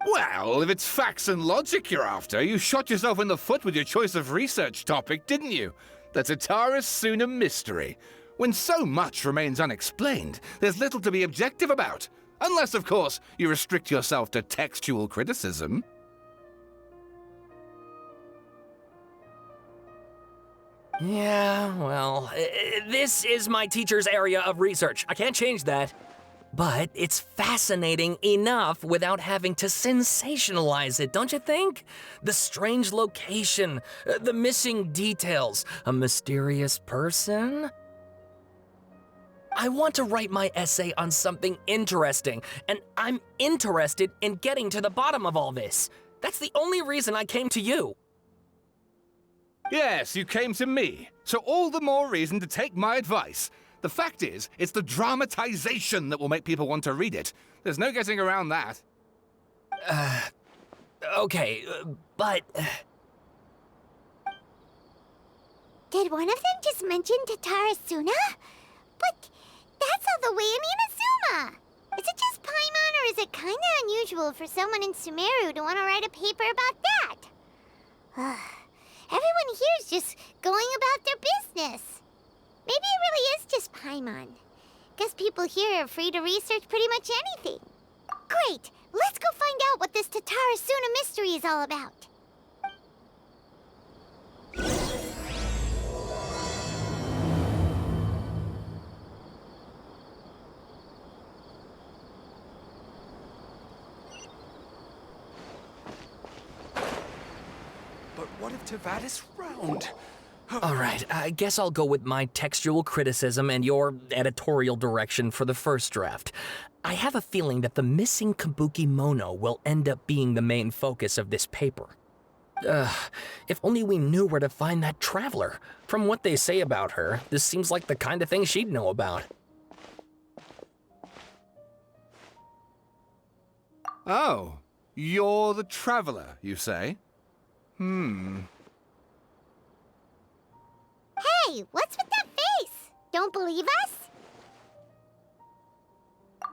Well, if it's facts and logic you're after, you shot yourself in the foot with your choice of research topic, didn't you? The Tatara Suna mystery. When so much remains unexplained, there's little to be objective about. Unless, of course, you restrict yourself to textual criticism. Yeah, well, this is my teacher's area of research. I can't change that. But it's fascinating enough without having to sensationalize it, don't you think? The strange location, the missing details, a mysterious person. I want to write my essay on something interesting, and I'm interested in getting to the bottom of all this. That's the only reason I came to you. Yes, you came to me, so all the more reason to take my advice. The fact is, it's the dramatization that will make people want to read it. There's no getting around that. Okay, but... Did one of them just mention Tatara Suna? But that's all the way in Inazuma! Is it just Paimon, or is it kinda unusual for someone in Sumeru to want to write a paper about that? Everyone here's just going about their business. Maybe it really is just Paimon. Guess people here are free to research pretty much anything. Great! Let's go find out what this Tatara Suna mystery is all about. But what if Tavada's round? All right, I guess I'll go with my textual criticism and your editorial direction for the first draft. I have a feeling that the missing Kabuki Mono will end up being the main focus of this paper. If only we knew where to find that traveler. From what they say about her, this seems like the kind of thing she'd know about. Oh, you're the traveler, you say? Hey, what's with that face? Don't believe us?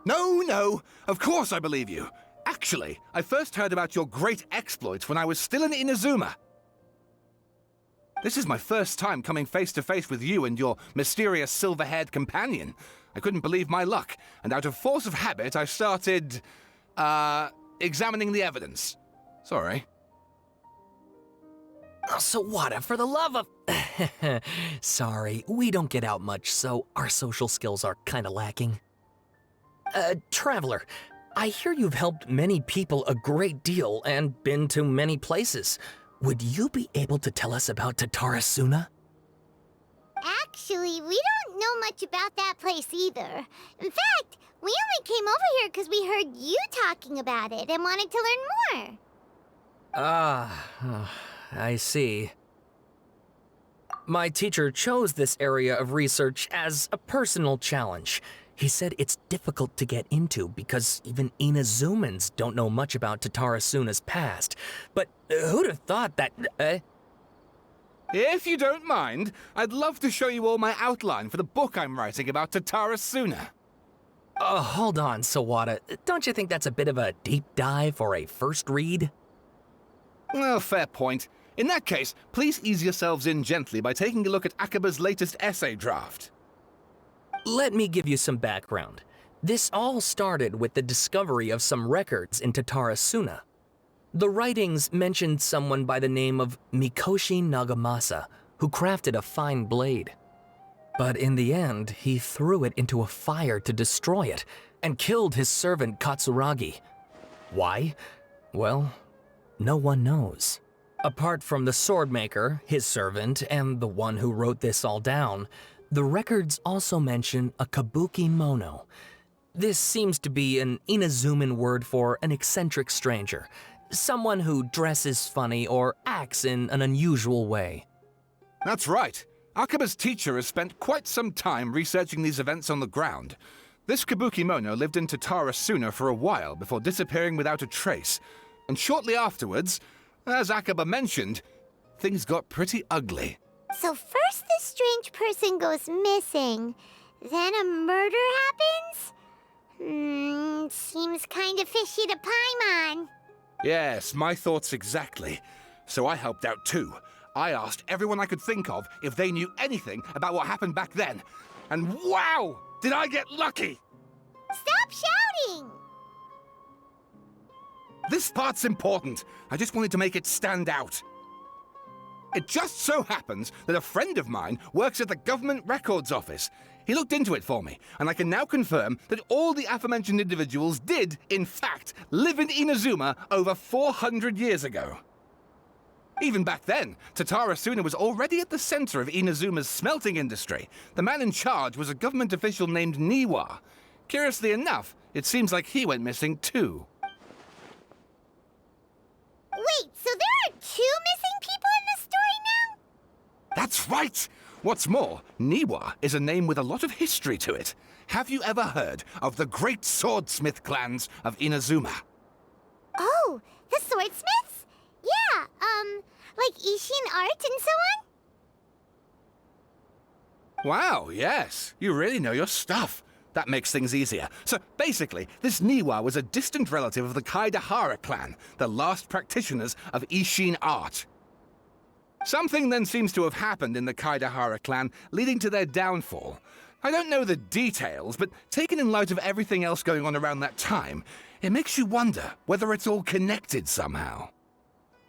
No, of course I believe you. Actually, I first heard about your great exploits when I was still in Inazuma. This is my first time coming face to face with you and your mysterious silver-haired companion. I couldn't believe my luck, and out of force of habit, I started, examining the evidence. Sorry. Oh, Sawada, for the love of... Sorry, we don't get out much, so our social skills are kinda lacking. Traveler, I hear you've helped many people a great deal and been to many places. Would you be able to tell us about Tatara Suna? Actually, we don't know much about that place either. In fact, we only came over here because we heard you talking about it and wanted to learn more. I see. My teacher chose this area of research as a personal challenge. He said it's difficult to get into because even Inazumans don't know much about Tatara Suna's past. But who'd have thought that... If you don't mind, I'd love to show you all my outline for the book I'm writing about Tatara Suna. Hold on, Sawada. Don't you think that's a bit of a deep dive or a first read? Well, fair point. In that case, please ease yourselves in gently by taking a look at Akaba's latest essay draft. Let me give you some background. This all started with the discovery of some records in Tatara Suna. The writings mentioned someone by the name of Mikoshi Nagamasa, who crafted a fine blade. But in the end, he threw it into a fire to destroy it, and killed his servant Katsuragi. Why? Well, no one knows. Apart from the swordmaker, his servant, and the one who wrote this all down, the records also mention a Kabuki Mono. This seems to be an Inazuman word for an eccentric stranger, someone who dresses funny or acts in an unusual way. That's right. Akaba's teacher has spent quite some time researching these events on the ground. This Kabuki Mono lived in Tatara Suna for a while before disappearing without a trace. And shortly afterwards, as Akaba mentioned, things got pretty ugly. So first this strange person goes missing, then a murder happens? Seems kinda fishy to Paimon. Yes, my thoughts exactly. So I helped out too. I asked everyone I could think of if they knew anything about what happened back then. And wow! Did I get lucky! Stop shouting! This part's important. I just wanted to make it stand out. It just so happens that a friend of mine works at the Government Records Office. He looked into it for me, and I can now confirm that all the aforementioned individuals did, in fact, live in Inazuma over 400 years ago. Even back then, Tatarasuna was already at the center of Inazuma's smelting industry. The man in charge was a government official named Niwa. Curiously enough, it seems like he went missing too. Wait, so there are 2 missing people in this story now? That's right! What's more, Niwa is a name with a lot of history to it. Have you ever heard of the great swordsmith clans of Inazuma? Oh, the swordsmiths? Yeah, like Ishin art and so on? Wow, yes. You really know your stuff. That makes things easier. So basically, this Niwa was a distant relative of the Kaidahara clan, the last practitioners of Ishin art. Something then seems to have happened in the Kaidahara clan, leading to their downfall. I don't know the details, but taken in light of everything else going on around that time, it makes you wonder whether it's all connected somehow.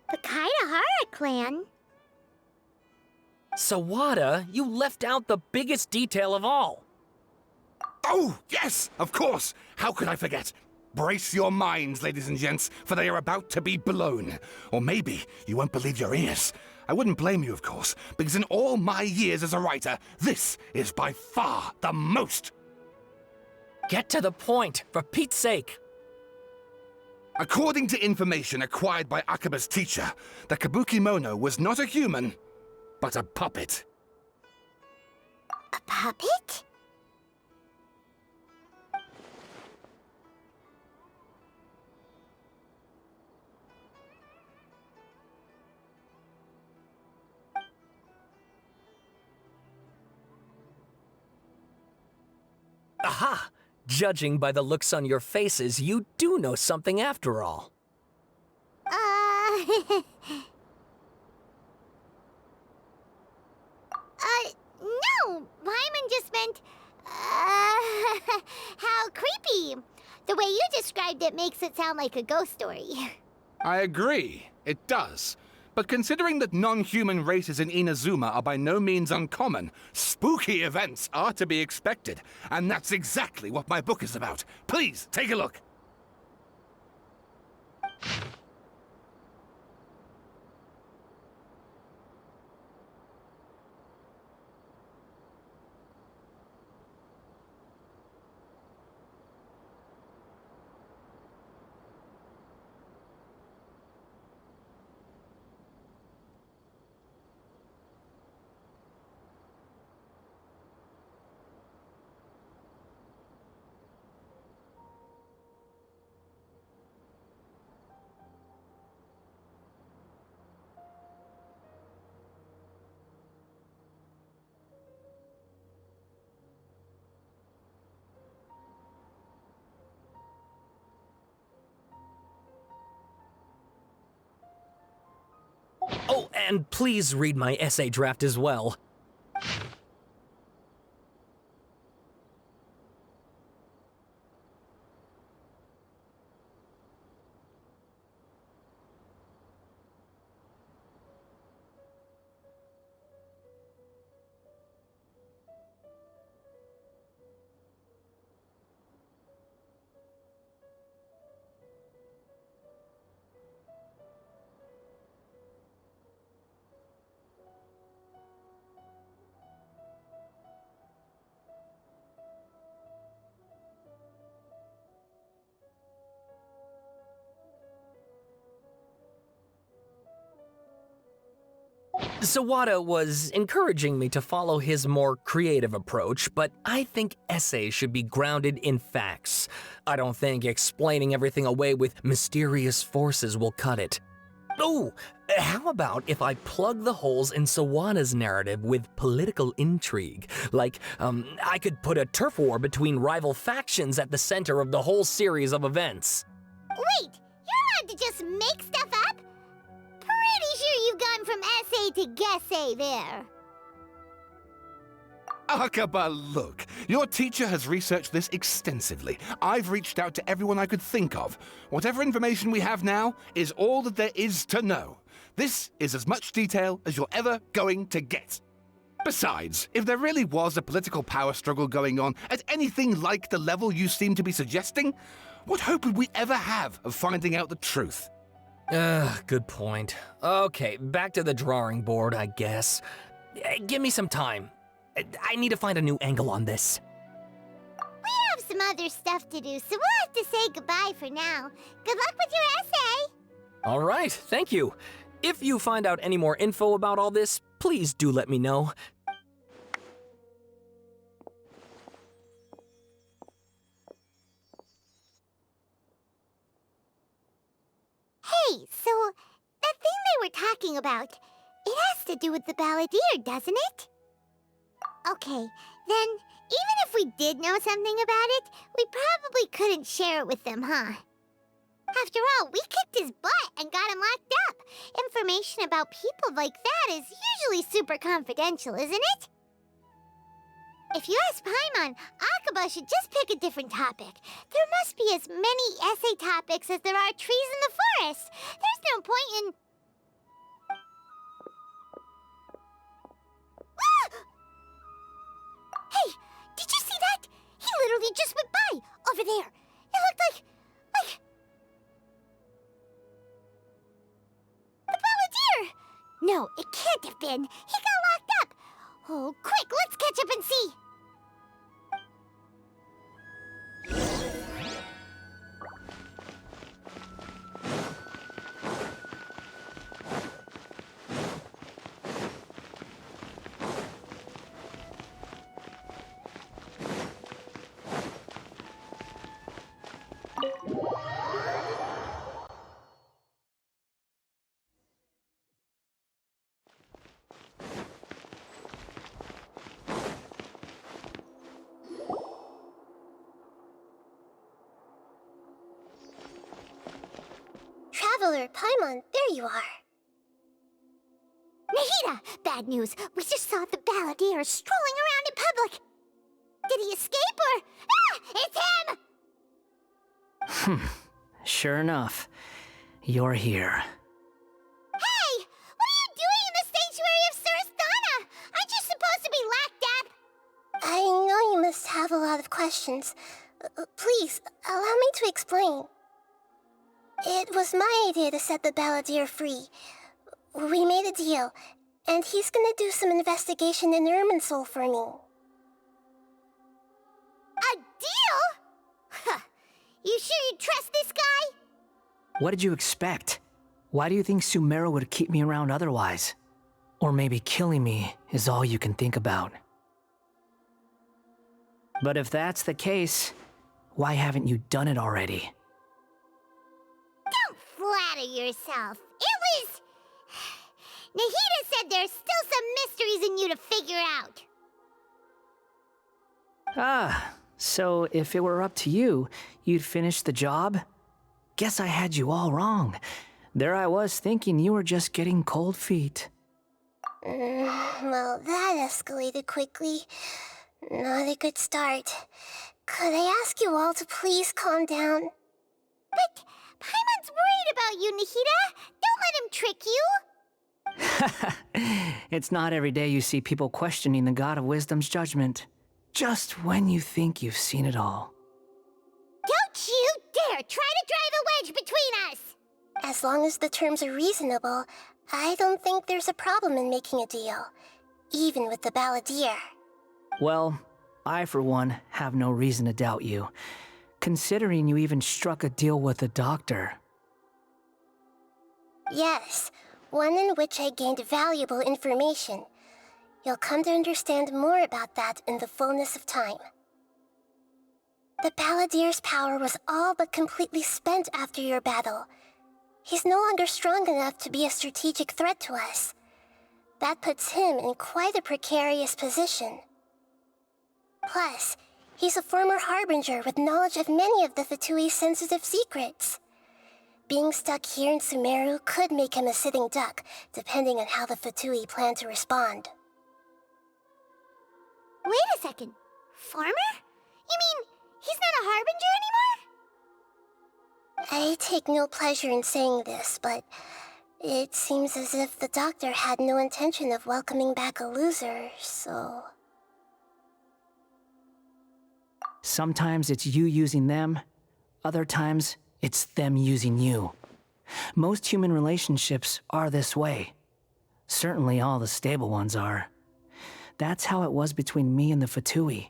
The Kaidahara clan? Sawada, you left out the biggest detail of all. Oh, yes, of course. How could I forget? Brace your minds, ladies and gents, for they are about to be blown. Or maybe you won't believe your ears. I wouldn't blame you, of course, because in all my years as a writer, this is by far the most. Get to the point, for Pete's sake. According to information acquired by Akaba's teacher, the Kabukimono was not a human, but a puppet. A puppet? Aha! Judging by the looks on your faces, you do know something after all. No! Paimon just meant, how creepy. The way you described it makes it sound like a ghost story. I agree, it does. But considering that non-human races in Inazuma are by no means uncommon, spooky events are to be expected. And that's exactly what my book is about. Please, take a look. Oh, and please read my essay draft as well. Sawada was encouraging me to follow his more creative approach, but I think essays should be grounded in facts. I don't think explaining everything away with mysterious forces will cut it. Oh, how about if I plug the holes in Sawada's narrative with political intrigue? Like, I could put a turf war between rival factions at the center of the whole series of events. Wait, you're allowed to just just make stuff up? Pretty sure you've gone from essay to guessay there. Akaba, look. Your teacher has researched this extensively. I've reached out to everyone I could think of. Whatever information we have now is all that there is to know. This is as much detail as you're ever going to get. Besides, if there really was a political power struggle going on at anything like the level you seem to be suggesting, what hope would we ever have of finding out the truth? Good point. Okay, back to the drawing board, I guess. Give me some time. I need to find a new angle on this. We have some other stuff to do, so we'll have to say goodbye for now. Good luck with your essay! All right, thank you. If you find out any more info about all this, please do let me know. Hey, so that thing they were talking about, it has to do with the balladeer, doesn't it? Okay, then even if we did know something about it, we probably couldn't share it with them, huh? After all, we kicked his butt and got him locked up. Information about people like that is usually super confidential, isn't it? If you ask Paimon, Akaba should just pick a different topic. There must be as many essay topics as there are trees in the forest. There's no point in... Hey, did you see that? He literally just went by, over there. It looked like... the balladeer! No, it can't have been. He got locked up. Oh, quick, let's catch up and see. Traveler, Paimon, there you are. Nahida! Bad news. We just saw the balladeer strolling around in public. Did he escape or... Ah! It's him! Sure enough. You're here. Hey! What are you doing in the sanctuary of Surasthana? Aren't you supposed to be locked up? I know you must have a lot of questions. Please, allow me to explain. It was my idea to set the balladeer free. We made a deal, and he's gonna do some investigation in Irminsul for me. A deal? Huh. You sure you trust this guy? What did you expect? Why do you think Sumeru would keep me around otherwise? Or maybe killing me is all you can think about. But if that's the case, why haven't you done it already? Don't flatter yourself. It was... Nahida said there's still some mysteries in you to figure out. Ah, so if it were up to you, you'd finish the job? Guess I had you all wrong. There I was thinking you were just getting cold feet. Well, that escalated quickly. Not a good start. Could I ask you all to please calm down? But Paimon's worried about you, Nahida. Don't let him trick you. It's not every day you see people questioning the God of Wisdom's judgment. Just when you think you've seen it all. Don't you dare try to drive a wedge between us! As long as the terms are reasonable, I don't think there's a problem in making a deal. Even with the balladeer. Well, I for one have no reason to doubt you, considering you even struck a deal with the doctor. Yes, one in which I gained valuable information. You'll come to understand more about that in the fullness of time. The balladeer's power was all but completely spent after your battle. He's no longer strong enough to be a strategic threat to us. That puts him in quite a precarious position. Plus, he's a former harbinger with knowledge of many of the Fatui's sensitive secrets. being stuck here in Sumeru could make him a sitting duck, depending on how the Fatui plan to respond. Wait a second. Farmer? You mean he's not a harbinger anymore? I take no pleasure in saying this, but it seems as if the doctor had no intention of welcoming back a loser, so... Sometimes it's you using them, other times it's them using you. Most human relationships are this way. Certainly all the stable ones are. That's how it was between me and the Fatui,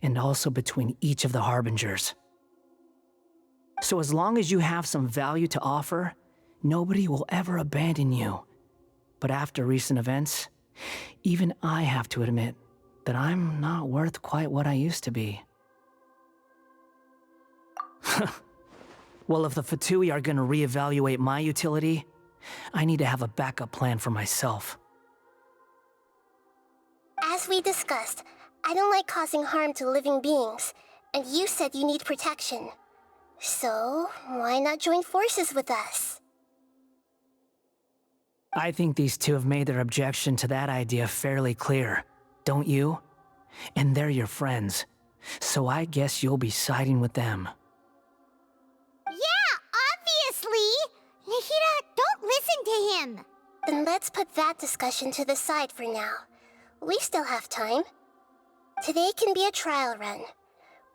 and also between each of the Harbingers. So as long as you have some value to offer, nobody will ever abandon you. But after recent events, even I have to admit that I'm not worth quite what I used to be. Well, if the Fatui are gonna reevaluate my utility, I need to have a backup plan for myself. As we discussed, I don't like causing harm to living beings, and you said you need protection. So, why not join forces with us? I think these two have made their objection to that idea fairly clear, don't you? And they're your friends, so I guess you'll be siding with them. Yeah, obviously! Nahida, don't listen to him! Then let's put that discussion to the side for now. We still have time. Today can be a trial run.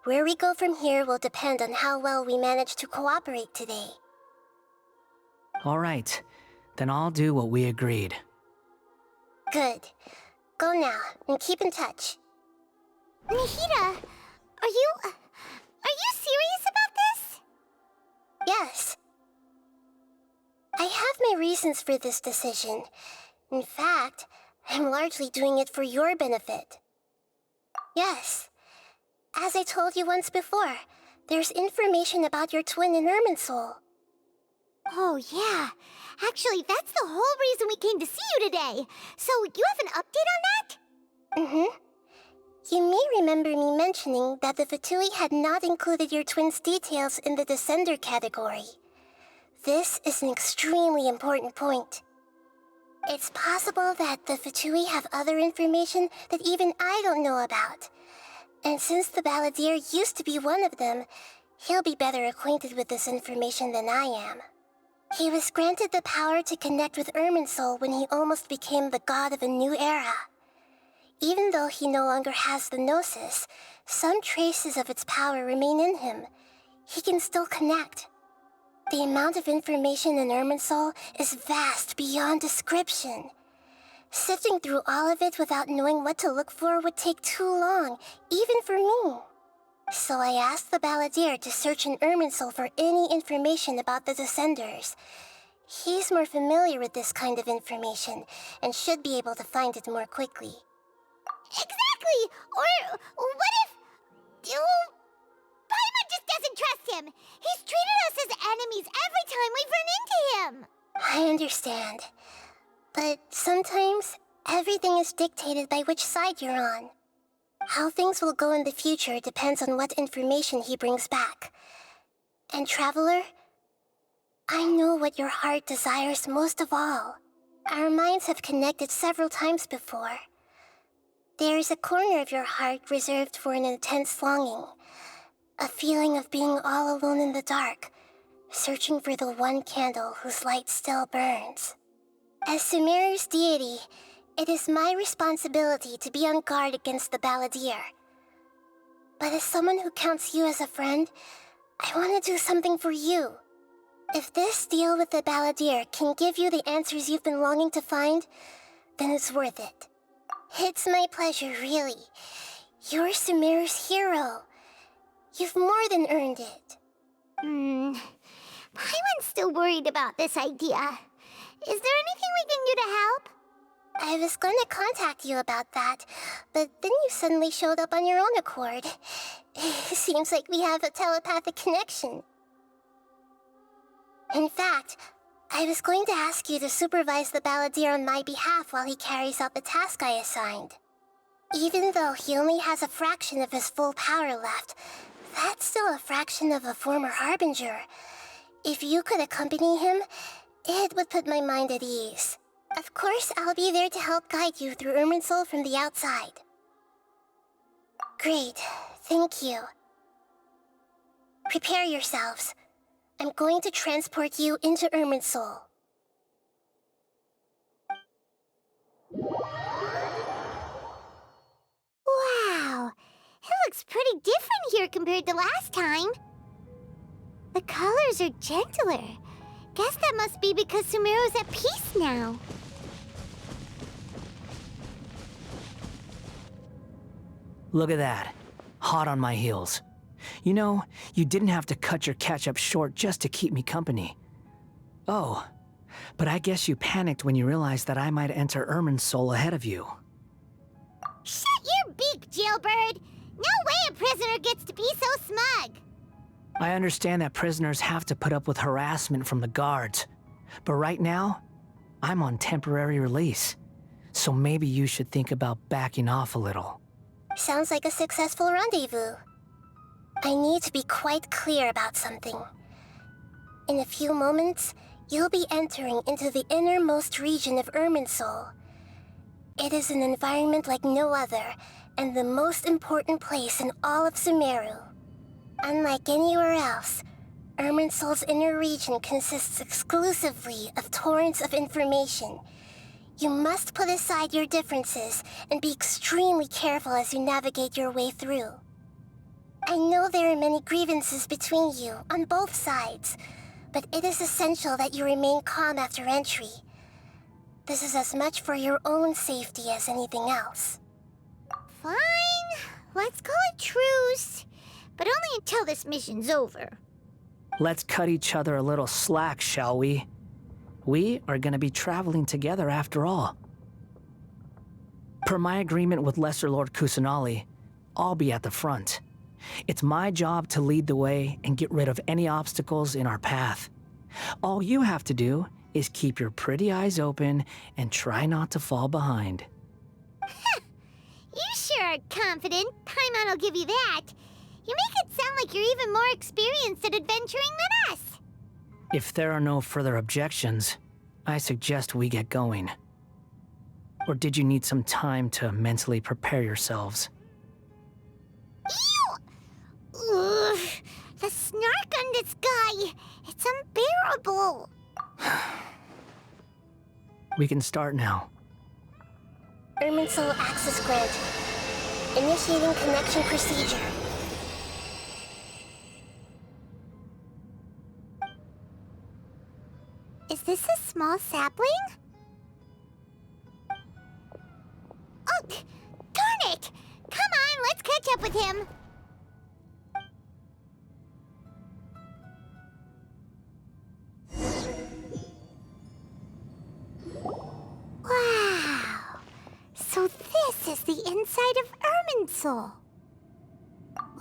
Where we go from here will depend on how well we manage to cooperate today. All right, then I'll do what we agreed. Good. Go now, and keep in touch. Nahida, are you serious about this? Yes. I have my reasons for this decision. In fact, I'm largely doing it for your benefit. Yes. As I told you once before, there's information about your twin in Irminsul. Oh, yeah. Actually, that's the whole reason we came to see you today. So, you have an update on that? Mm-hmm. You may remember me mentioning that the Fatui had not included your twin's details in the Descender category. This is an extremely important point. It's possible that the Fatui have other information that even I don't know about. And since the Balladeer used to be one of them, he'll be better acquainted with this information than I am. He was granted the power to connect with Irminsul when he almost became the god of a new era. Even though he no longer has the Gnosis, some traces of its power remain in him. He can still connect. The amount of information in Irminsul is vast beyond description. Sifting through all of it without knowing what to look for would take too long, even for me. So I asked the Balladeer to search in Irminsul for any information about the Descenders. He's more familiar with this kind of information, and should be able to find it more quickly. Exactly! Or what if... Paimon just doesn't trust him! He's treated us as enemies every time we've run into him! I understand. But sometimes, everything is dictated by which side you're on. How things will go in the future depends on what information he brings back. And Traveler, I know what your heart desires most of all. Our minds have connected several times before. There is a corner of your heart reserved for an intense longing. A feeling of being all alone in the dark, searching for the one candle whose light still burns. As Sumeru's deity, it is my responsibility to be on guard against the Balladeer. But as someone who counts you as a friend, I want to do something for you. If this deal with the Balladeer can give you the answers you've been longing to find, then it's worth it. It's my pleasure, really. You're Sumeru's hero. You've more than earned it. Paimon's still worried about this idea. Is there anything we can do to help? I was going to contact you about that, but then you suddenly showed up on your own accord. Seems like we have a telepathic connection. In fact, I was going to ask you to supervise the Balladeer on my behalf while he carries out the task I assigned. Even though he only has a fraction of his full power left, that's still a fraction of a former Harbinger. If you could accompany him, it would put my mind at ease. Of course, I'll be there to help guide you through Irminsul from the outside. Great, thank you. Prepare yourselves. I'm going to transport you into Irminsul. Wow, it looks pretty different here compared to last time. The colors are gentler. Guess that must be because Sumeru's at peace now. Look at that. Hot on my heels. You know, you didn't have to cut your catch-up short just to keep me company. Oh, but I guess you panicked when you realized that I might enter Irminsul ahead of you. Shut your beak, jailbird! No way a prisoner gets to be so smug! I understand that prisoners have to put up with harassment from the guards, but right now, I'm on temporary release, so maybe you should think about backing off a little. Sounds like a successful rendezvous. I need to be quite clear about something. In a few moments, you'll be entering into the innermost region of Irminsul. It is an environment like no other, and the most important place in all of Sumeru. Unlike anywhere else, Irminsul's inner region consists exclusively of torrents of information. You must put aside your differences and be extremely careful as you navigate your way through. I know there are many grievances between you on both sides, but it is essential that you remain calm after entry. This is as much for your own safety as anything else. Fine, let's call it truce. But only until this mission's over. Let's cut each other a little slack, shall we? We are going to be traveling together after all. Per my agreement with Lesser Lord Kusanali, I'll be at the front. It's my job to lead the way and get rid of any obstacles in our path. All you have to do is keep your pretty eyes open and try not to fall behind. You sure are confident. Paimon will give you that. You make it sound like you're even more experienced at adventuring than us. If there are no further objections, I suggest we get going. Or did you need some time to mentally prepare yourselves? Ew! Ugh, the snark on this guy, it's unbearable. We can start now. Irminsul access granted. Initiating connection procedure. Is this a small sapling? Oh, darn it! Come on, let's catch up with him. Wow! So this is the inside of Irminsul.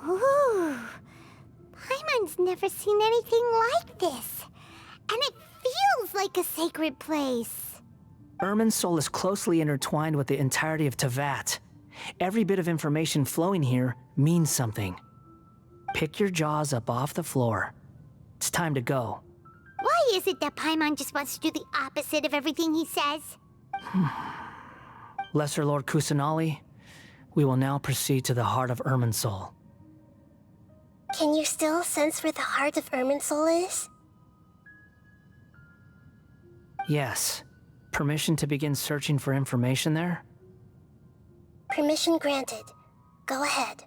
Ooh! Paimon's never seen anything like this. And it feels like a sacred place. Irminsul is closely intertwined with the entirety of Teyvat. Every bit of information flowing here means something. Pick your jaws up off the floor. It's time to go. Why is it that Paimon just wants to do the opposite of everything he says? Lesser Lord Kusanali, we will now proceed to the heart of Irminsul. Can you still sense where the heart of Irminsul is? Yes. Permission to begin searching for information there? Permission granted. Go ahead.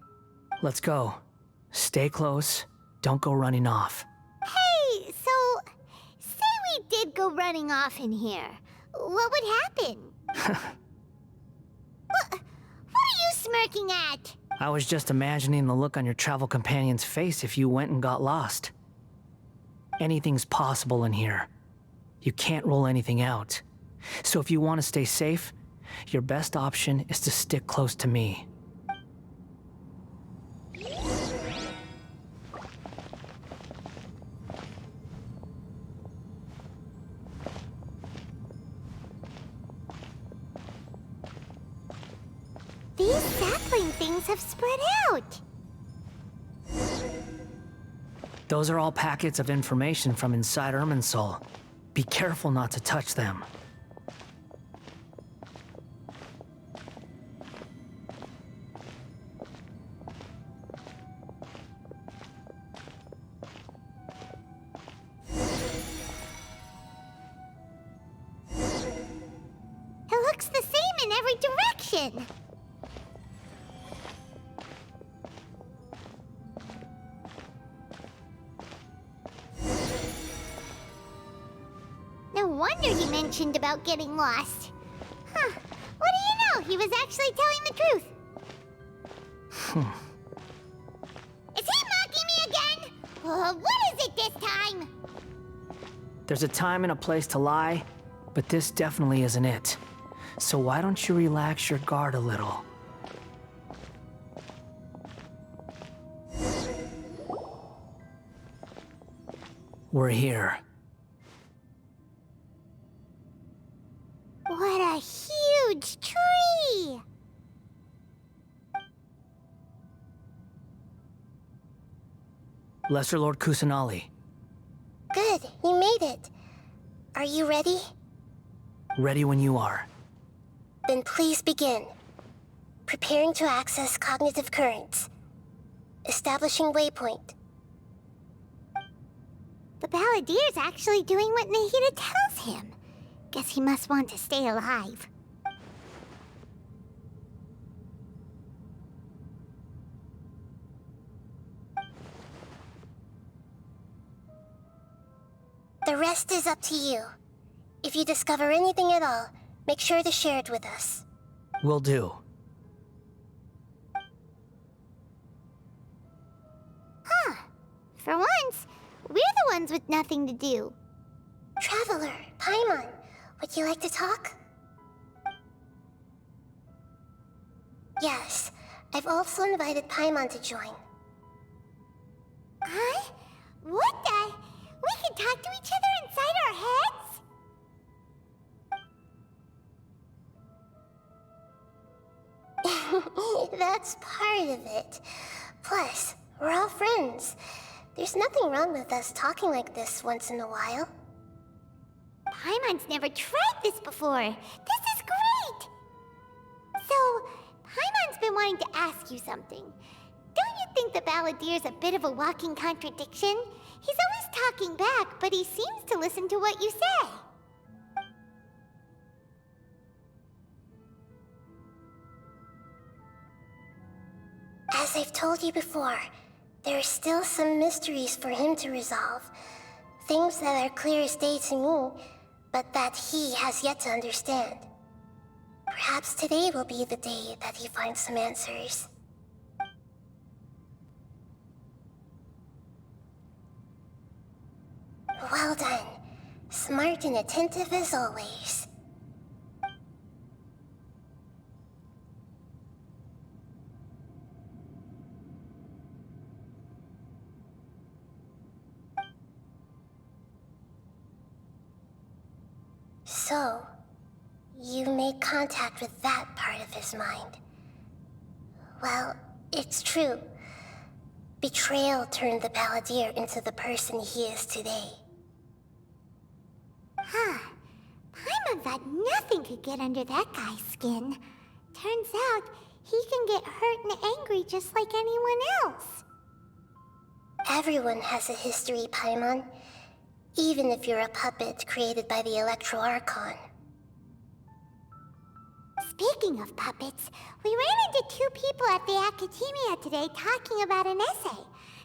Let's go. Stay close. Don't go running off. Hey, so, say we did go running off in here. What would happen? What are you smirking at? I was just imagining the look on your travel companion's face if you went and got lost. Anything's possible in here. You can't rule anything out. So if you want to stay safe, your best option is to stick close to me. These sapling things have spread out. Those are all packets of information from inside Irminsul. Be careful not to touch them. It looks the same in every direction. No wonder he mentioned about getting lost. Huh. What do you know? He was actually telling the truth. Is he mocking me again? What is it this time? There's a time and a place to lie, but this definitely isn't it. So why don't you relax your guard a little? We're here. What a huge tree! Lesser Lord Kusanali, Good, you made it. Are you ready? ready when you are. Then please begin. Preparing to access cognitive currents. Establishing waypoint. The Balladeer's actually doing what Nahida tells him. Guess he must want to stay alive. The rest is up to you. If you discover anything at all, make sure to share it with us. Will do. Huh. For once, we're the ones with nothing to do. Traveler, Paimon, would you like to talk? Yes, I've also invited Paimon to join. Huh? What the? We can talk to each other inside our heads? That's part of it. Plus, we're all friends. There's nothing wrong with us talking like this once in a while. Paimon's never tried this before. This is great! So, Paimon's been wanting to ask you something. Don't you think the Balladeer's a bit of a walking contradiction? He's always talking back, but he seems to listen to what you say. As I've told you before, there are still some mysteries for him to resolve. Things that are clear as day to me, but that he has yet to understand. Perhaps today will be the day that he finds some answers. Well done. Smart and attentive as always. So, you made contact with that part of his mind. Well, it's true. Betrayal turned the Balladeer into the person he is today. Huh. Paimon thought nothing could get under that guy's skin. Turns out, he can get hurt and angry just like anyone else. Everyone has a history, Paimon. Even if you're a puppet created by the Electro Archon. Speaking of puppets, we ran into two people at the Academia today talking about an essay.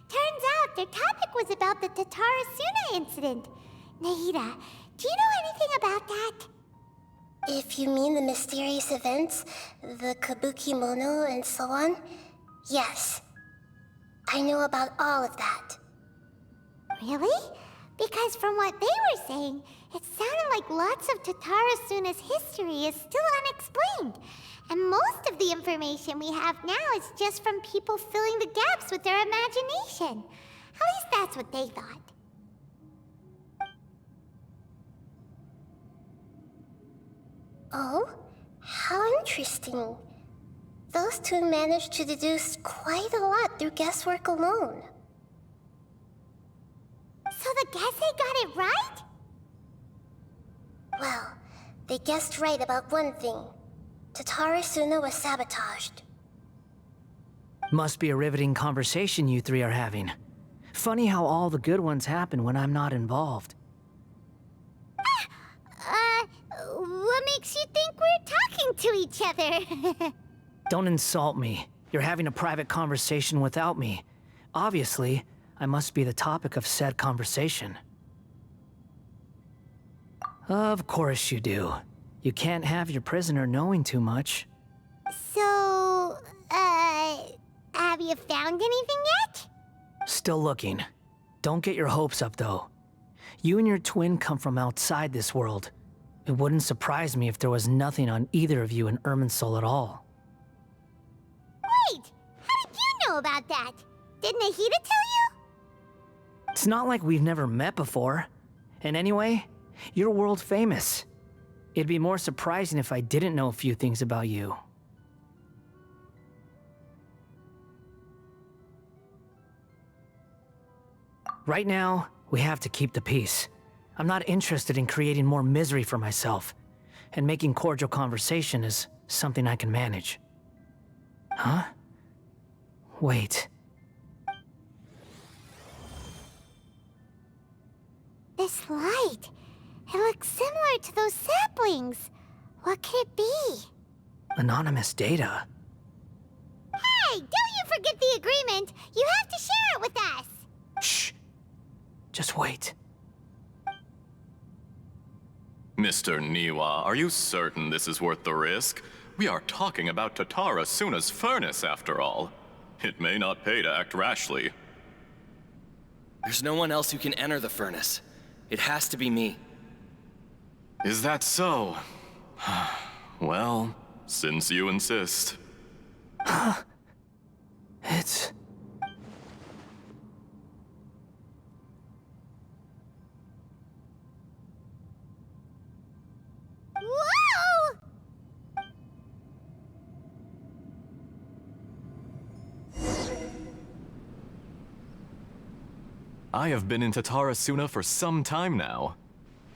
Turns out their topic was about the Tatarasuna incident. Nahida, do you know anything about that? If you mean the mysterious events, the Kabuki Mono and so on, yes. I know about all of that. Really? Because from what they were saying, it sounded like lots of Tatarasuna's history is still unexplained. And most of the information we have now is just from people filling the gaps with their imagination. At least that's what they thought. Oh? How interesting. Those two managed to deduce quite a lot through guesswork alone. guess they got it right? Well, they guessed right about one thing. Tatara Suna was sabotaged. Must be a riveting conversation you three are having. Funny how all the good ones happen when I'm not involved. What makes you think we're talking to each other? Don't insult me. You're having a private conversation without me. Obviously, I must be the topic of said conversation. Of course you do. You can't have your prisoner knowing too much. So, have you found anything yet? Still looking. Don't get your hopes up, though. You and your twin come from outside this world. It wouldn't surprise me if there was nothing on either of you in Irminsul at all. Wait! How did you know about that? Did Nahida tell you? It's not like we've never met before. And anyway, you're world famous. It'd be more surprising if I didn't know a few things about you. Right now, we have to keep the peace. I'm not interested in creating more misery for myself, and making cordial conversation is something I can manage. Huh? Wait. This light. It looks similar to those saplings. What could it be? Anonymous data. Hey, don't you forget the agreement! You have to share it with us! Shh. Just wait. Mr. Niwa, are you certain this is worth the risk? We are talking about Tatara Suna's furnace, after all. It may not pay to act rashly. There's no one else who can enter the furnace. It has to be me. Is that so? Well, since you insist. It's... Whoa! I have been in Tatara Suna for some time now.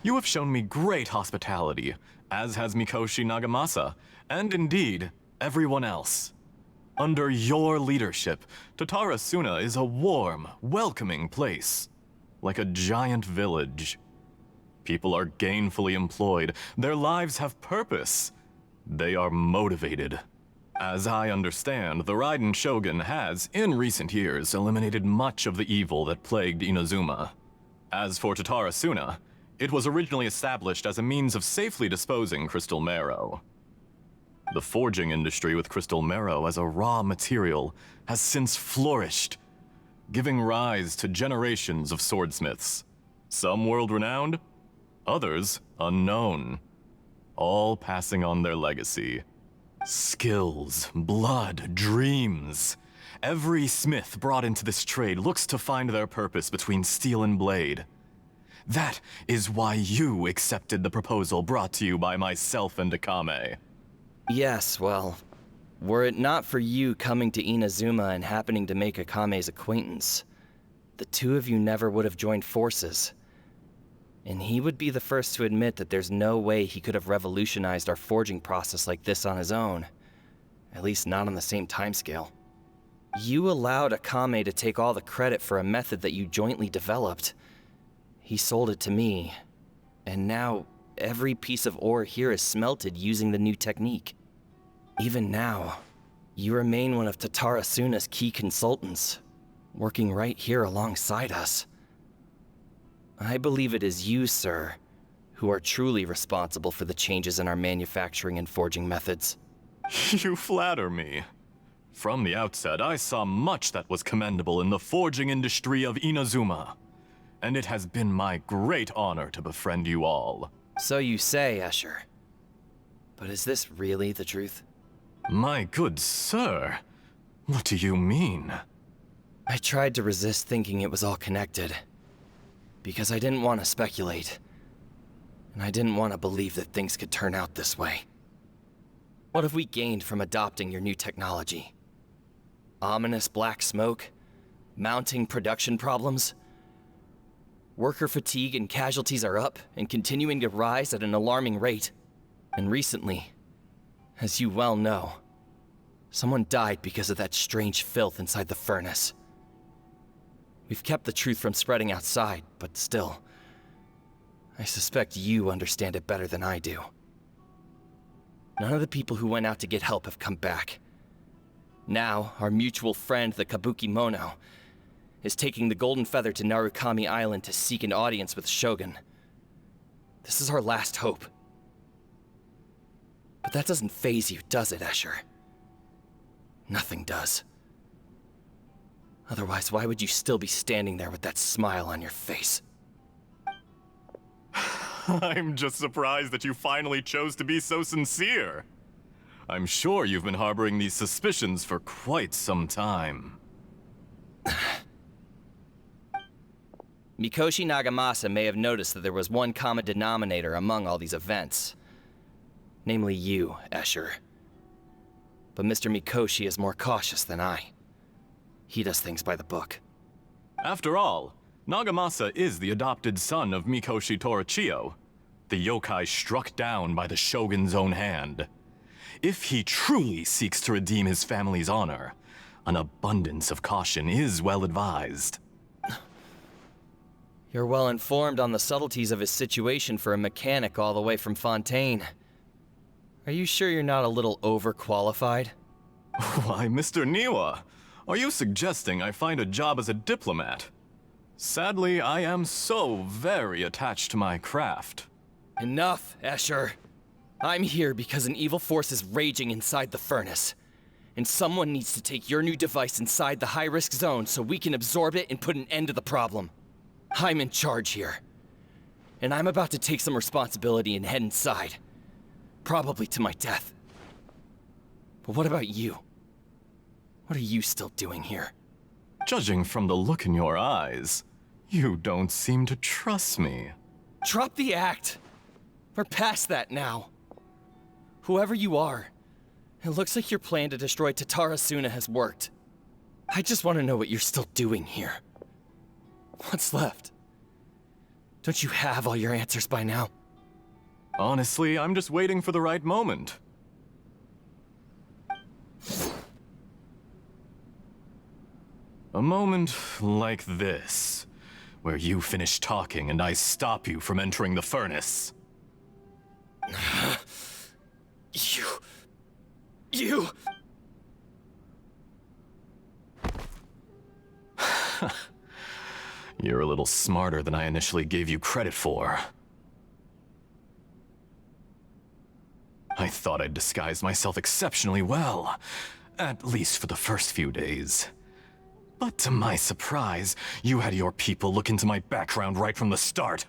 You have shown me great hospitality, as has Mikoshi Nagamasa, and indeed, everyone else. Under your leadership, Tatara Suna is a warm, welcoming place, like a giant village. People are gainfully employed, their lives have purpose. They are motivated. As I understand, the Raiden Shogun has, in recent years, eliminated much of the evil that plagued Inazuma. As for Tatara Suna, it was originally established as a means of safely disposing crystal marrow. The forging industry with crystal marrow as a raw material has since flourished, giving rise to generations of swordsmiths. Some world-renowned, others unknown, all passing on their legacy. Skills, blood, dreams. Every smith brought into this trade looks to find their purpose between steel and blade. That is why you accepted the proposal brought to you by myself and Akame. Yes, well, were it not for you coming to Inazuma and happening to make Akame's acquaintance, the two of you never would have joined forces. And he would be the first to admit that there's no way he could have revolutionized our forging process like this on his own. At least not on the same timescale. You allowed Akame to take all the credit for a method that you jointly developed. He sold it to me, and now every piece of ore here is smelted using the new technique. Even now, you remain one of Tatara Suna's key consultants, working right here alongside us. I believe it is you, sir, who are truly responsible for the changes in our manufacturing and forging methods. You flatter me. From the outset, I saw much that was commendable in the forging industry of Inazuma, and it has been my great honor to befriend you all. So you say, Escher. But is this really the truth? My good sir, what do you mean? I tried to resist thinking it was all connected. Because I didn't want to speculate. And I didn't want to believe that things could turn out this way. What have we gained from adopting your new technology? Ominous black smoke? Mounting production problems? Worker fatigue and casualties are up and continuing to rise at an alarming rate. And recently, as you well know, someone died because of that strange filth inside the furnace. We've kept the truth from spreading outside, but still, I suspect you understand it better than I do. None of the people who went out to get help have come back. Now, our mutual friend, the Kabuki Mono, is taking the Golden Feather to Narukami Island to seek an audience with Shogun. This is our last hope. But that doesn't faze you, does it, Escher? Nothing does. Otherwise, why would you still be standing there with that smile on your face? I'm just surprised that you finally chose to be so sincere. I'm sure you've been harboring these suspicions for quite some time. Mikoshi Nagamasa may have noticed that there was one common denominator among all these events. Namely you, Escher. But Mr. Mikoshi is more cautious than I. He does things by the book. After all, Nagamasa is the adopted son of Mikoshi Torichio, the yokai struck down by the Shogun's own hand. If he truly seeks to redeem his family's honor, an abundance of caution is well advised. You're well informed on the subtleties of his situation for a mechanic all the way from Fontaine. Are you sure you're not a little overqualified? Why, Mr. Niwa, are you suggesting I find a job as a diplomat? Sadly, I am so very attached to my craft. Enough, Escher. I'm here because an evil force is raging inside the furnace. And someone needs to take your new device inside the high-risk zone so we can absorb it and put an end to the problem. I'm in charge here. And I'm about to take some responsibility and head inside. Probably to my death. But what about you? What are you still doing here? Judging from the look in your eyes, you don't seem to trust me. Drop the act! We're past that now. Whoever you are, it looks like your plan to destroy Tatarasuna has worked. I just want to know what you're still doing here. What's left? Don't you have all your answers by now? Honestly, I'm just waiting for the right moment. A moment like this, where you finish talking and I stop you from entering the furnace. You... You're a little smarter than I initially gave you credit for. I thought I'd disguised myself exceptionally well, at least for the first few days. But to my surprise, you had your people look into my background right from the start.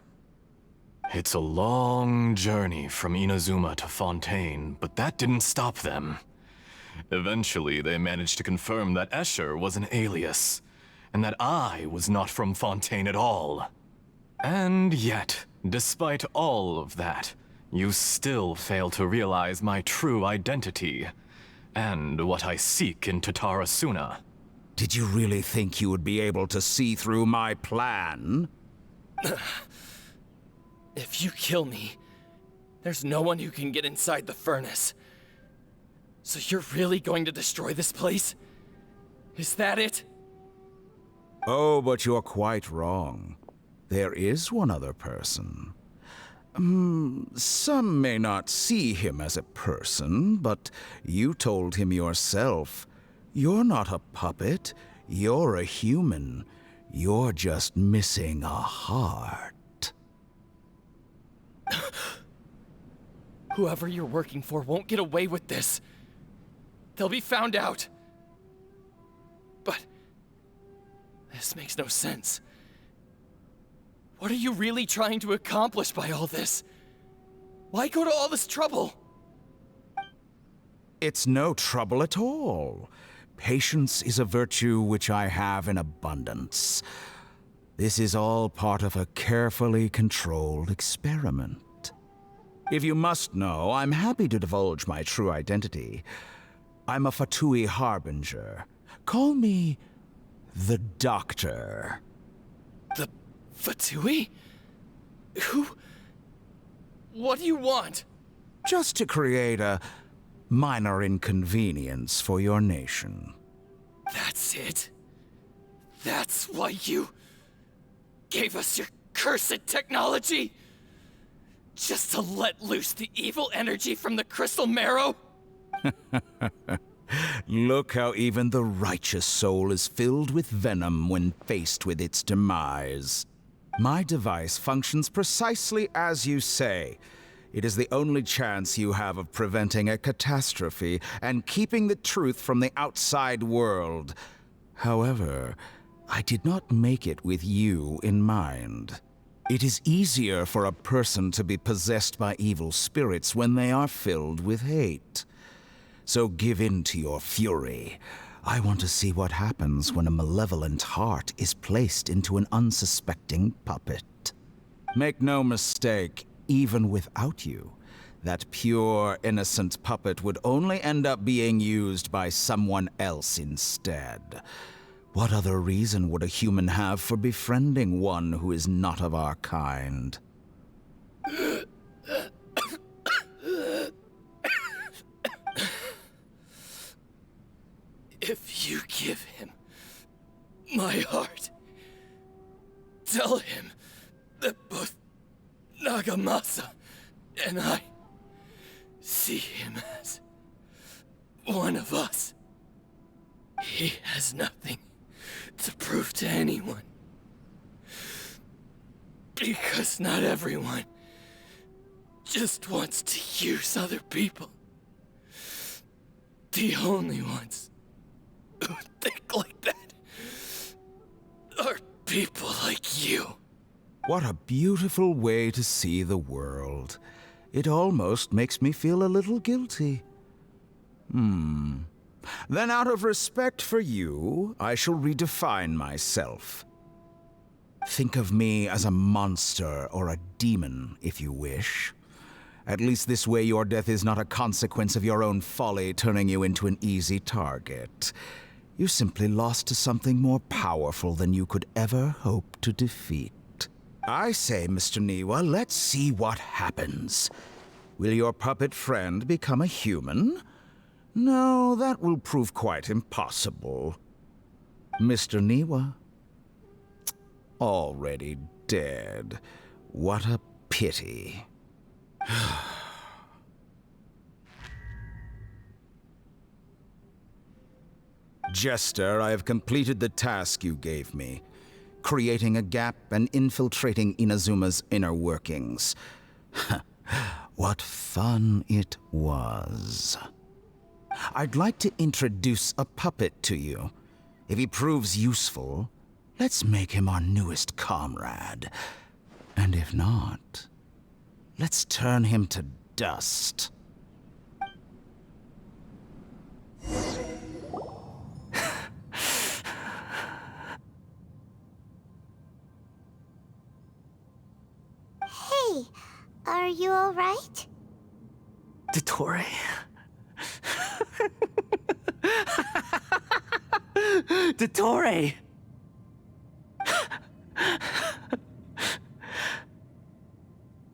It's a long journey from Inazuma to Fontaine, but that didn't stop them. Eventually, they managed to confirm that Escher was an alias, and that I was not from Fontaine at all. And yet, despite all of that, you still fail to realize my true identity, and what I seek in Tatarasuna. Did you really think you would be able to see through my plan? If you kill me, there's no one who can get inside the furnace. So you're really going to destroy this place? Is that it? Oh, but you're quite wrong. There is one other person. Some may not see him as a person, but you told him yourself. You're not a puppet. You're a human. You're just missing a heart. Whoever you're working for won't get away with this. They'll be found out. But this makes no sense. What are you really trying to accomplish by all this? Why go to all this trouble? It's no trouble at all. Patience is a virtue which I have in abundance. This is all part of a carefully controlled experiment. If you must know, I'm happy to divulge my true identity. I'm a Fatui Harbinger. Call me the Doctor. The Fatui? Who? What do you want? Just to create a minor inconvenience for your nation. That's it? That's why you gave us your cursed technology? Just to let loose the evil energy from the crystal marrow? Look how even the righteous soul is filled with venom when faced with its demise. My device functions precisely as you say. It is the only chance you have of preventing a catastrophe and keeping the truth from the outside world. However, I did not make it with you in mind. It is easier for a person to be possessed by evil spirits when they are filled with hate. So give in to your fury. I want to see what happens when a malevolent heart is placed into an unsuspecting puppet. Make no mistake, even without you, that pure, innocent puppet would only end up being used by someone else instead. What other reason would a human have for befriending one who is not of our kind? If you give him my heart, tell him that both Nagamasa and I see him as one of us. He has nothing to prove to anyone. Because not everyone just wants to use other people. The only ones who think like that are people like you. What a beautiful way to see the world. It almost makes me feel a little guilty. Then out of respect for you, I shall redefine myself. Think of me as a monster or a demon, if you wish. At least this way your death is not a consequence of your own folly turning you into an easy target. You simply lost to something more powerful than you could ever hope to defeat. I say, Mr. Niwa, let's see what happens. Will your puppet friend become a human? No, that will prove quite impossible. Mr. Niwa? Already dead. What a pity. Jester, I have completed the task you gave me, creating a gap and infiltrating Inazuma's inner workings. What fun it was. I'd like to introduce a puppet to you. If he proves useful, let's make him our newest comrade. And if not, let's turn him to dust. Hey, are you all right? Dottore? Dottore!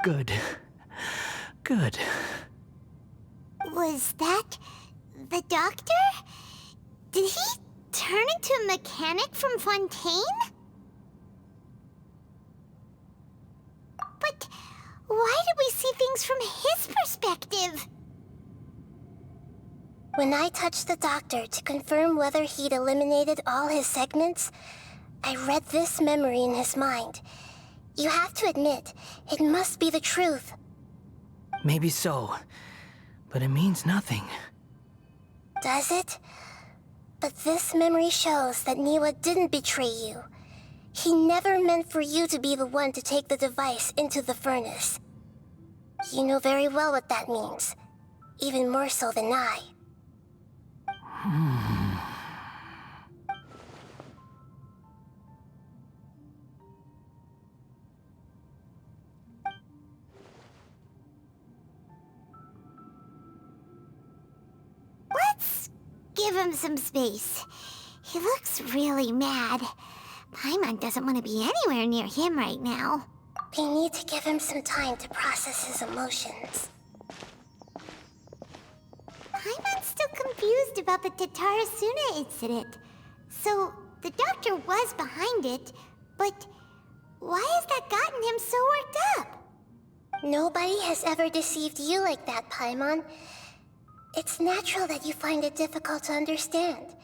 Good. Good. Was that the doctor? Did he turn into a mechanic from Fontaine? But why did we see things from his perspective? When I touched the doctor to confirm whether he'd eliminated all his segments, I read this memory in his mind. You have to admit, it must be the truth. Maybe so, but it means nothing. Does it? But this memory shows that Niwa didn't betray you. He never meant for you to be the one to take the device into the furnace. You know very well what that means. Even more so than I. Let's give him some space. He looks really mad. Paimon doesn't want to be anywhere near him right now. We need to give him some time to process his emotions. Paimon's still confused about the Tatarasuna incident. So, the doctor was behind it, but why has that gotten him so worked up? Nobody has ever deceived you like that, Paimon. It's natural that you find it difficult to understand.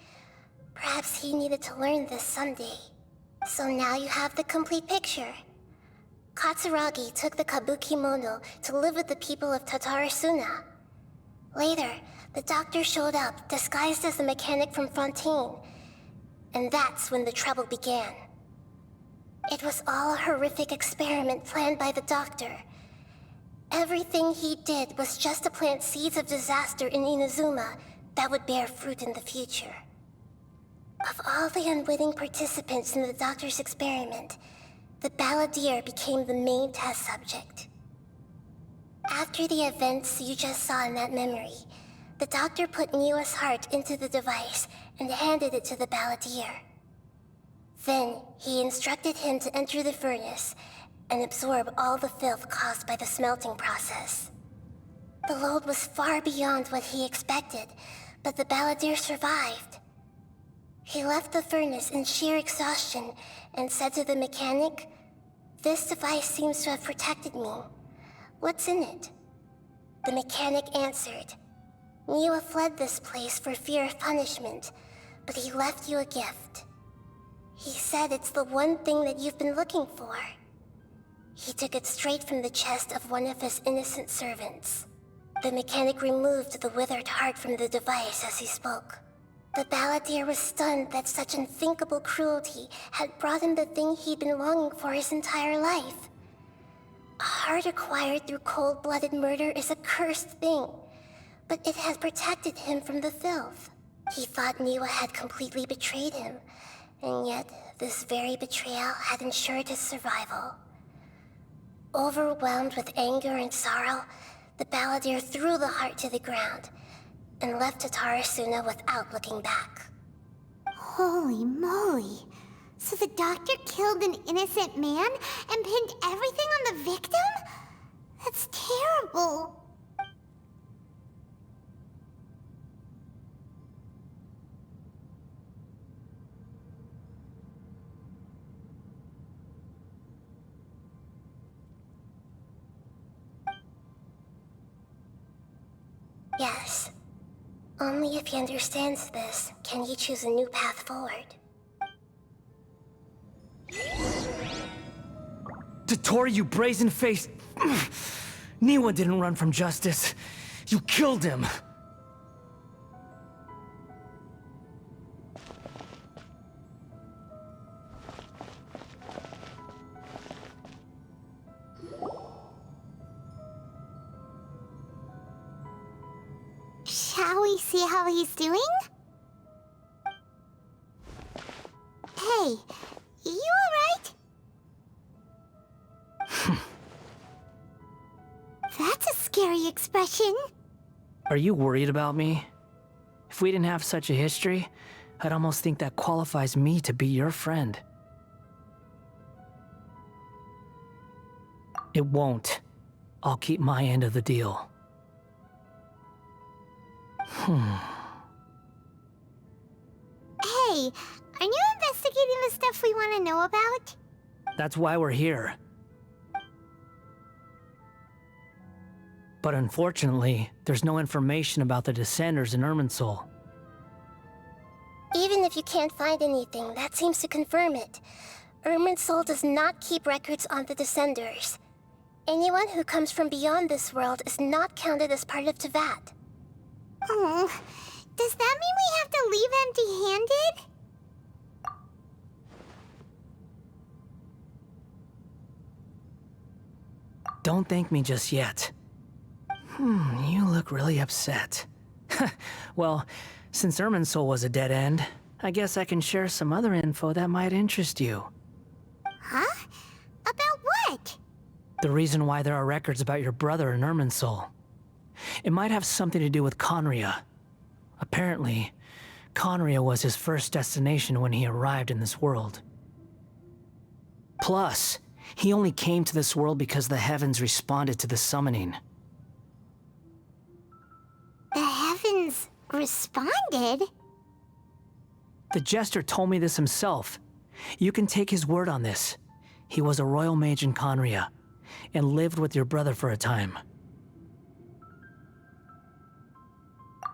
Perhaps he needed to learn this someday. So now you have the complete picture. Katsuragi took the Kabukimono to live with the people of Tatarasuna. Later, the doctor showed up, disguised as the mechanic from Fontaine. And that's when the trouble began. It was all a horrific experiment planned by the doctor. Everything he did was just to plant seeds of disaster in Inazuma that would bear fruit in the future. Of all the unwitting participants in the doctor's experiment, the balladeer became the main test subject. After the events you just saw in that memory, the doctor put Niwa's heart into the device and handed it to the balladeer. Then, he instructed him to enter the furnace and absorb all the filth caused by the smelting process. The load was far beyond what he expected, but the balladeer survived. He left the furnace in sheer exhaustion and said to the mechanic, "This device seems to have protected me. What's in it?" The mechanic answered, "Niwa fled this place for fear of punishment, but he left you a gift. He said it's the one thing that you've been looking for." He took it straight from the chest of one of his innocent servants. The mechanic removed the withered heart from the device as he spoke. The balladeer was stunned that such unthinkable cruelty had brought him the thing he'd been longing for his entire life. A heart acquired through cold-blooded murder is a cursed thing, but it had protected him from the filth. He thought Niwa had completely betrayed him, and yet this very betrayal had ensured his survival. Overwhelmed with anger and sorrow, the balladeer threw the heart to the ground and left Tatarasuna without looking back. Holy moly. So the doctor killed an innocent man and pinned everything on the victim? That's terrible. Yes. Only if he understands this can he choose a new path forward. Tottori, you brazen-faced... Niwa didn't run from justice. You killed him. Shall we see how he's doing? Hey, you alright? That's a scary expression. Are you worried about me? If we didn't have such a history, I'd almost think that qualifies me to be your friend. It won't. I'll keep my end of the deal. Hey, are you investigating the stuff we want to know about? That's why we're here. But unfortunately, there's no information about the Descenders in Irminsul. Even if you can't find anything, that seems to confirm it. Irminsul does not keep records on the Descenders. Anyone who comes from beyond this world is not counted as part of Teyvat. Oh, does that mean we have to leave empty-handed? Don't thank me just yet. You look really upset. Well, since Irminsul was a dead end, I guess I can share some other info that might interest you. Huh? About what? The reason why there are records about your brother in Irminsul. It might have something to do with Conria. Apparently, Conria was his first destination when he arrived in this world. Plus, he only came to this world because the heavens responded to the summoning. The heavens responded? The Jester told me this himself. You can take his word on this. He was a royal mage in Conria, and lived with your brother for a time.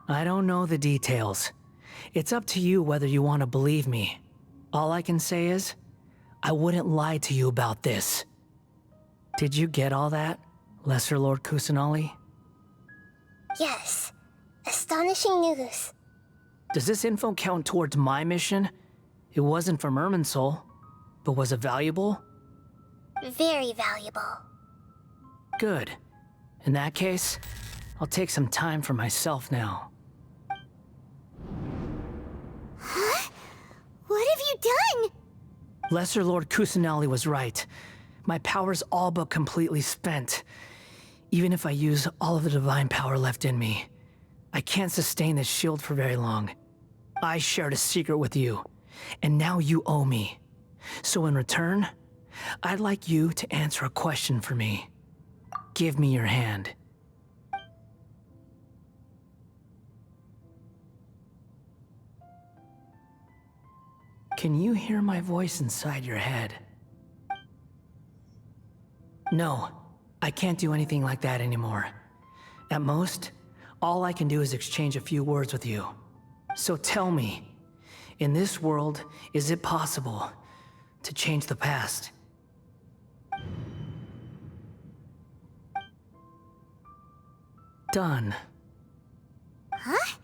I don't know the details. It's up to you whether you want to believe me. All I can say is, I wouldn't lie to you about this. Did you get all that, Lesser Lord Kusanali? Yes. Astonishing news. Does this info count towards my mission? It wasn't from Irminsul, but was it valuable? Very valuable. Good. In that case, I'll take some time for myself now. Huh? What have you done? Lesser Lord Kusanali was right. My power's all but completely spent. Even if I use all of the divine power left in me, I can't sustain this shield for very long. I shared a secret with you, and now you owe me. So in return, I'd like you to answer a question for me. Give me your hand. Can you hear my voice inside your head? No, I can't do anything like that anymore. At most, all I can do is exchange a few words with you. So tell me, in this world, is it possible to change the past? Done. Huh?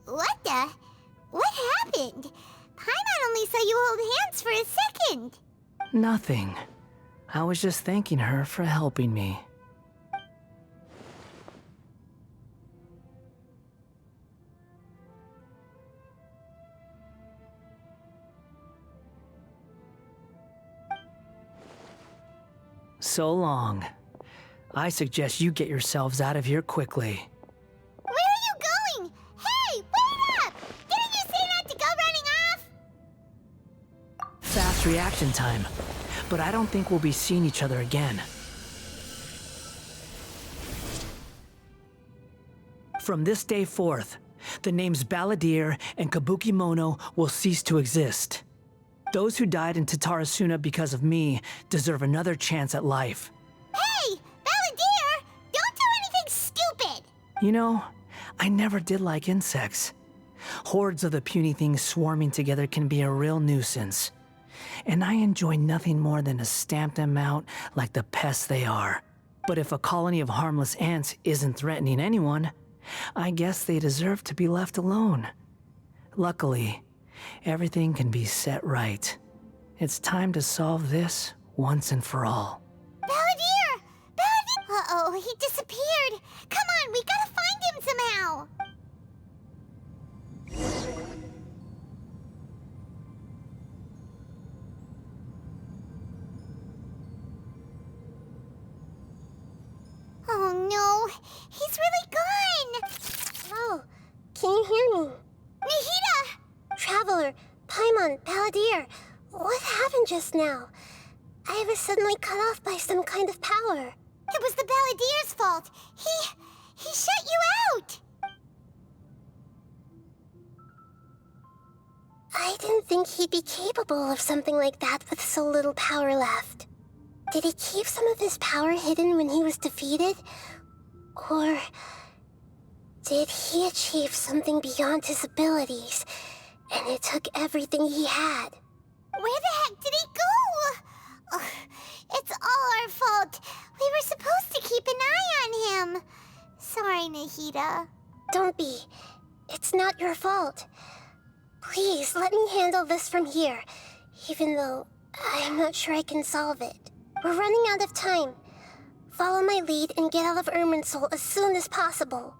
What happened? Paimon only saw you hold hands for a second. Nothing. I was just thanking her for helping me. So long. I suggest you get yourselves out of here quickly. Where are you going? Hey, wait up! Didn't you say not to go running off? Fast reaction time. But I don't think we'll be seeing each other again. From this day forth, the names Balladeer and Kabukimono will cease to exist. Those who died in Tatarasuna because of me deserve another chance at life. Hey, Balladeer! Don't do anything stupid! You know, I never did like insects. Hordes of the puny things swarming together can be a real nuisance. And I enjoy nothing more than to stamp them out like the pests they are. But if a colony of harmless ants isn't threatening anyone, I guess they deserve to be left alone. Luckily, everything can be set right. It's time to solve this once and for all. Balladeer! Balladeer! Uh-oh, he disappeared. Come on, we gotta find him somehow. Oh no, he's really gone! Oh, can you hear me? Nahida! Traveler, Paimon, Balladeer, what happened just now? I was suddenly cut off by some kind of power. It was the Balladeer's fault. He shut you out! I didn't think he'd be capable of something like that with so little power left. Did he keep some of his power hidden when he was defeated? Or did he achieve something beyond his abilities, and it took everything he had? Where the heck did he go? Ugh, it's all our fault. We were supposed to keep an eye on him. Sorry, Nahida. Don't be. It's not your fault. Please, let me handle this from here, even though I'm not sure I can solve it. We're running out of time. Follow my lead and get out of Irminsul as soon as possible.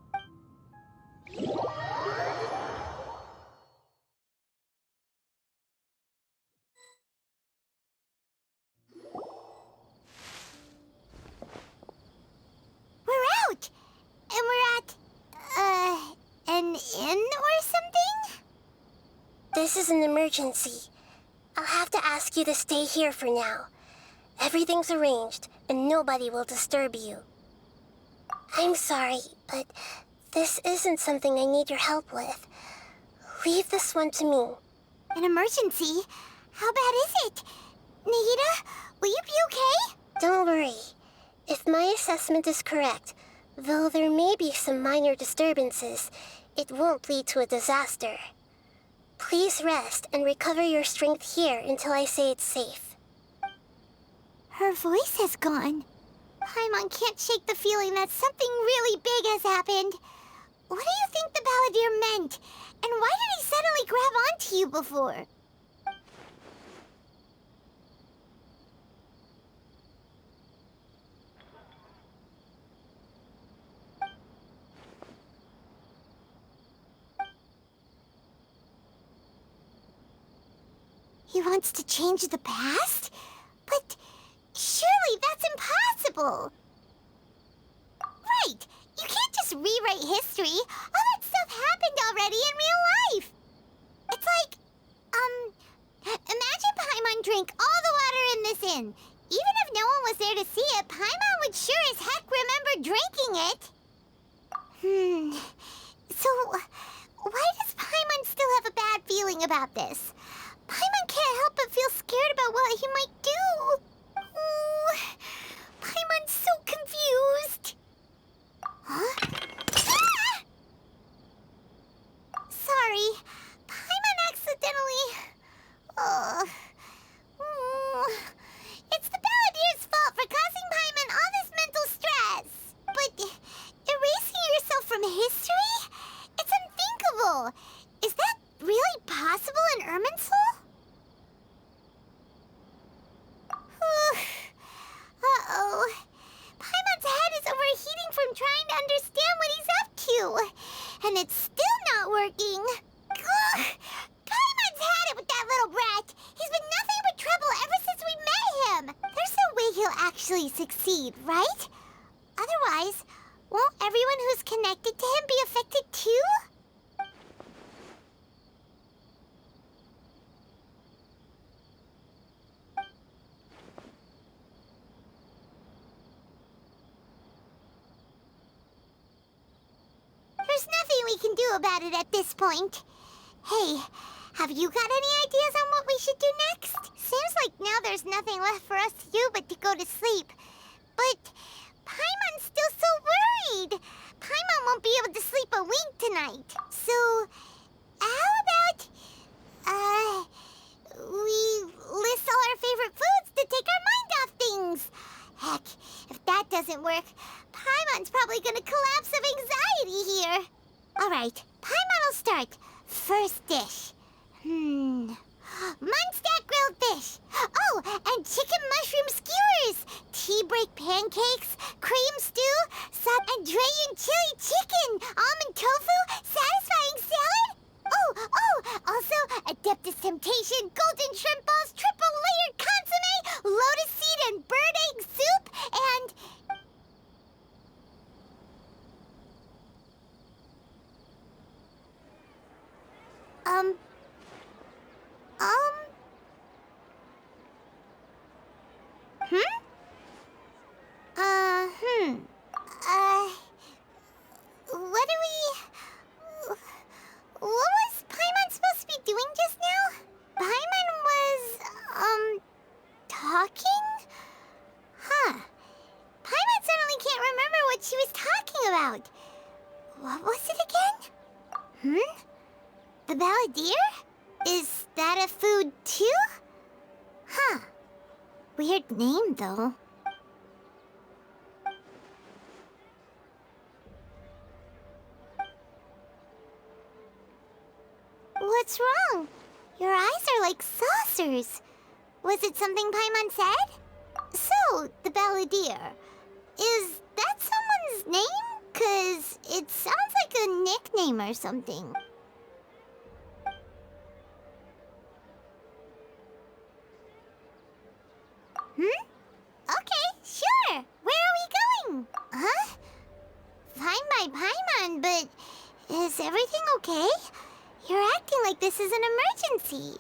We're out! And we're at, an inn or something? This is an emergency. I'll have to ask you to stay here for now. Everything's arranged, and nobody will disturb you. I'm sorry, but this isn't something I need your help with. Leave this one to me. An emergency? How bad is it? Nahida, will you be okay? Don't worry. If my assessment is correct, though there may be some minor disturbances, it won't lead to a disaster. Please rest and recover your strength here until I say it's safe. Her voice has gone. Paimon can't shake the feeling that something really big has happened. What do you think the Balladeer meant? And why did he suddenly grab onto you before? He wants to change the past? But surely that's impossible! Right! You can't just rewrite history! All that stuff happened already in real life! It's like, imagine Paimon drank all the water in this inn. Even if no one was there to see it, Paimon would sure as heck remember drinking it. So, why does Paimon still have a bad feeling about this? Paimon can't help but feel scared about what he might do. Ooh, Paimon's so confused. Huh? Ah! Sorry, Paimon accidentally... It's the Balladeer's fault for causing Paimon all this mental stress. But erasing yourself from history? It's unthinkable. Is that really possible in Irminsul? Uh-oh. Paimon's head is overheating from trying to understand what he's up to. And it's still not working. Ugh. Paimon's had it with that little brat. He's been nothing but trouble ever since we met him. There's no way he'll actually succeed, right? Otherwise, won't everyone who's connected to him be affected too? There's nothing we can do about it at this point. Hey, have you got any ideas on what we should do next? Seems like now there's nothing left for us to do but to go to sleep. But Paimon's still so worried. Paimon won't be able to sleep a wink tonight. So, how about, we list all our favorite foods to take our mind off things? Heck, if that doesn't work, Paimon's probably gonna collapse of anxiety here. Alright, Paimon will start. First dish. Munstack grilled fish. Oh, and chicken mushroom skewers. Tea break pancakes, cream stew, and Drayan chili chicken, almond tofu, satisfying salad. Oh, also Adeptus Temptation, golden shrimp balls, triple layered consomme, lotus seed and bird egg soup, and... What was Paimon supposed to be doing just now? Paimon was, talking? Huh. Paimon suddenly can't remember what she was talking about. What was it again? The Balladeer? Is that a food too? Huh. Weird name, though. What's wrong? Your eyes are like saucers. Was it something Paimon said? So, the Balladeer. Is that someone's name? 'Cause it sounds like a nickname or something. Okay, sure. Where are we going? Huh? Fine by Paimon, but is everything okay? You're acting like this is an emergency.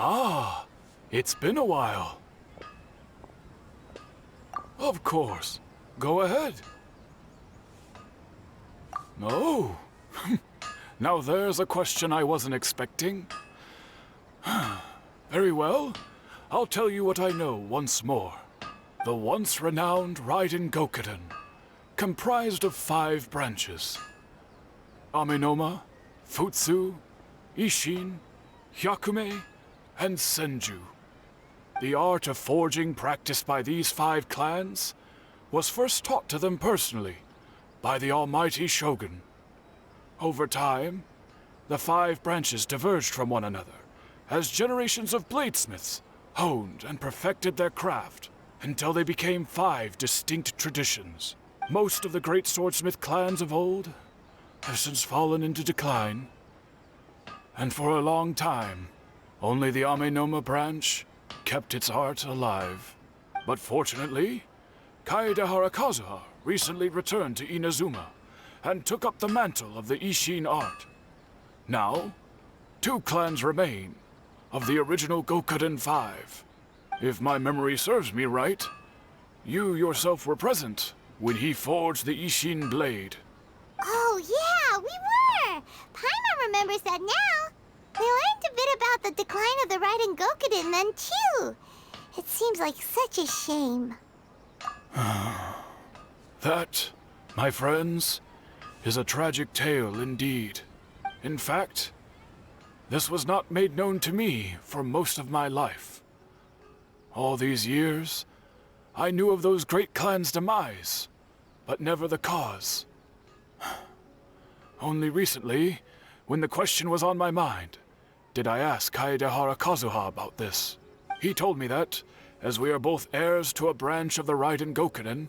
Ah, it's been a while. Of course. Go ahead. Oh. Now there's a question I wasn't expecting. Very well. I'll tell you what I know once more. The once renowned Raiden Gokuden, comprised of 5 branches. Amenoma, Futsu, Ishin, Hyakume, and Senju. The art of forging practiced by these 5 clans was first taught to them personally by the almighty Shogun. Over time, the 5 branches diverged from one another as generations of bladesmiths honed and perfected their craft until they became 5 distinct traditions. Most of the great swordsmith clans of old have since fallen into decline, and for a long time, only the Amenoma branch kept its art alive. But fortunately, Kaedehara Kazuha recently returned to Inazuma and took up the mantle of the Ishin art. Now, 2 clans remain of the original Gokuden 5. If my memory serves me right, you yourself were present when he forged the Ishin blade. Oh, yeah, we were! Paimon remembers that now. We learned a bit about the decline of the Raiden Gokuden then, too. It seems like such a shame. That, my friends, is a tragic tale indeed. In fact, this was not made known to me for most of my life. All these years, I knew of those great clans' demise, but never the cause. Only recently, when the question was on my mind, did I ask Kaedehara Kazuha about this. He told me that, as we are both heirs to a branch of the Raiden Gokuden,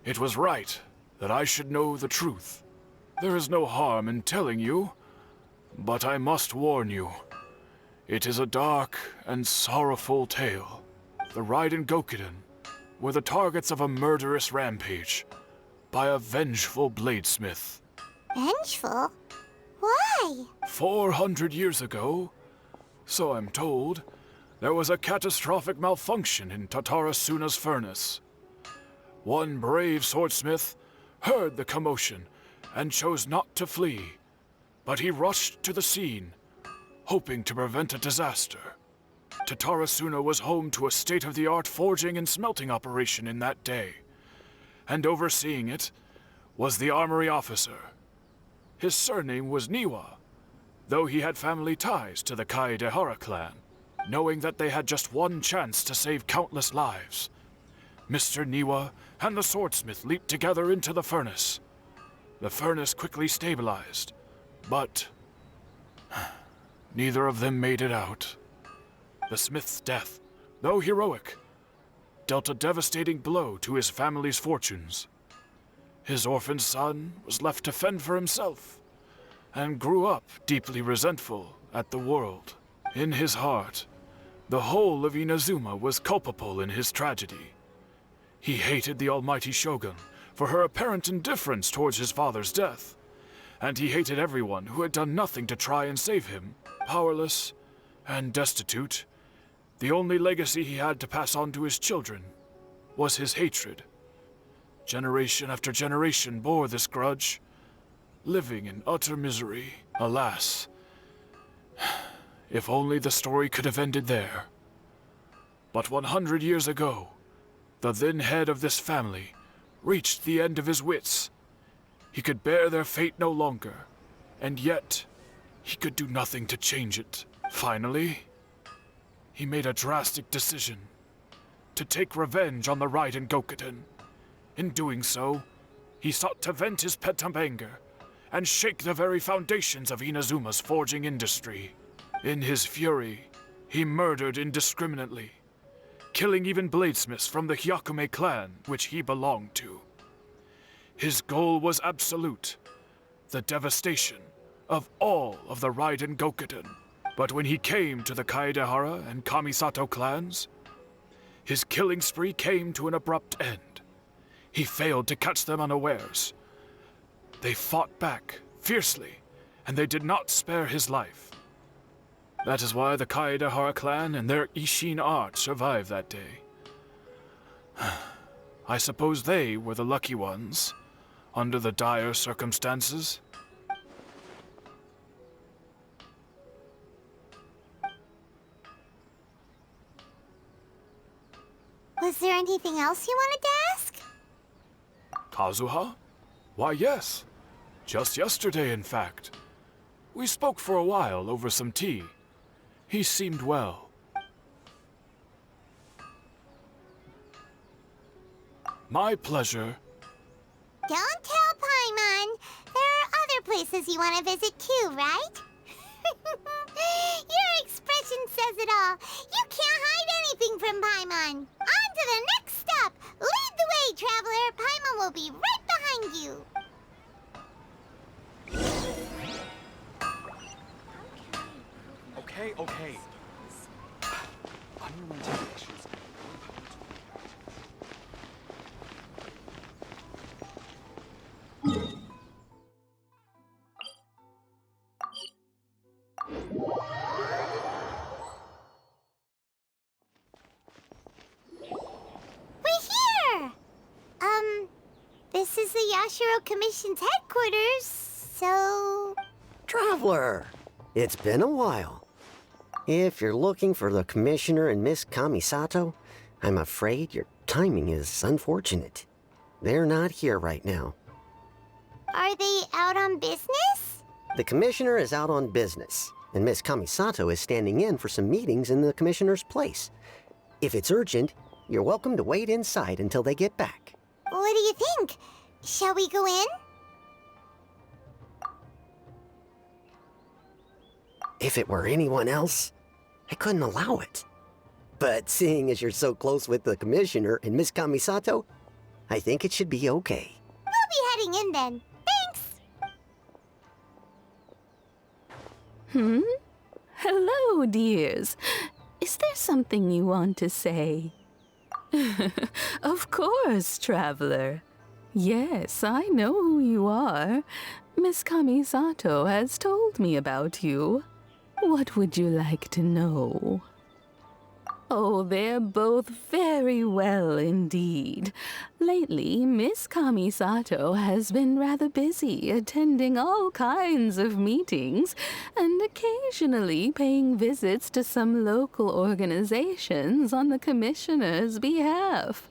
it was right that I should know the truth. There is no harm in telling you, but I must warn you. It is a dark and sorrowful tale. The Raiden Gokuden were the targets of a murderous rampage by a vengeful bladesmith. Vengeful? Why? 400 years ago, so I'm told, there was a catastrophic malfunction in Tatarasuna's furnace. One brave swordsmith heard the commotion and chose not to flee, but he rushed to the scene, hoping to prevent a disaster. Tatarasuna was home to a state-of-the-art forging and smelting operation in that day, and overseeing it was the armory officer. His surname was Niwa, though he had family ties to the Kaedehara clan. Knowing that they had just one chance to save countless lives, Mr. Niwa and the swordsmith leaped together into the furnace. The furnace quickly stabilized, but neither of them made it out. The smith's death, though heroic, dealt a devastating blow to his family's fortunes. His orphaned son was left to fend for himself, and grew up deeply resentful at the world. In his heart, the whole of Inazuma was culpable in his tragedy. He hated the almighty Shogun for her apparent indifference towards his father's death, and he hated everyone who had done nothing to try and save him. Powerless and destitute, the only legacy he had to pass on to his children was his hatred. Generation after generation bore this grudge, living in utter misery. Alas, if only the story could have ended there. But 100 years ago, the then head of this family reached the end of his wits. He could bear their fate no longer, and yet he could do nothing to change it. Finally, he made a drastic decision to take revenge on the Raiden Gokuden. In doing so, he sought to vent his pent-up anger and shake the very foundations of Inazuma's forging industry. In his fury, he murdered indiscriminately, killing even bladesmiths from the Hyakume clan, which he belonged to. His goal was absolute, the devastation of all of the Raiden Gokuden. But when he came to the Kaedehara and Kamisato clans, his killing spree came to an abrupt end. He failed to catch them unawares. They fought back fiercely, and they did not spare his life. That is why the Kaedahara clan and their Ishin art survived that day. I suppose they were the lucky ones, under the dire circumstances. Was there anything else you wanted to ask? Kazuha? Why, yes. Just yesterday, in fact. We spoke for a while over some tea. He seemed well. My pleasure. Don't tell Paimon. There are other places you want to visit too, right? Your expression says it all. You can't hide anything from Paimon. On to the next stop. Lead the way, traveler. Paimon will be right behind you. Okay. Unromantic issues. We're here! This is the Yashiro Commission's headquarters, so... Traveler! It's been a while. If you're looking for the Commissioner and Miss Kamisato, I'm afraid your timing is unfortunate. They're not here right now. Are they out on business? The Commissioner is out on business, and Miss Kamisato is standing in for some meetings in the Commissioner's place. If it's urgent, you're welcome to wait inside until they get back. What do you think? Shall we go in? If it were anyone else, I couldn't allow it. But seeing as you're so close with the Commissioner and Miss Kamisato, I think it should be okay. We'll be heading in then. Thanks! Hello, dears. Is there something you want to say? Of course, traveler. Yes, I know who you are. Miss Kamisato has told me about you. What would you like to know? Oh, they're both very well indeed. Lately, Miss Kamisato has been rather busy attending all kinds of meetings and occasionally paying visits to some local organizations on the Commissioner's behalf.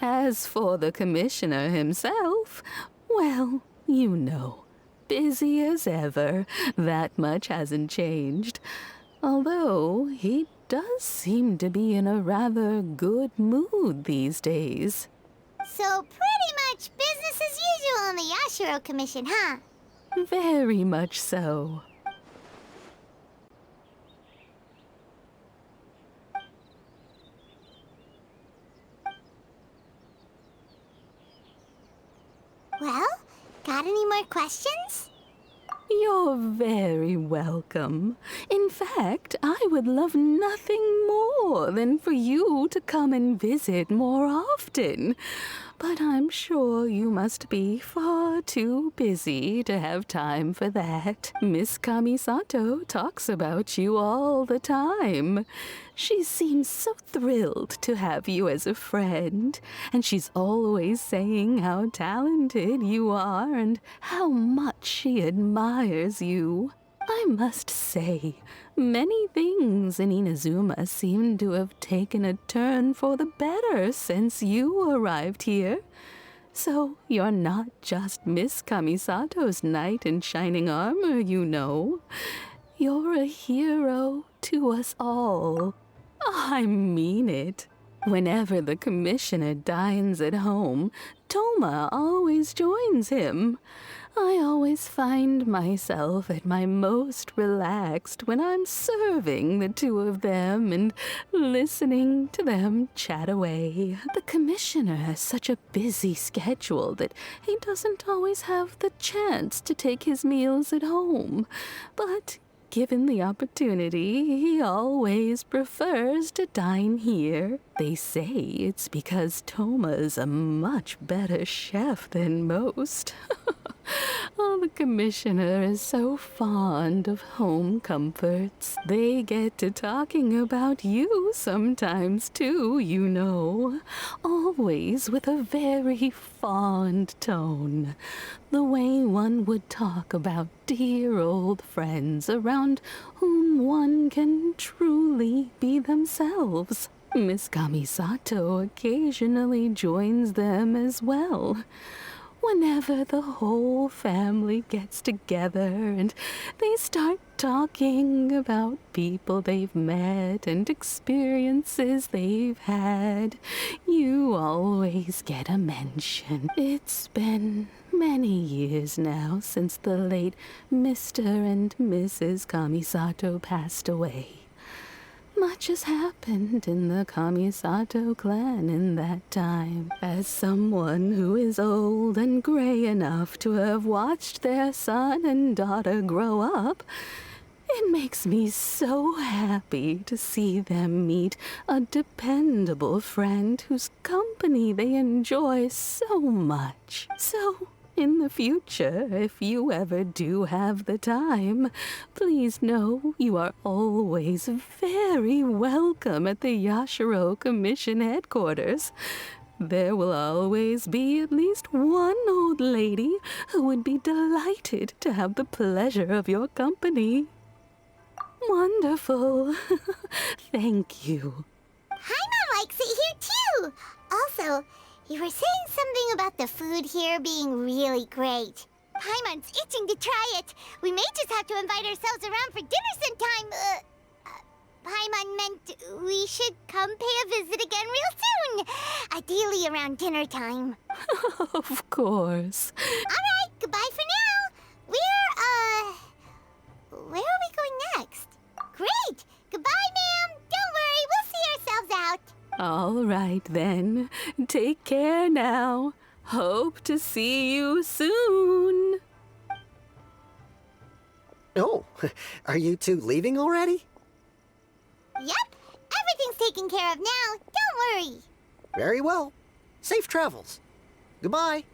As for the Commissioner himself, well, you know, busy as ever. That much hasn't changed. Although he does seem to be in a rather good mood these days. So pretty much business as usual on the Yashiro Commission, huh? Very much so. Well, got any more questions? You're very welcome. In fact, I would love nothing more than for you to come and visit more often. But I'm sure you must be far too busy to have time for that. Miss Kamisato talks about you all the time. She seems so thrilled to have you as a friend, and she's always saying how talented you are and how much she admires you. I must say, many things in Inazuma seem to have taken a turn for the better since you arrived here. So you're not just Miss Kamisato's knight in shining armor, you know. You're a hero to us all. I mean it. Whenever the Commissioner dines at home, Toma always joins him. I always find myself at my most relaxed when I'm serving the two of them and listening to them chat away. The Commissioner has such a busy schedule that he doesn't always have the chance to take his meals at home. But given the opportunity, he always prefers to dine here. They say it's because Toma's a much better chef than most. Oh, the commissioner is so fond of home comforts. They get to talking about you sometimes too, you know. Always with a very fond tone. The way one would talk about dear old friends around whom one can truly be themselves. Miss Kamisato occasionally joins them as well. Whenever the whole family gets together and they start talking about people they've met and experiences they've had, you always get a mention. It's been many years now since the late Mr. and Mrs. Kamisato passed away. Much has happened in the Kamisato clan in that time. As someone who is old and gray enough to have watched their son and daughter grow up, it makes me so happy to see them meet a dependable friend whose company they enjoy so much. So, in the future, if you ever do have the time, please know you are always very welcome at the Yashiro Commission headquarters. There will always be at least one old lady who would be delighted to have the pleasure of your company. Wonderful. Thank you. Paimon likes it here too. Also, you were saying something about the food here being really great. Paimon's itching to try it. We may just have to invite ourselves around for dinner sometime. Paimon meant we should come pay a visit again real soon. Ideally around dinner time. Of course. Alright, goodbye for now. Where are we going next? Great! Goodbye, ma'am. Don't worry, we'll see ourselves out. All right, then. Take care now. Hope to see you soon. Oh, are you two leaving already? Yep, everything's taken care of now. Don't worry. Very well. Safe travels. Goodbye.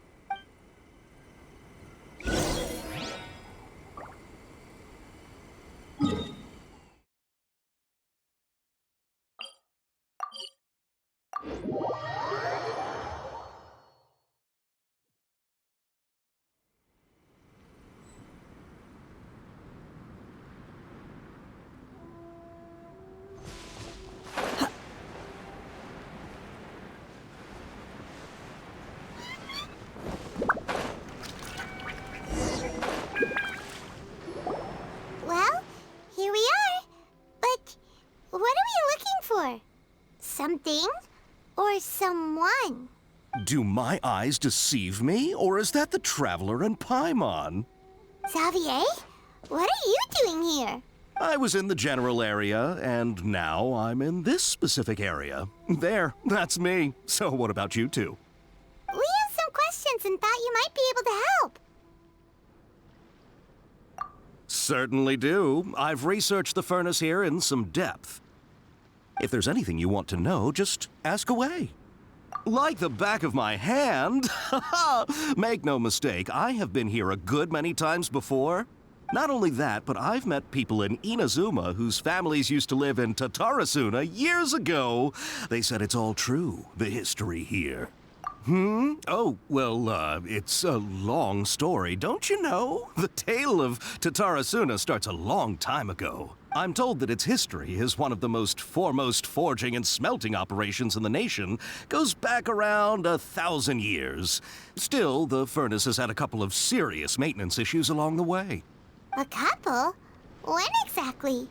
Well, here we are. But what are we looking for? Something or someone? Do my eyes deceive me, or is that the Traveler and Paimon? Xavier, what are you doing here? I was in the general area, and now I'm in this specific area. There, that's me. So what about you two? We have some questions and thought you might be able to help. Certainly do. I've researched the furnace here in some depth. If there's anything you want to know, just ask away. Like the back of my hand. Make no mistake, I have been here a good many times before. Not only that, but I've met people in Inazuma whose families used to live in Tatarasuna years ago. They said it's all true, the history here. Oh, well, it's a long story, don't you know? The tale of Tatarasuna starts a long time ago. I'm told that its history is one of the most foremost forging and smelting operations in the nation, goes back around 1,000 years. Still, the furnace has had a couple of serious maintenance issues along the way. A couple? When exactly?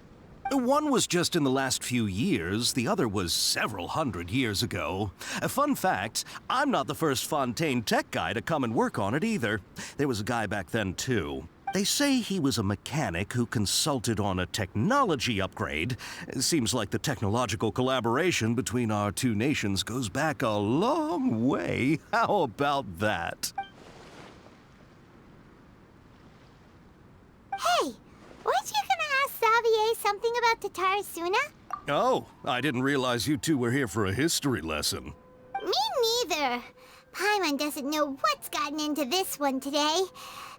One was just in the last few years, the other was several hundred years ago. A fun fact, I'm not the first Fontaine tech guy to come and work on it either. There was a guy back then too. They say he was a mechanic who consulted on a technology upgrade. It seems like the technological collaboration between our two nations goes back a long way. How about that? Hey, weren't you gonna ask Xavier something about Tatarasuna? Oh, I didn't realize you two were here for a history lesson. Me neither. Paimon doesn't know what's gotten into this one today.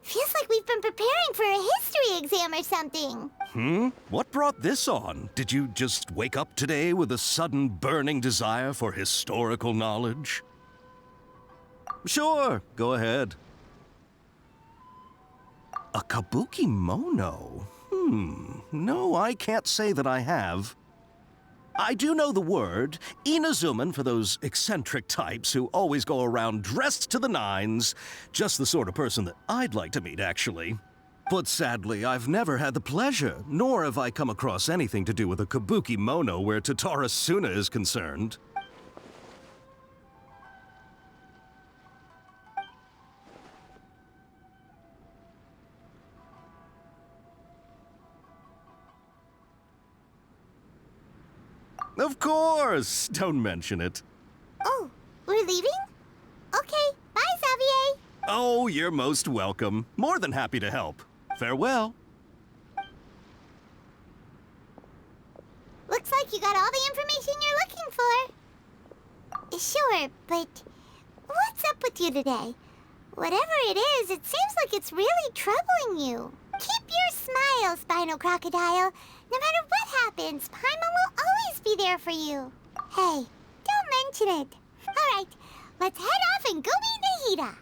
Feels like we've been preparing for a history exam or something. What brought this on? Did you just wake up today with a sudden burning desire for historical knowledge? Sure, go ahead. A kabuki mono? No, I can't say that I have. I do know the word, Inazuman for those eccentric types who always go around dressed to the nines. Just the sort of person that I'd like to meet, actually. But sadly, I've never had the pleasure, nor have I come across anything to do with a kabuki mono where Tatara Suna is concerned. Of course! Don't mention it. Oh, we're leaving? Okay, bye, Xavier. Oh, you're most welcome. More than happy to help. Farewell. Looks like you got all the information you're looking for. Sure, but what's up with you today? Whatever it is, it seems like it's really troubling you. Keep your smile, Spinal Crocodile. No matter what happens, Paimon will always be there for you. Hey, don't mention it. All right, let's head off and go meet Nahida.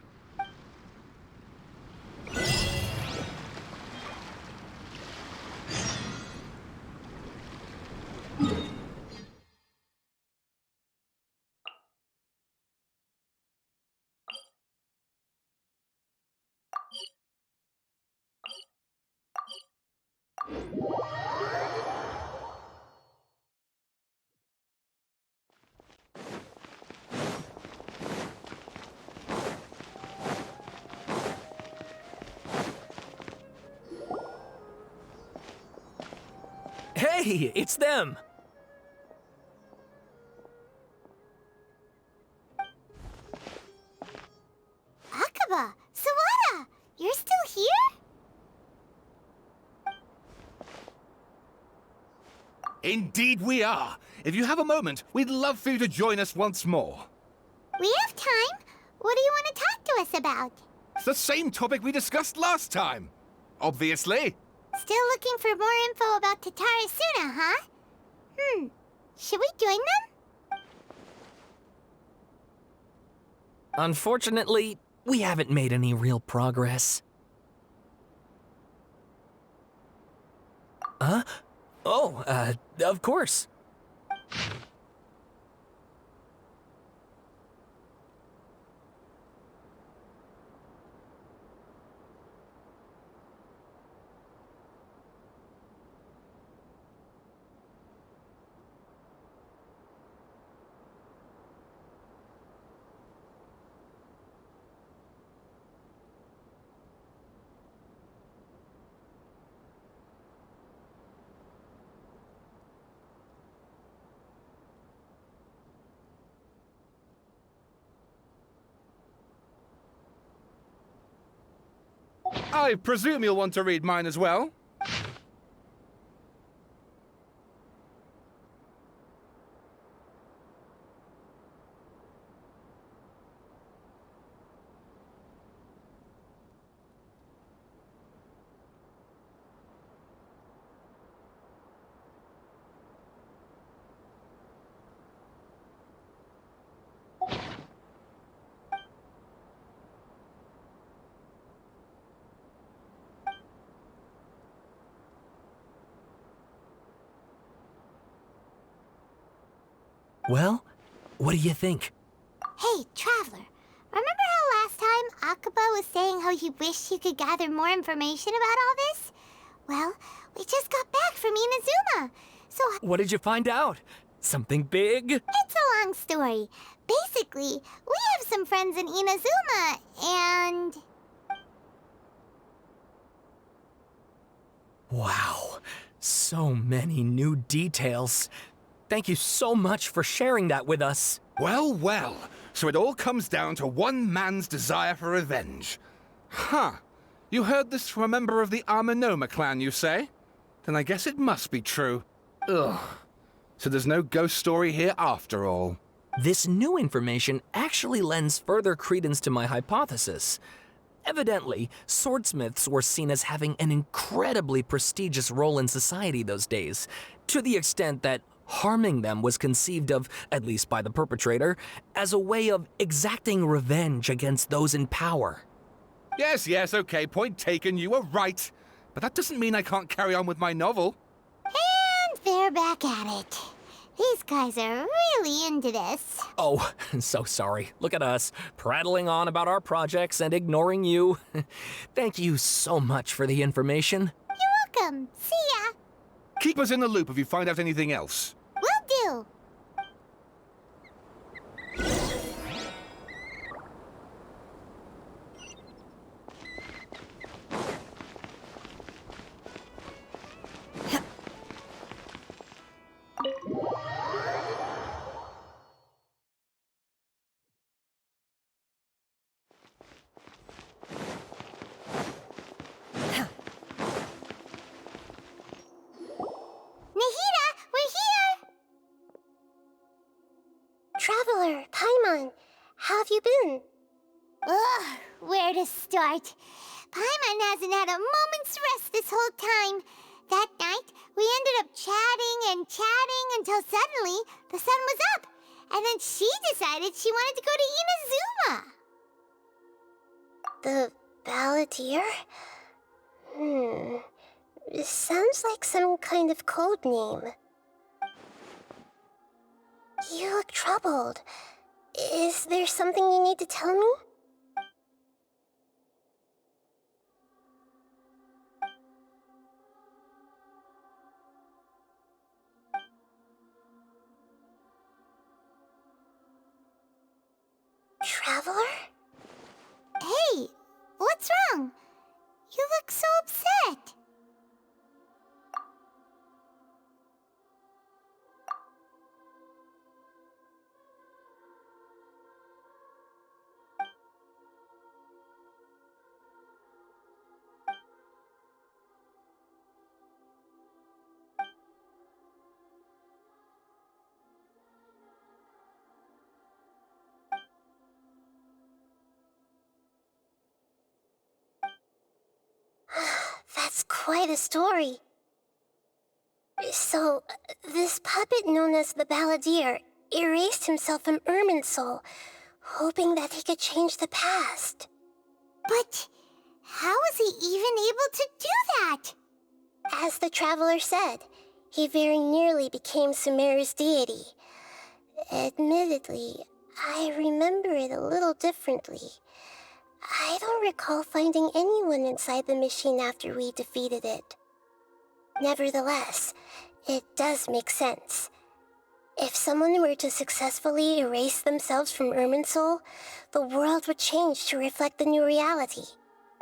Hey, it's them! Akaba, Sawada, you're still here? Indeed we are. If you have a moment, we'd love for you to join us once more. We have time. What do you want to talk to us about? It's the same topic we discussed last time. Obviously. Still looking for more info about Tatara Suna, huh? Should we join them? Unfortunately, we haven't made any real progress. Huh? Oh, of course. I presume you'll want to read mine as well? Well, what do you think? Hey, Traveler. Remember how last time Akaba was saying how he wished he could gather more information about all this? Well, we just got back from Inazuma. So What did you find out? Something big? it's a long story. Basically, we have some friends in Inazuma, and... Wow, so many new details. Thank you so much for sharing that with us. Well, well. So it all comes down to one man's desire for revenge. Huh. You heard this from a member of the Amanoma clan, you say? Then I guess it must be true. Ugh. So there's no ghost story here after all. This new information actually lends further credence to my hypothesis. Evidently, swordsmiths were seen as having an incredibly prestigious role in society those days, to the extent that harming them was conceived of, at least by the perpetrator, as a way of exacting revenge against those in power. Yes, okay, point taken, you were right. But that doesn't mean I can't carry on with my novel. And they're back at it. These guys are really into this. Oh, so sorry. Look at us, prattling on about our projects and ignoring you. Thank you so much for the information. You're welcome. See ya. Keep us in the loop if you find out anything else. Will do. Nahida, we're here! Traveler, Paimon, how have you been? Ugh, where to start? Paimon hasn't had a moment's rest this whole time. That night, we ended up chatting and chatting until suddenly the sun was up. And then she decided she wanted to go to Inazuma. The Balladeer? It sounds like some kind of code name. You look troubled. Is there something you need to tell me? Traveler? Hey, what's wrong? You look so upset. That's quite a story. So, this puppet known as the Balladeer erased himself from Irminsul, hoping that he could change the past. But how was he even able to do that? As the Traveler said, he very nearly became Sumeru's deity. Admittedly, I remember it a little differently. I don't recall finding anyone inside the machine after we defeated it. Nevertheless, it does make sense. If someone were to successfully erase themselves from Irminsul, the world would change to reflect the new reality.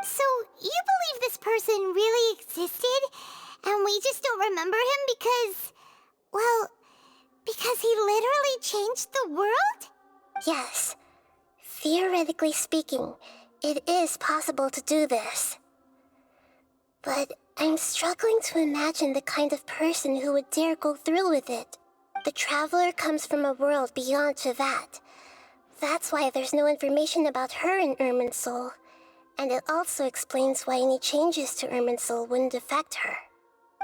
So, you believe this person really existed, and we just don't remember him because... well, because he literally changed the world? Yes. Theoretically speaking, it is possible to do this. But I'm struggling to imagine the kind of person who would dare go through with it. The Traveler comes from a world beyond Javat. That's why there's no information about her in Irminsul. And it also explains why any changes to Irminsul wouldn't affect her.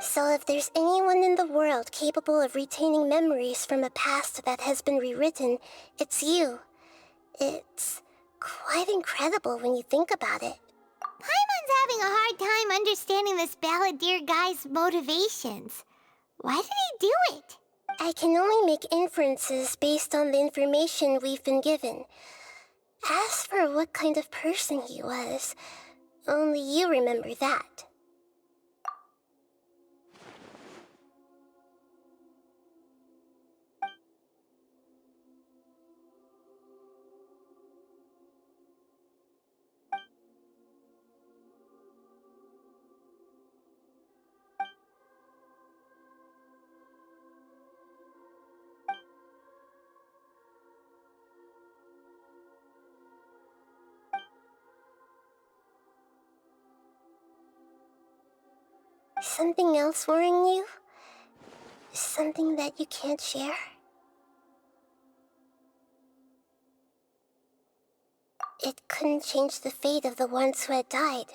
So if there's anyone in the world capable of retaining memories from a past that has been rewritten, it's you. It's quite incredible when you think about it. Paimon's having a hard time understanding this Balladeer guy's motivations. Why did he do it? I can only make inferences based on the information we've been given. As for what kind of person he was, only you remember that. Something else worrying you? Something that you can't share? it couldn't change the fate of the ones who had died,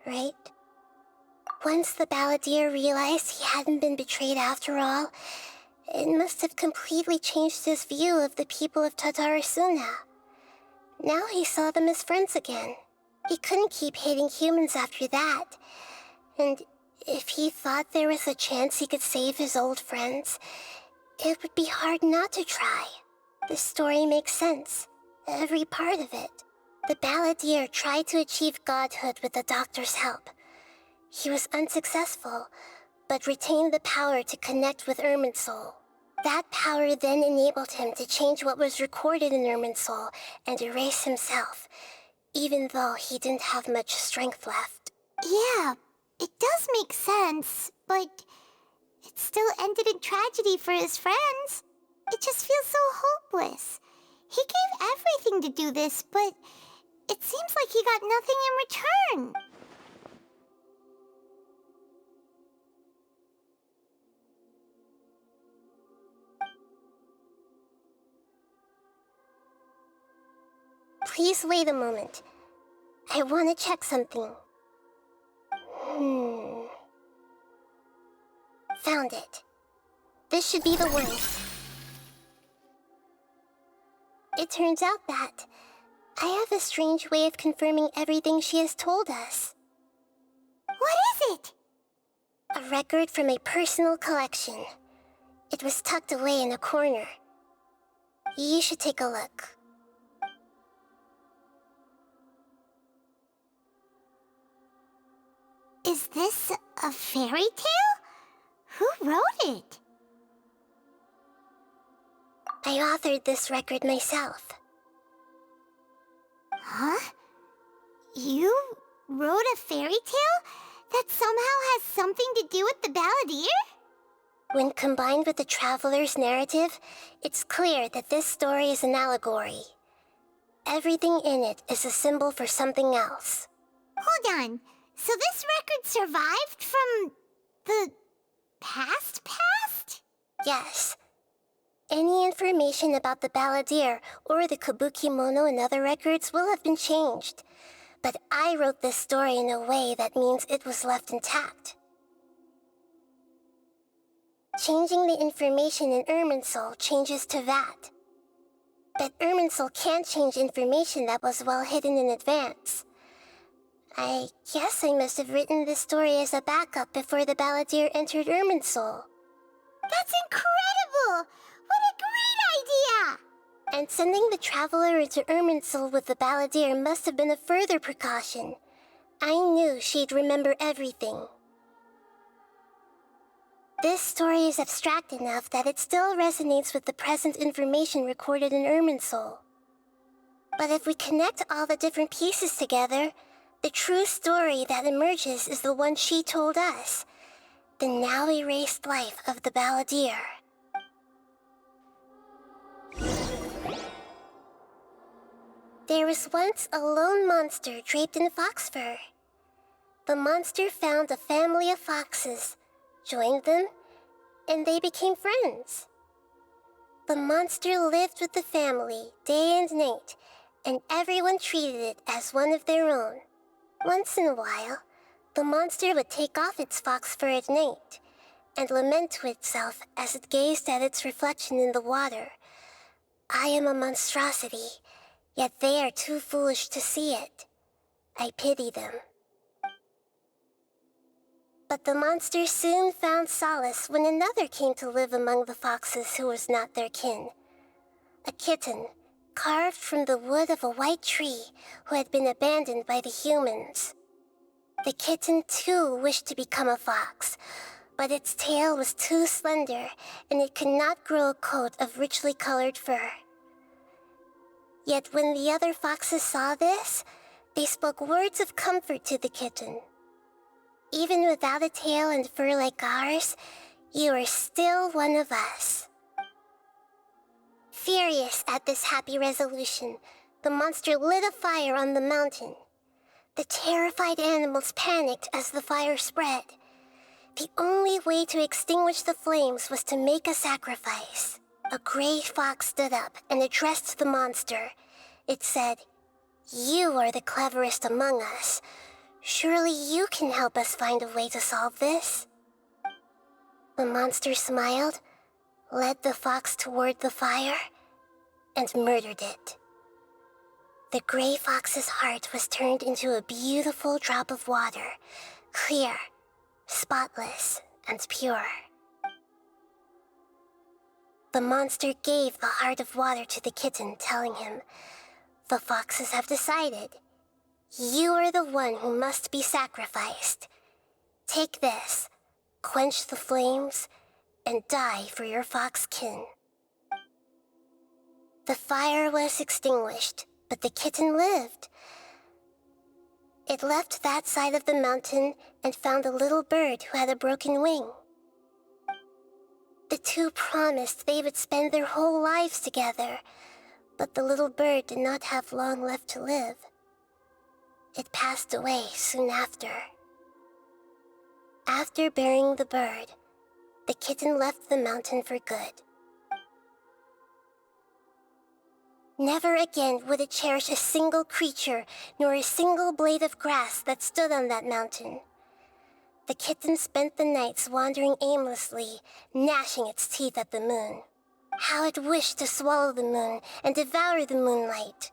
right? Once the balladeer realized he hadn't been betrayed after all, it must have completely changed his view of the people of Tatarasuna. Now he saw them as friends again. He couldn't keep hating humans after that. And if he thought there was a chance he could save his old friends, it would be hard not to try. The story makes sense, every part of it. The balladeer tried to achieve godhood with the doctor's help. He was unsuccessful, but retained the power to connect with Irminsul. That power then enabled him to change what was recorded in Irminsul and erase himself, even though he didn't have much strength left. Yeah, it does make sense, but it still ended in tragedy for his friends. It just feels so hopeless. He gave everything to do this, but it seems like he got nothing in return. Please wait a moment. I want to check something. Found it. This should be the one. It turns out that I have a strange way of confirming everything she has told us. What is it? A record from a personal collection. It was tucked away in a corner. You should take a look. Is this a fairy tale? Who wrote it? I authored this record myself. Huh? You wrote a fairy tale that somehow has something to do with the balladeer? When combined with the traveler's narrative, it's clear that this story is an allegory. Everything in it is a symbol for something else. Hold on. So this record survived from the past? Yes. Any information about the balladeer or the Kabukimono in other records will have been changed. But I wrote this story in a way that means it was left intact. Changing the information in Irminsul changes to that. But Irminsul can't change information that was well hidden in advance. I guess I must have written this story as a backup before the balladeer entered Irminsul. That's incredible! What a great idea! And sending the traveler into Irminsul with the balladeer must have been a further precaution. I knew she'd remember everything. This story is abstract enough that it still resonates with the present information recorded in Irminsul. But if we connect all the different pieces together, the true story that emerges is the one she told us, the now erased life of the balladeer. There was once a lone monster draped in fox fur. The monster found a family of foxes, joined them, and they became friends. The monster lived with the family day and night, and everyone treated it as one of their own. Once in a while, the monster would take off its fox fur at night and lament to itself as it gazed at its reflection in the water. I am a monstrosity, yet they are too foolish to see it. I pity them. But the monster soon found solace when another came to live among the foxes who was not their kin. A kitten, carved from the wood of a white tree who had been abandoned by the humans. The kitten too wished to become a fox, but its tail was too slender and it could not grow a coat of richly colored fur. Yet when the other foxes saw this, they spoke words of comfort to the kitten. Even without a tail and fur like ours, you are still one of us. Furious at this happy resolution, the monster lit a fire on the mountain. The terrified animals panicked as the fire spread. The only way to extinguish the flames was to make a sacrifice. A gray fox stood up and addressed the monster. It said, You are the cleverest among us. Surely you can help us find a way to solve this. The monster smiled, led the fox toward the fire, and murdered it. The gray fox's heart was turned into a beautiful drop of water, clear, spotless, and pure. The monster gave the heart of water to the kitten, telling him, "The foxes have decided. You are the one who must be sacrificed. Take this, quench the flames, and die for your fox kin." The fire was extinguished, but the kitten lived. It left that side of the mountain and found a little bird who had a broken wing. The two promised they would spend their whole lives together, but the little bird did not have long left to live. It passed away soon after. After burying the bird, the kitten left the mountain for good. Never again would it cherish a single creature, nor a single blade of grass that stood on that mountain. The kitten spent the nights wandering aimlessly, gnashing its teeth at the moon. How it wished to swallow the moon and devour the moonlight.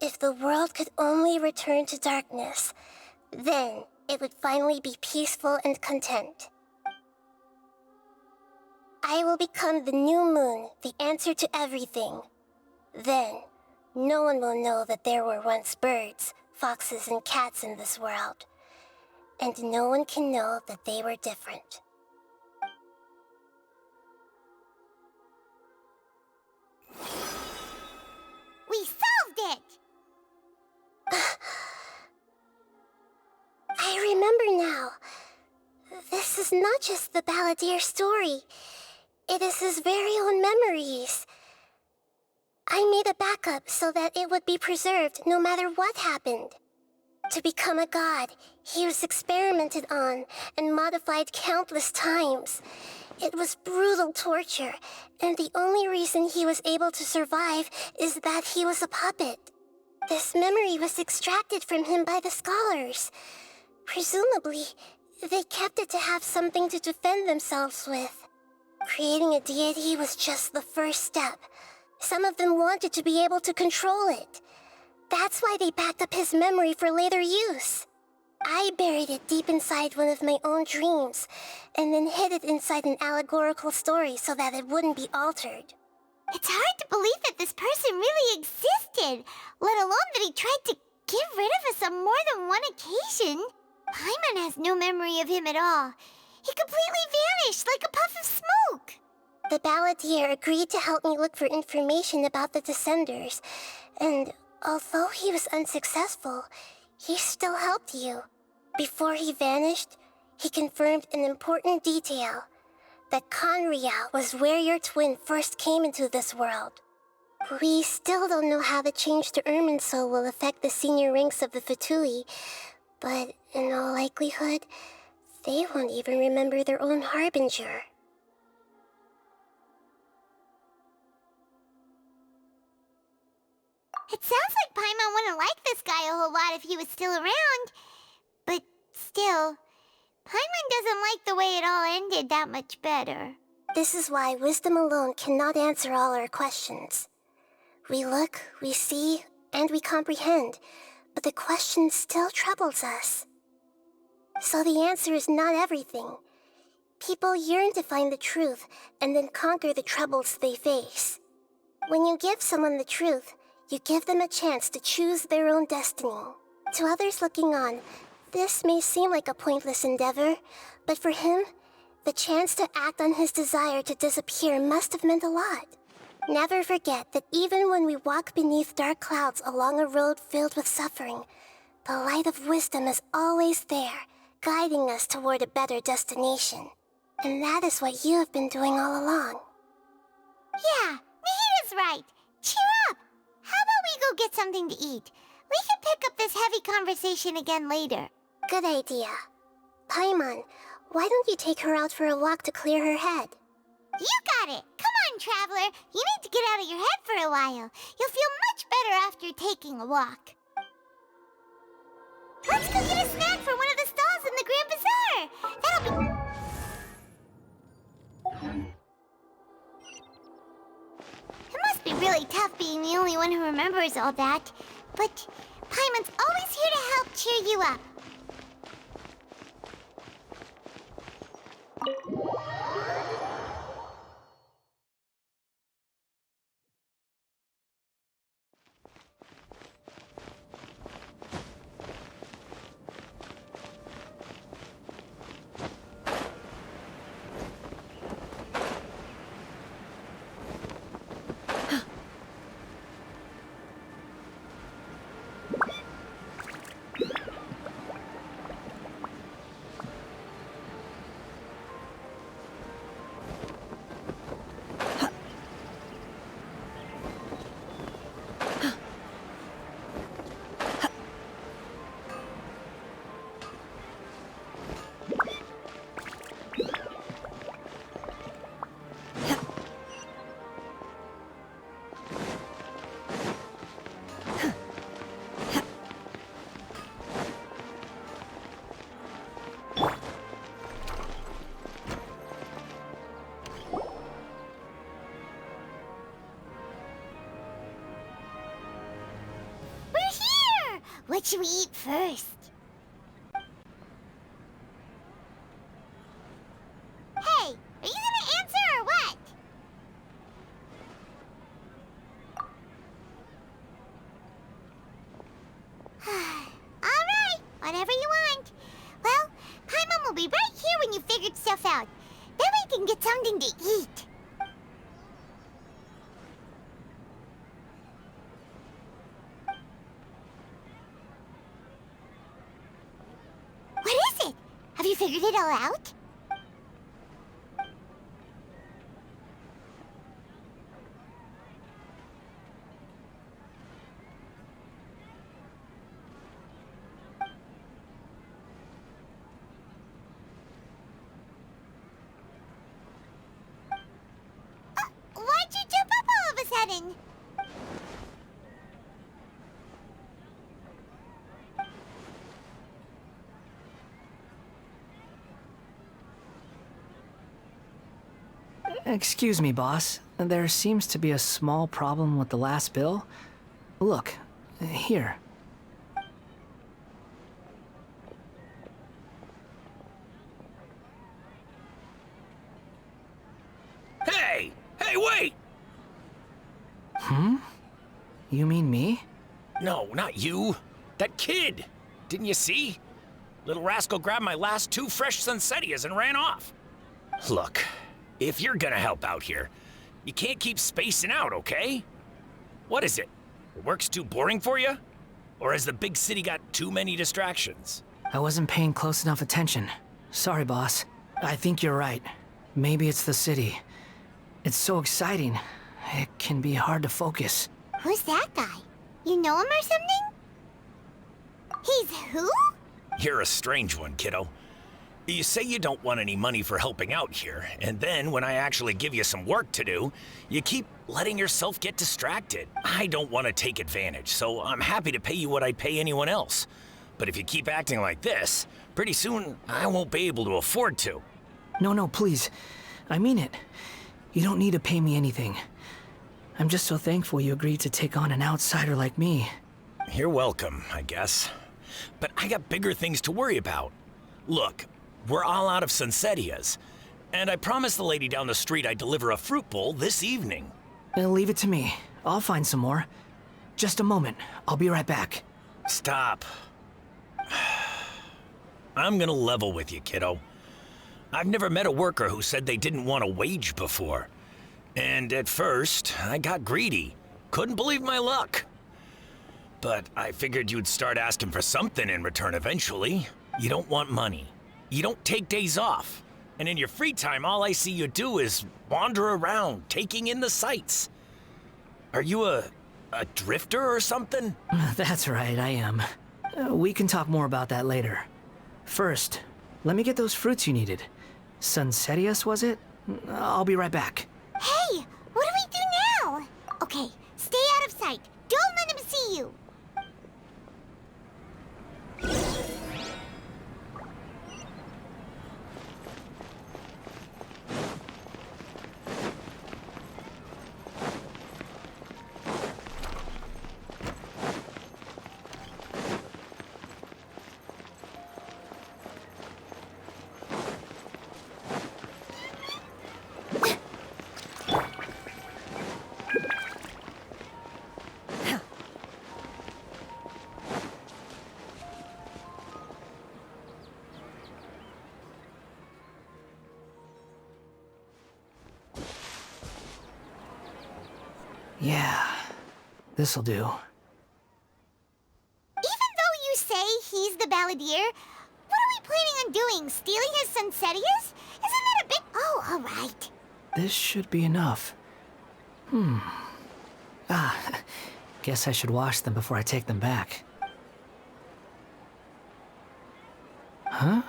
If the world could only return to darkness, then it would finally be peaceful and content. I will become the new moon, the answer to everything. Then, no one will know that there were once birds, foxes, and cats in this world. And no one can know that they were different. We solved it! I remember now. This is not just the Balladeer's story. It is his very own memories. I made a backup so that it would be preserved no matter what happened. To become a god, he was experimented on and modified countless times. It was brutal torture, and the only reason he was able to survive is that he was a puppet. This memory was extracted from him by the scholars. Presumably, they kept it to have something to defend themselves with. Creating a deity was just the first step. Some of them wanted to be able to control it. That's why they backed up his memory for later use. I buried it deep inside one of my own dreams, and then hid it inside an allegorical story so that it wouldn't be altered. It's hard to believe that this person really existed, let alone that he tried to get rid of us on more than one occasion. Paimon has no memory of him at all. He completely vanished like a puff of smoke. The Balladeer agreed to help me look for information about the Descenders, and although he was unsuccessful, he still helped you. Before he vanished, he confirmed an important detail, that Conria was where your twin first came into this world. We still don't know how the change to Irminsul will affect the senior ranks of the Fatui, but in all likelihood, they won't even remember their own Harbinger. It sounds like Paimon wouldn't like this guy a whole lot if he was still around. But still, Paimon doesn't like the way it all ended that much better. This is why wisdom alone cannot answer all our questions. We look, we see, and we comprehend, but the question still troubles us. So the answer is not everything. People yearn to find the truth and then conquer the troubles they face. When you give someone the truth, you give them a chance to choose their own destiny. To others looking on, this may seem like a pointless endeavor, but for him, the chance to act on his desire to disappear must have meant a lot. Never forget that even when we walk beneath dark clouds along a road filled with suffering, the light of wisdom is always there, guiding us toward a better destination. And that is what you have been doing all along. Yeah, Nahita's right. Cheer up! How about we go get something to eat? We can pick up this heavy conversation again later. Good idea. Paimon, why don't you take her out for a walk to clear her head? You got it! Come on, Traveler. You need to get out of your head for a while. You'll feel much better after taking a walk. Let's go get a snack from one of the stalls in the Grand Bazaar. That'll be... It must be really tough being the only one who remembers all that. But Paimon's always here to help cheer you up. What should we eat first? Hey, are you gonna answer or what? Alright, whatever you want. Well, Paimon will be right here when you figured stuff out. Then we can get something to eat. Have you figured it all out? Why'd you jump up all of a sudden? Excuse me, boss. There seems to be a small problem with the last bill. Look, here. Hey! Hey, wait! You mean me? No, not you. That kid! Didn't you see? Little rascal grabbed my last 2 fresh Sunsettias and ran off. Look, if you're gonna help out here, you can't keep spacing out, okay? What is it? Work's too boring for you? Or has the big city got too many distractions? I wasn't paying close enough attention. Sorry, boss. I think you're right. Maybe it's the city. It's so exciting. It can be hard to focus. Who's that guy? You know him or something? He's who? You're a strange one, kiddo. You say you don't want any money for helping out here, and then when I actually give you some work to do, you keep letting yourself get distracted. I don't want to take advantage, so I'm happy to pay you what I'd pay anyone else. But if you keep acting like this, pretty soon I won't be able to afford to. No, please. I mean it. You don't need to pay me anything. I'm just so thankful you agreed to take on an outsider like me. You're welcome, I guess. But I got bigger things to worry about. Look, we're all out of Sunsettias, and I promised the lady down the street I'd deliver a fruit bowl this evening. Leave it to me. I'll find some more. Just a moment. I'll be right back. Stop. I'm gonna level with you, kiddo. I've never met a worker who said they didn't want a wage before. And at first, I got greedy. Couldn't believe my luck. But I figured you'd start asking for something in return eventually. You don't want money. You don't take days off. And in your free time, all I see you do is wander around, taking in the sights. Are you a drifter or something? That's right, I am. We can talk more about that later. First, let me get those fruits you needed. Sunsettias, was it? I'll be right back. Hey, where What do we do now? Okay, stay out of sight. Don't let him see you. Yeah, this'll do. Even though you say he's the balladeer, what are we planning on doing? Stealing his Sunsetias? Isn't that a bit... Oh, all right. This should be enough. Guess I should wash them before I take them back. Huh?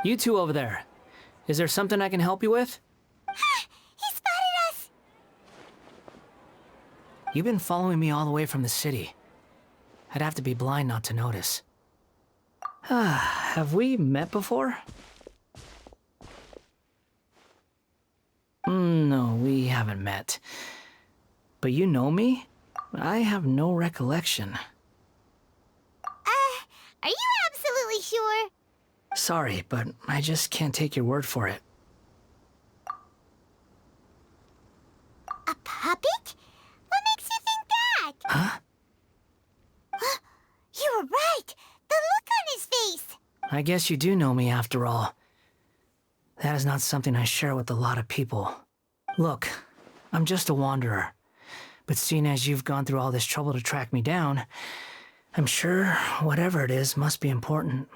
You two over there. Is there something I can help you with? He spotted us! You've been following me all the way from the city. I'd have to be blind not to notice. Have we met before? No, we haven't met. But you know me? I have no recollection. Are you absolutely sure? Sorry, but I just can't take your word for it. A puppet? What makes you think that? Huh? You were right! The look on his face! I guess you do know me after all. That is not something I share with a lot of people. Look, I'm just a wanderer. But seeing as you've gone through all this trouble to track me down, I'm sure whatever it is must be important.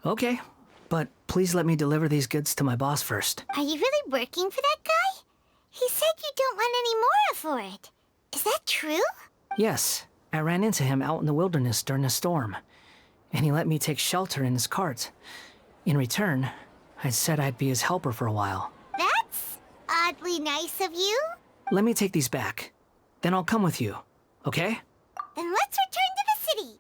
Okay, but please let me deliver these goods to my boss first. Are you really working for that guy? He said you don't want any more for it. Is that true? Yes, I ran into him out in the wilderness during a storm, and he let me take shelter in his cart. In return, I said I'd be his helper for a while. That's oddly nice of you. Let me take these back. Then I'll come with you, okay? Then let's return to the city.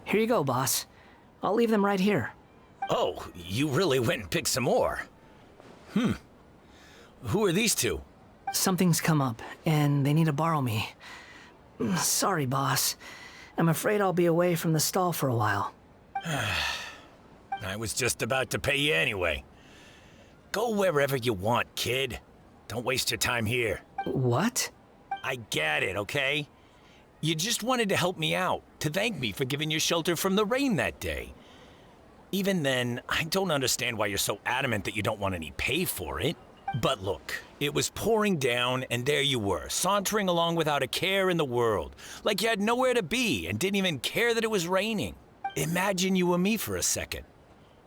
Here you go, boss. I'll leave them right here. Oh, you really went and picked some more. Who are these two? Something's come up, and they need to borrow me. Sorry, boss. I'm afraid I'll be away from the stall for a while. I was just about to pay you anyway. Go wherever you want, kid. Don't waste your time here. What? I get it, okay? You just wanted to help me out, to thank me for giving you shelter from the rain that day. Even then, I don't understand why you're so adamant that you don't want any pay for it. But look, it was pouring down, and there you were, sauntering along without a care in the world, like you had nowhere to be and didn't even care that it was raining. Imagine you were me for a second.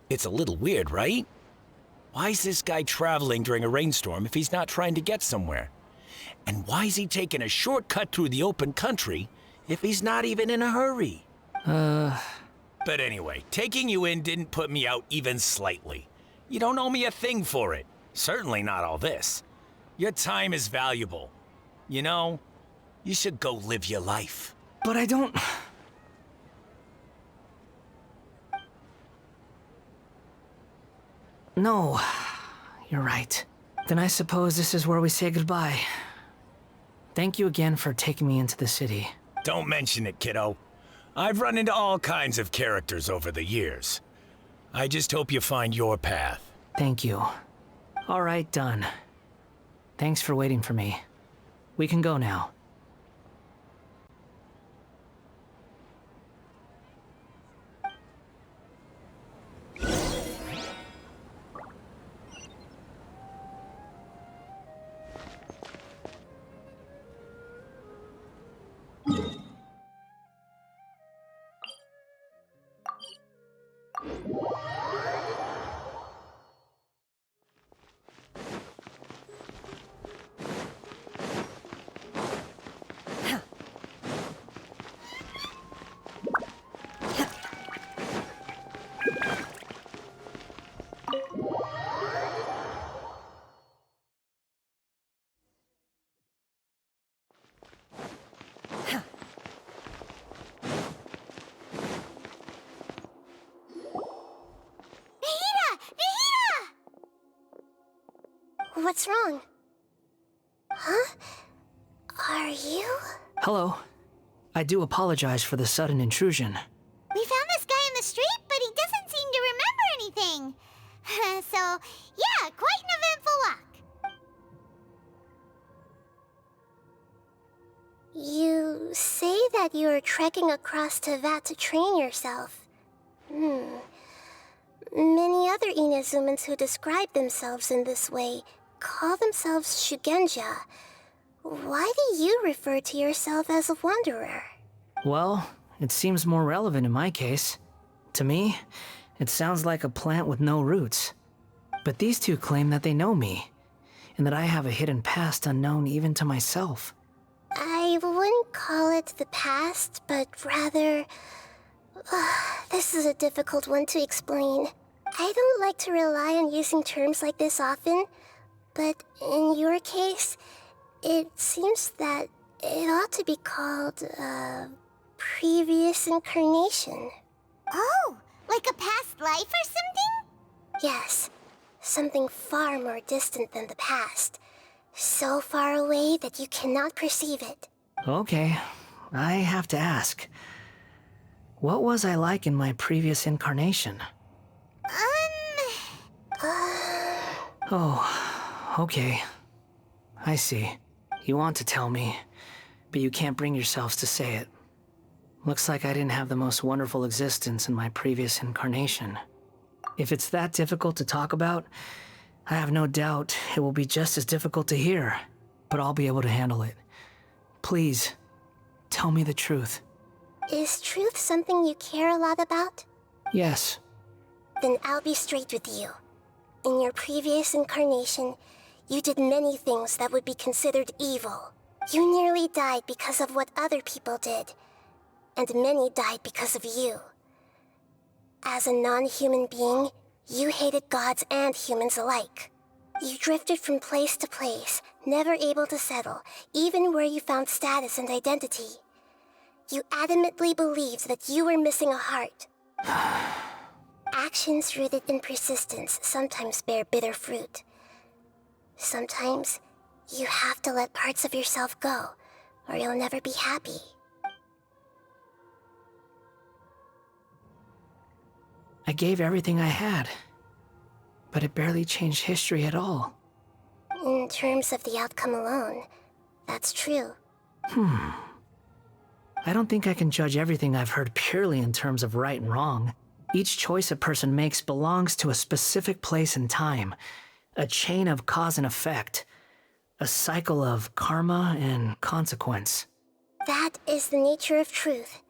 It's a little weird, right? Why is this guy traveling during a rainstorm if he's not trying to get somewhere? And why is he taking a shortcut through the open country if he's not even in a hurry? But anyway, taking you in didn't put me out even slightly. You don't owe me a thing for it. Certainly not all this. Your time is valuable. You know, you should go live your life. But I don't... No, you're right. Then I suppose this is where we say goodbye. Thank you again for taking me into the city. Don't mention it, kiddo. I've run into all kinds of characters over the years. I just hope you find your path. Thank you. All right, done. Thanks for waiting for me. We can go now. What's wrong? Huh? Are you? Hello. I do apologize for the sudden intrusion. We found this guy in the street, but he doesn't seem to remember anything. So, yeah, quite an eventful walk. You say that you are trekking across Teyvat to train yourself. Many other Inazumans who describe themselves in this way call themselves Shugenja. Why do you refer to yourself as a wanderer? Well, it seems more relevant in my case. To me, it sounds like a plant with no roots. But these two claim that they know me, and that I have a hidden past unknown even to myself. I wouldn't call it the past, but rather... this is a difficult one to explain. I don't like to rely on using terms like this often, but in your case, it seems that it ought to be called, previous incarnation. Oh, like a past life or something? Yes, something far more distant than the past. So far away that you cannot perceive it. Okay, I have to ask. What was I like in my previous incarnation? Oh, okay. I see. You want to tell me, but you can't bring yourselves to say it. Looks like I didn't have the most wonderful existence in my previous incarnation. If it's that difficult to talk about, I have no doubt it will be just as difficult to hear, but I'll be able to handle it. Please, tell me the truth. Is truth something you care a lot about? Yes. Then I'll be straight with you. In your previous incarnation, you did many things that would be considered evil. You nearly died because of what other people did, and many died because of you. As a non-human being, you hated gods and humans alike. You drifted from place to place, never able to settle, even where you found status and identity. You adamantly believed that you were missing a heart. Actions rooted in persistence sometimes bear bitter fruit. Sometimes, you have to let parts of yourself go, or you'll never be happy. I gave everything I had, but it barely changed history at all. In terms of the outcome alone, that's true. I don't think I can judge everything I've heard purely in terms of right and wrong. Each choice a person makes belongs to a specific place and time, a chain of cause and effect, a cycle of karma and consequence. That is the nature of truth.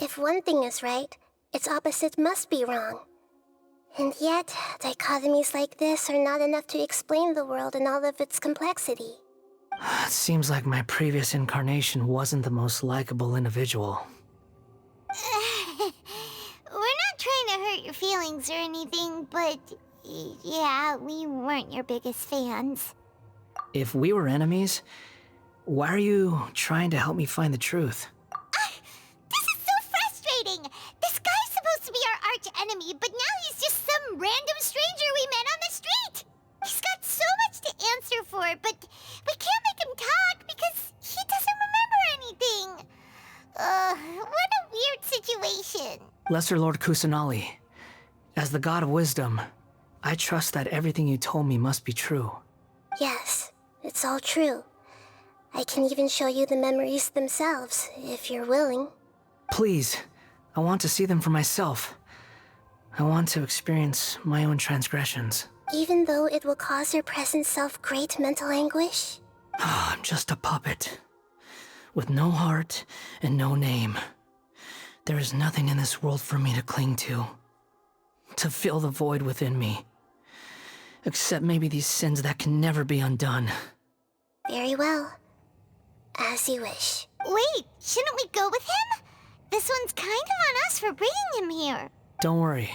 If one thing is right, its opposite must be wrong. And yet, dichotomies like this are not enough to explain the world in all of its complexity. It seems like my previous incarnation wasn't the most likable individual. We're not trying to hurt your feelings or anything, but yeah, we weren't your biggest fans. If we were enemies, why are you trying to help me find the truth? This is so frustrating! This guy's supposed to be our arch enemy, but now he's just some random stranger we met on the street! He's got so much to answer for, but we can't make him talk because he doesn't remember anything. What a weird situation. Lesser Lord Kusanali, as the god of wisdom, I trust that everything you told me must be true. Yes, it's all true. I can even show you the memories themselves, if you're willing. Please, I want to see them for myself. I want to experience my own transgressions. Even though it will cause your present self great mental anguish? I'm just a puppet, with no heart and no name. There is nothing in this world for me to cling to fill the void within me. Except maybe these sins that can never be undone. Very well. As you wish. Wait, shouldn't we go with him? This one's kind of on us for bringing him here. Don't worry.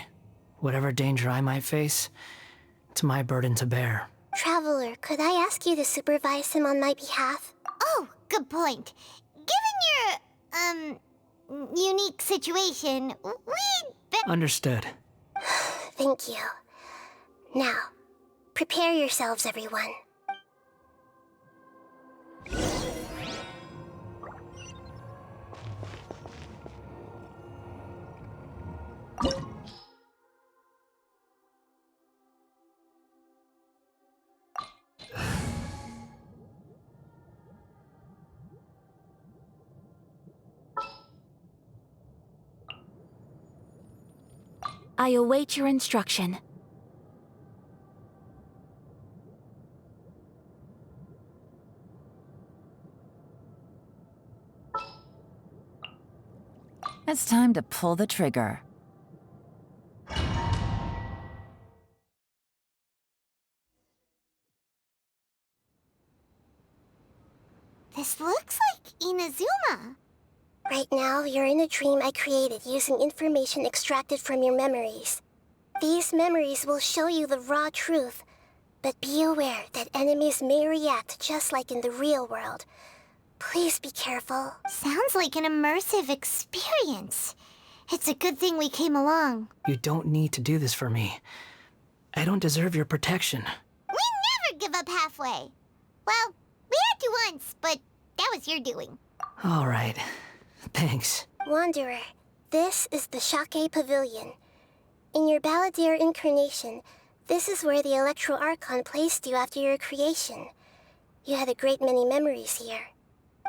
Whatever danger I might face, it's my burden to bear. Traveler, could I ask you to supervise him on my behalf? Oh, good point. Given your, unique situation, we'd better... Understood. Thank you. Now, prepare yourselves, everyone. I await your instruction. It's time to pull the trigger. This looks like Inazuma. Right now, you're in a dream I created using information extracted from your memories. These memories will show you the raw truth, but be aware that enemies may react just like in the real world. Please be careful. Sounds like an immersive experience. It's a good thing we came along. You don't need to do this for me. I don't deserve your protection. We never give up halfway. Well, we had to once, but that was your doing. All right. Thanks. Wanderer, this is the Shake Pavilion. In your Balladeer incarnation, this is where the Electro Archon placed you after your creation. You had a great many memories here.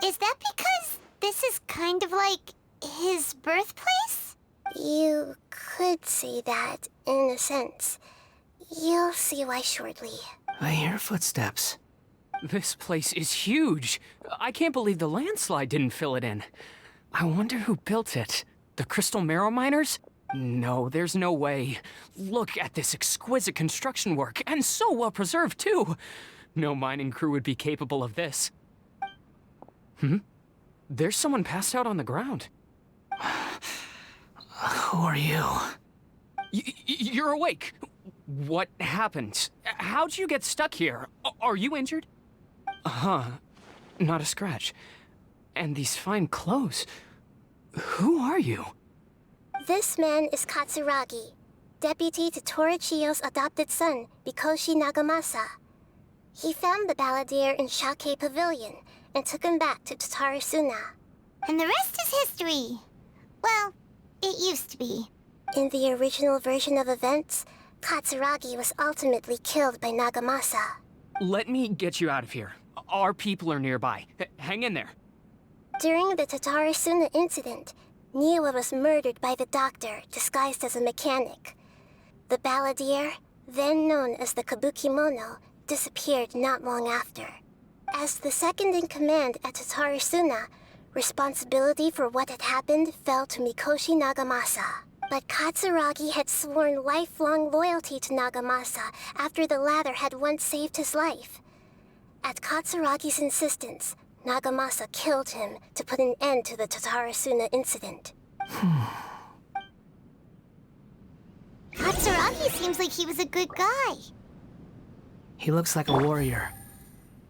Is that because this is kind of like his birthplace? You could say that, in a sense. You'll see why shortly. I hear footsteps. This place is huge. I can't believe the landslide didn't fill it in. I wonder who built it. The Crystal Marrow Miners? No, there's no way. Look at this exquisite construction work, and so well preserved, too. No mining crew would be capable of this. There's someone passed out on the ground. Who are you? You're awake. What happened? How'd you get stuck here? Are you injured? Not a scratch. And these fine clothes. Who are you? This man is Katsuragi, deputy to Torichiyo's adopted son, Mikoshi Nagamasa. He found the Balladeer in Shake Pavilion and took him back to Tatarasuna. And the rest is history. Well, it used to be. In the original version of events, Katsuragi was ultimately killed by Nagamasa. Let me get you out of here. Our people are nearby. Hang in there. During the Tatarasuna incident, Niwa was murdered by the doctor disguised as a mechanic. The Balladeer, then known as the Kabukimono, disappeared not long after. As the second in command at Tatarasuna, responsibility for what had happened fell to Mikoshi Nagamasa. But Katsuragi had sworn lifelong loyalty to Nagamasa after the latter had once saved his life. At Katsuragi's insistence, Nagamasa killed him to put an end to the Tatarasuna incident. Katsuragi seems like he was a good guy. He looks like a warrior,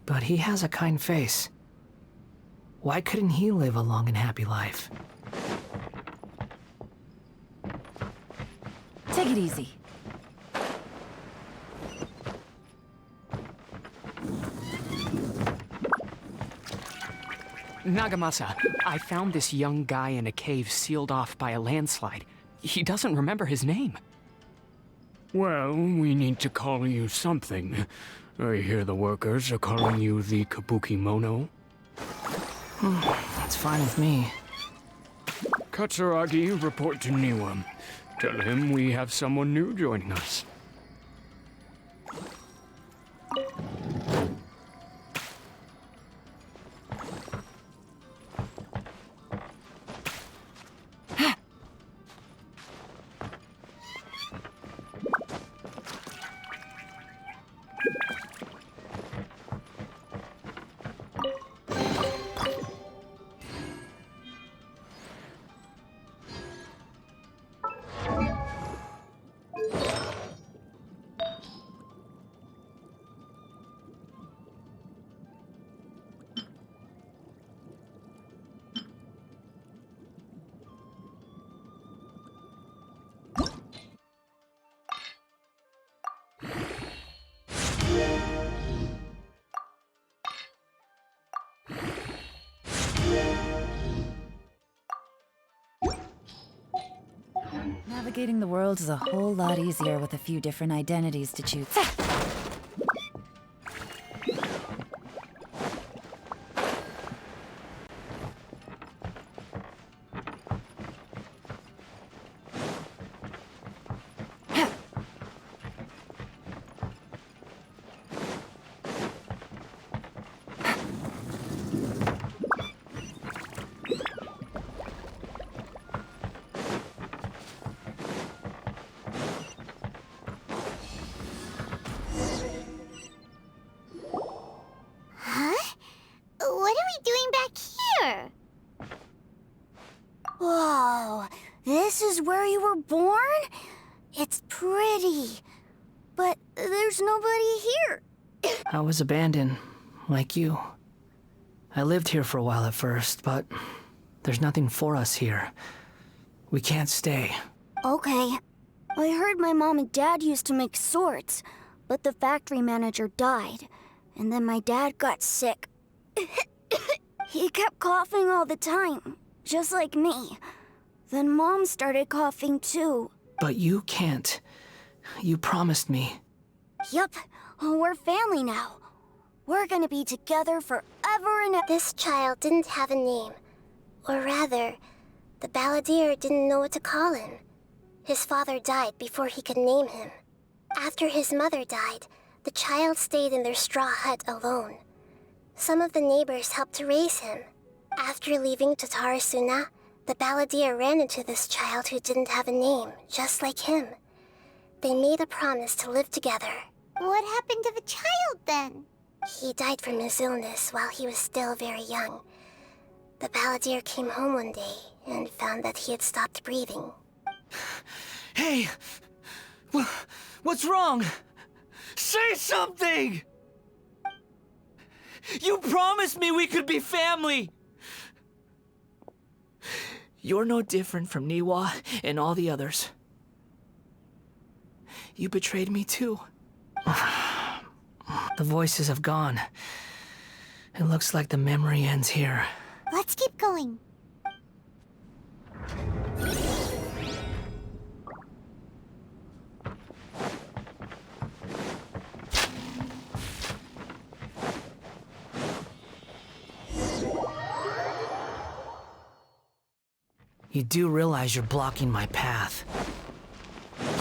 but he has a kind face. Why couldn't he live a long and happy life? Take it easy. Nagamasa, I found this young guy in a cave sealed off by a landslide. He doesn't remember his name. Well, we need to call you something. I hear the workers are calling you the Kabukimono. That's fine with me. Katsuragi, report to Niwa. Tell him we have someone new joining us. Navigating the world is a whole lot easier with a few different identities to choose. This is where you were born? It's pretty. But there's nobody here. I was abandoned, like you. I lived here for a while at first, but there's nothing for us here. We can't stay. Okay. I heard my mom and dad used to make swords, but the factory manager died. And then my dad got sick. He kept coughing all the time, just like me. Then Mom started coughing too. But you can't. You promised me. Yup, we're family now. We're gonna be together forever and ever. This child didn't have a name. Or rather, the balladeer didn't know what to call him. His father died before he could name him. After his mother died, the child stayed in their straw hut alone. Some of the neighbors helped to raise him. After leaving Tatarasuna, the balladeer ran into this child who didn't have a name, just like him. They made a promise to live together. What happened to the child then? He died from his illness while he was still very young. The balladeer came home one day and found that he had stopped breathing. Hey! What's wrong? Say something! You promised me we could be family! You're no different from Niwa and all the others. You betrayed me too. The voices have gone. It looks like the memory ends here. Let's keep going. You do realize you're blocking my path.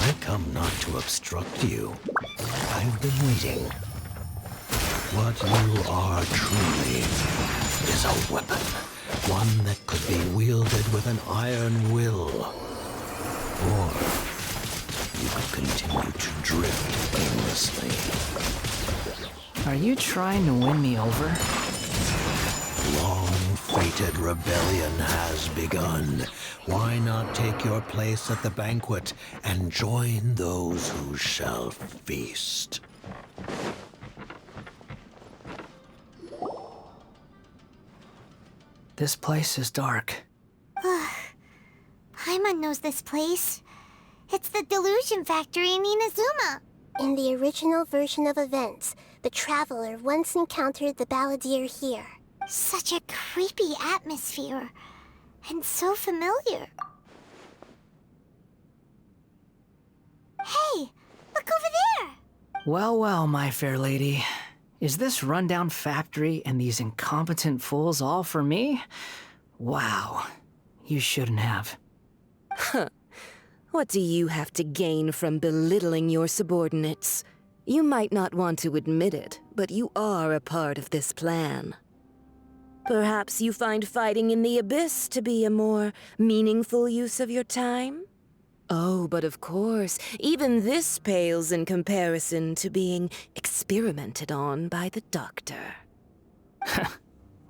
I come not to obstruct you. I've been waiting. What you are truly is a weapon. One that could be wielded with an iron will. Or you could continue to drift aimlessly. Are you trying to win me over? Long-fated rebellion has begun. Why not take your place at the banquet and join those who shall feast? This place is dark. Paimon knows this place. It's the Delusion Factory in Inazuma. In the original version of events, the Traveler once encountered the balladeer here. Such a creepy atmosphere. And so familiar. Hey, look over there! Well, well, my fair lady. Is this rundown factory and these incompetent fools all for me? Wow. You shouldn't have. Huh. What do you have to gain from belittling your subordinates? You might not want to admit it, but you are a part of this plan. Perhaps you find fighting in the Abyss to be a more meaningful use of your time? Oh, but of course, even this pales in comparison to being experimented on by the doctor.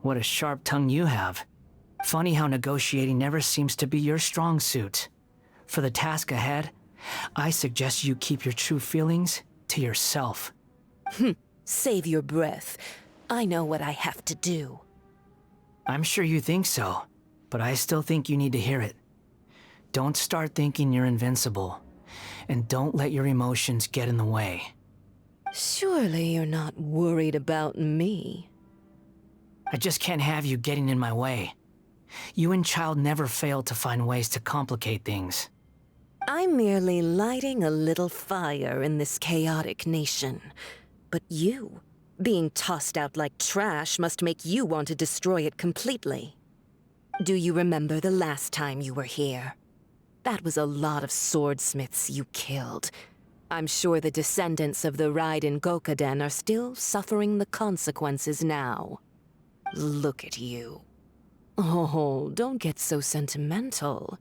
What a sharp tongue you have. Funny how negotiating never seems to be your strong suit. For the task ahead, I suggest you keep your true feelings to yourself. Save your breath. I know what I have to do. I'm sure you think so, but I still think you need to hear it. Don't start thinking you're invincible, and don't let your emotions get in the way. Surely you're not worried about me. I just can't have you getting in my way. You and Child never fail to find ways to complicate things. I'm merely lighting a little fire in this chaotic nation. But you, being tossed out like trash, must make you want to destroy it completely. Do you remember the last time you were here? That was a lot of swordsmiths you killed. I'm sure the descendants of the Raiden Gokaden are still suffering the consequences now. Look at you. Oh, don't get so sentimental.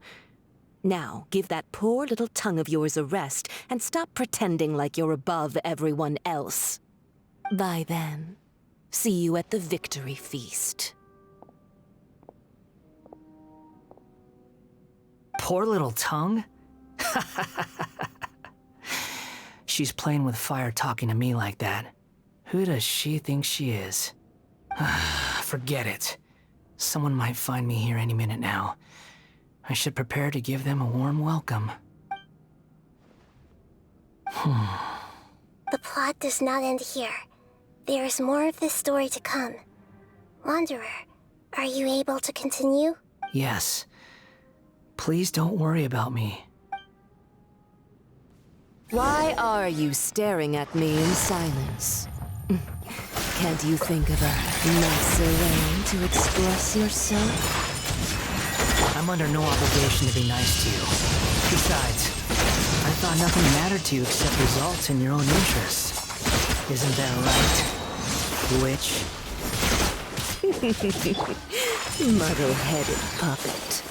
Now, give that poor little tongue of yours a rest and stop pretending like you're above everyone else. Bye then. See you at the victory feast. poor little tongue? She's playing with fire talking to me like that. Who does she think she is? Forget it. Someone might find me here any minute now. I should prepare to give them a warm welcome. The plot does not end here. There is more of this story to come. Wanderer, are you able to continue? Yes. Please don't worry about me. Why are you staring at me in silence? Can't you think of a nicer way to express yourself? I'm under no obligation to be nice to you. Besides, I thought nothing mattered to you except results in your own interests. Isn't that right, witch? Muddle-headed puppet.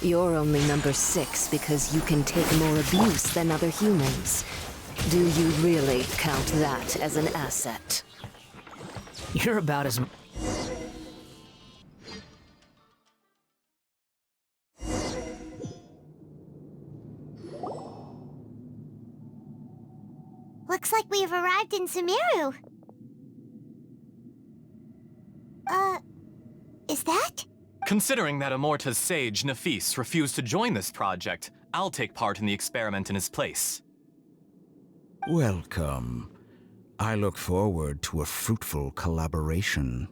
You're only number 6 because you can take more abuse than other humans. Do you really count that as an asset? You're about as... Looks like we have arrived in Sumeru. Is that? Considering that Amorta's sage, Nafis, refused to join this project, I'll take part in the experiment in his place. Welcome. I look forward to a fruitful collaboration.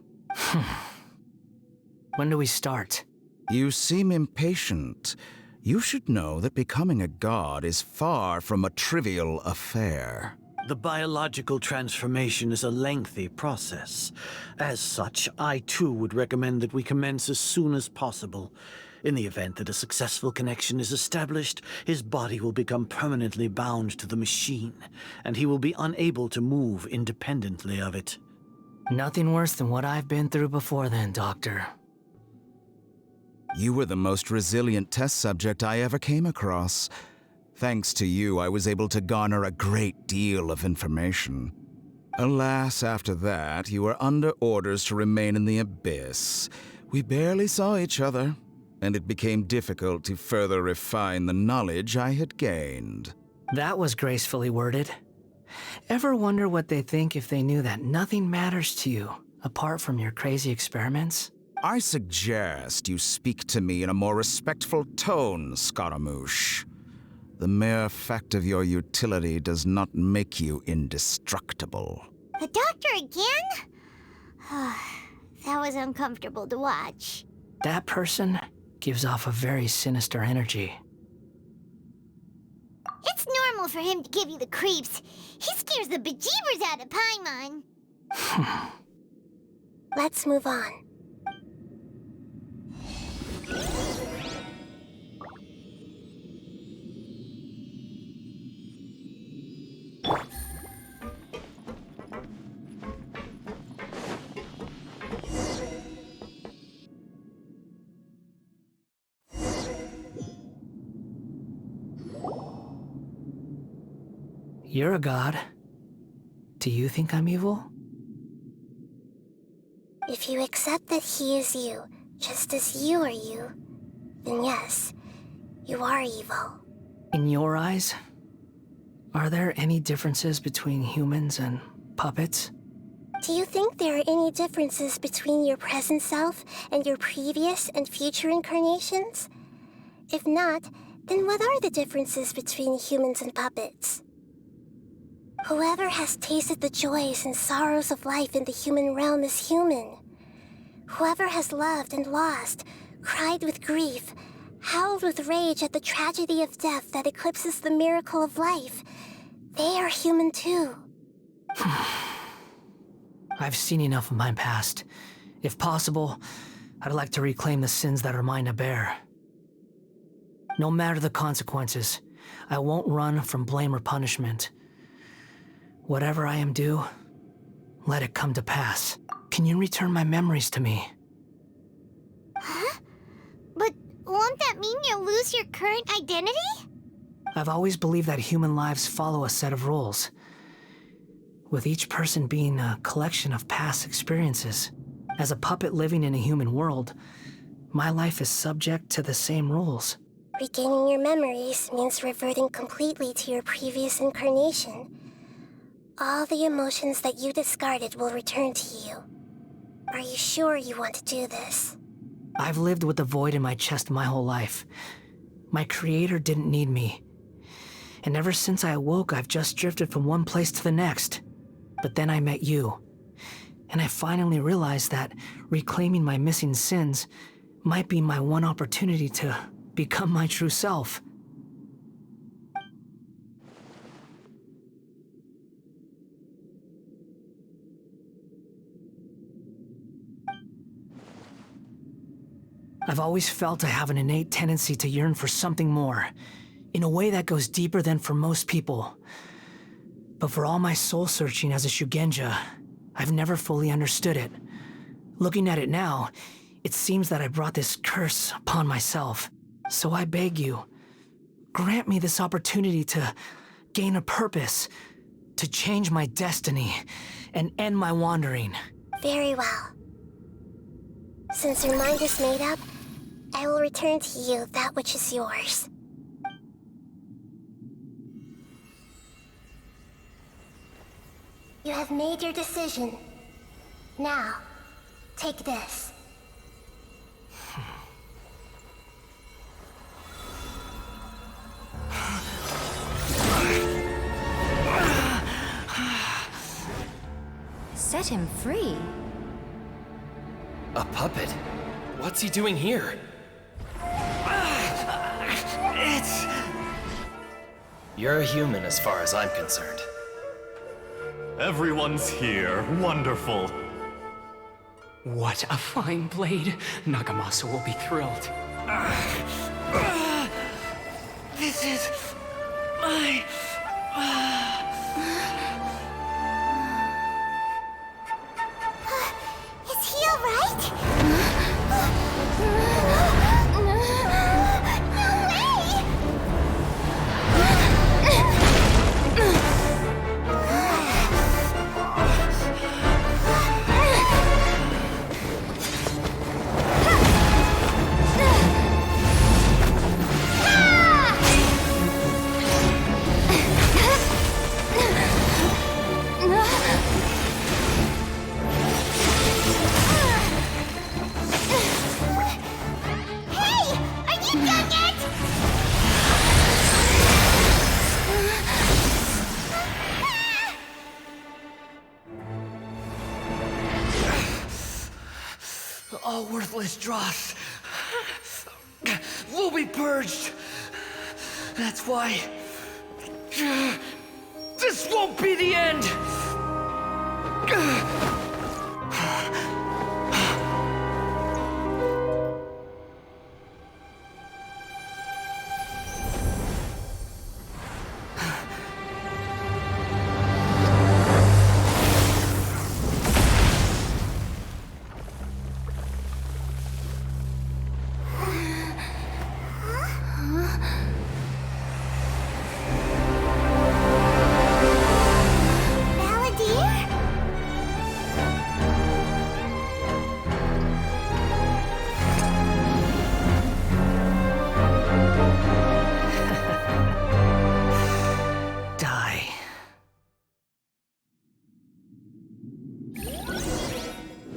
When do we start? You seem impatient. You should know that becoming a god is far from a trivial affair. The biological transformation is a lengthy process. As such, I too would recommend that we commence as soon as possible. In the event that a successful connection is established, his body will become permanently bound to the machine, and he will be unable to move independently of it. Nothing worse than what I've been through before then, Doctor. You were the most resilient test subject I ever came across. Thanks to you, I was able to garner a great deal of information. Alas, after that, you were under orders to remain in the abyss. We barely saw each other, and it became difficult to further refine the knowledge I had gained. That was gracefully worded. Ever wonder what they think if they knew that nothing matters to you, apart from your crazy experiments? I suggest you speak to me in a more respectful tone, Scaramouche. The mere fact of your utility does not make you indestructible. The doctor again? That was uncomfortable to watch. That person gives off a very sinister energy. It's normal for him to give you the creeps. He scares the bejeebers out of Paimon. Let's move on. You're a god. Do you think I'm evil? If you accept that he is you, just as you are you, then yes, you are evil. In your eyes, are there any differences between humans and puppets? Do you think there are any differences between your present self and your previous and future incarnations? If not, then what are the differences between humans and puppets? Whoever has tasted the joys and sorrows of life in the human realm is human. Whoever has loved and lost, cried with grief, howled with rage at the tragedy of death that eclipses the miracle of life, they are human too. I've seen enough of my past. If possible, I'd like to reclaim the sins that are mine to bear. No matter the consequences, I won't run from blame or punishment. Whatever I am due, let it come to pass. Can you return my memories to me? Huh? But won't that mean you'll lose your current identity? I've always believed that human lives follow a set of rules, with each person being a collection of past experiences. As a puppet living in a human world, my life is subject to the same rules. Regaining your memories means reverting completely to your previous incarnation. All the emotions that you discarded will return to you. Are you sure you want to do this? I've lived with the void in my chest my whole life. My creator didn't need me. And ever since I awoke, I've just drifted from one place to the next. But then I met you. And I finally realized that reclaiming my missing sins might be my one opportunity to become my true self. I've always felt I have an innate tendency to yearn for something more, in a way that goes deeper than for most people. But for all my soul-searching as a Shugenja, I've never fully understood it. Looking at it now, it seems that I brought this curse upon myself. So I beg you, grant me this opportunity to gain a purpose, to change my destiny, and end my wandering. Very well. Since your mind is made up, I will return to you that which is yours. You have made your decision. Now, take this. Set him free? A puppet? What's he doing here? You're a human as far as I'm concerned. Everyone's here. Wonderful. What a fine blade. Nagamasa will be thrilled. This is my... Is he alright? All worthless dross will be purged. That's why this won't be the end.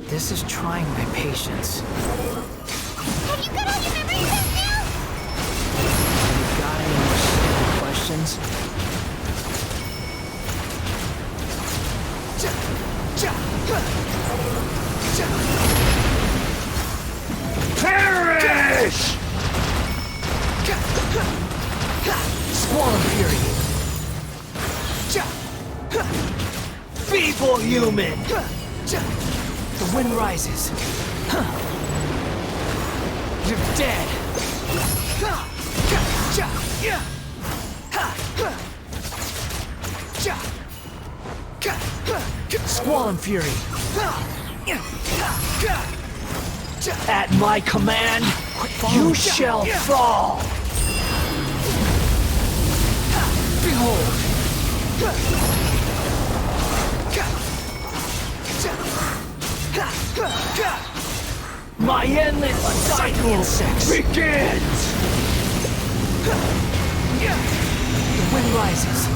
This is trying my patience. Have you got all your memories out now? You got any more stupid questions? Perish! Squall Fury! Feeble human! The wind rises. You're dead. Squall and Fury. At my command, you shall fall. Behold. My endless cycle begins! The wind rises.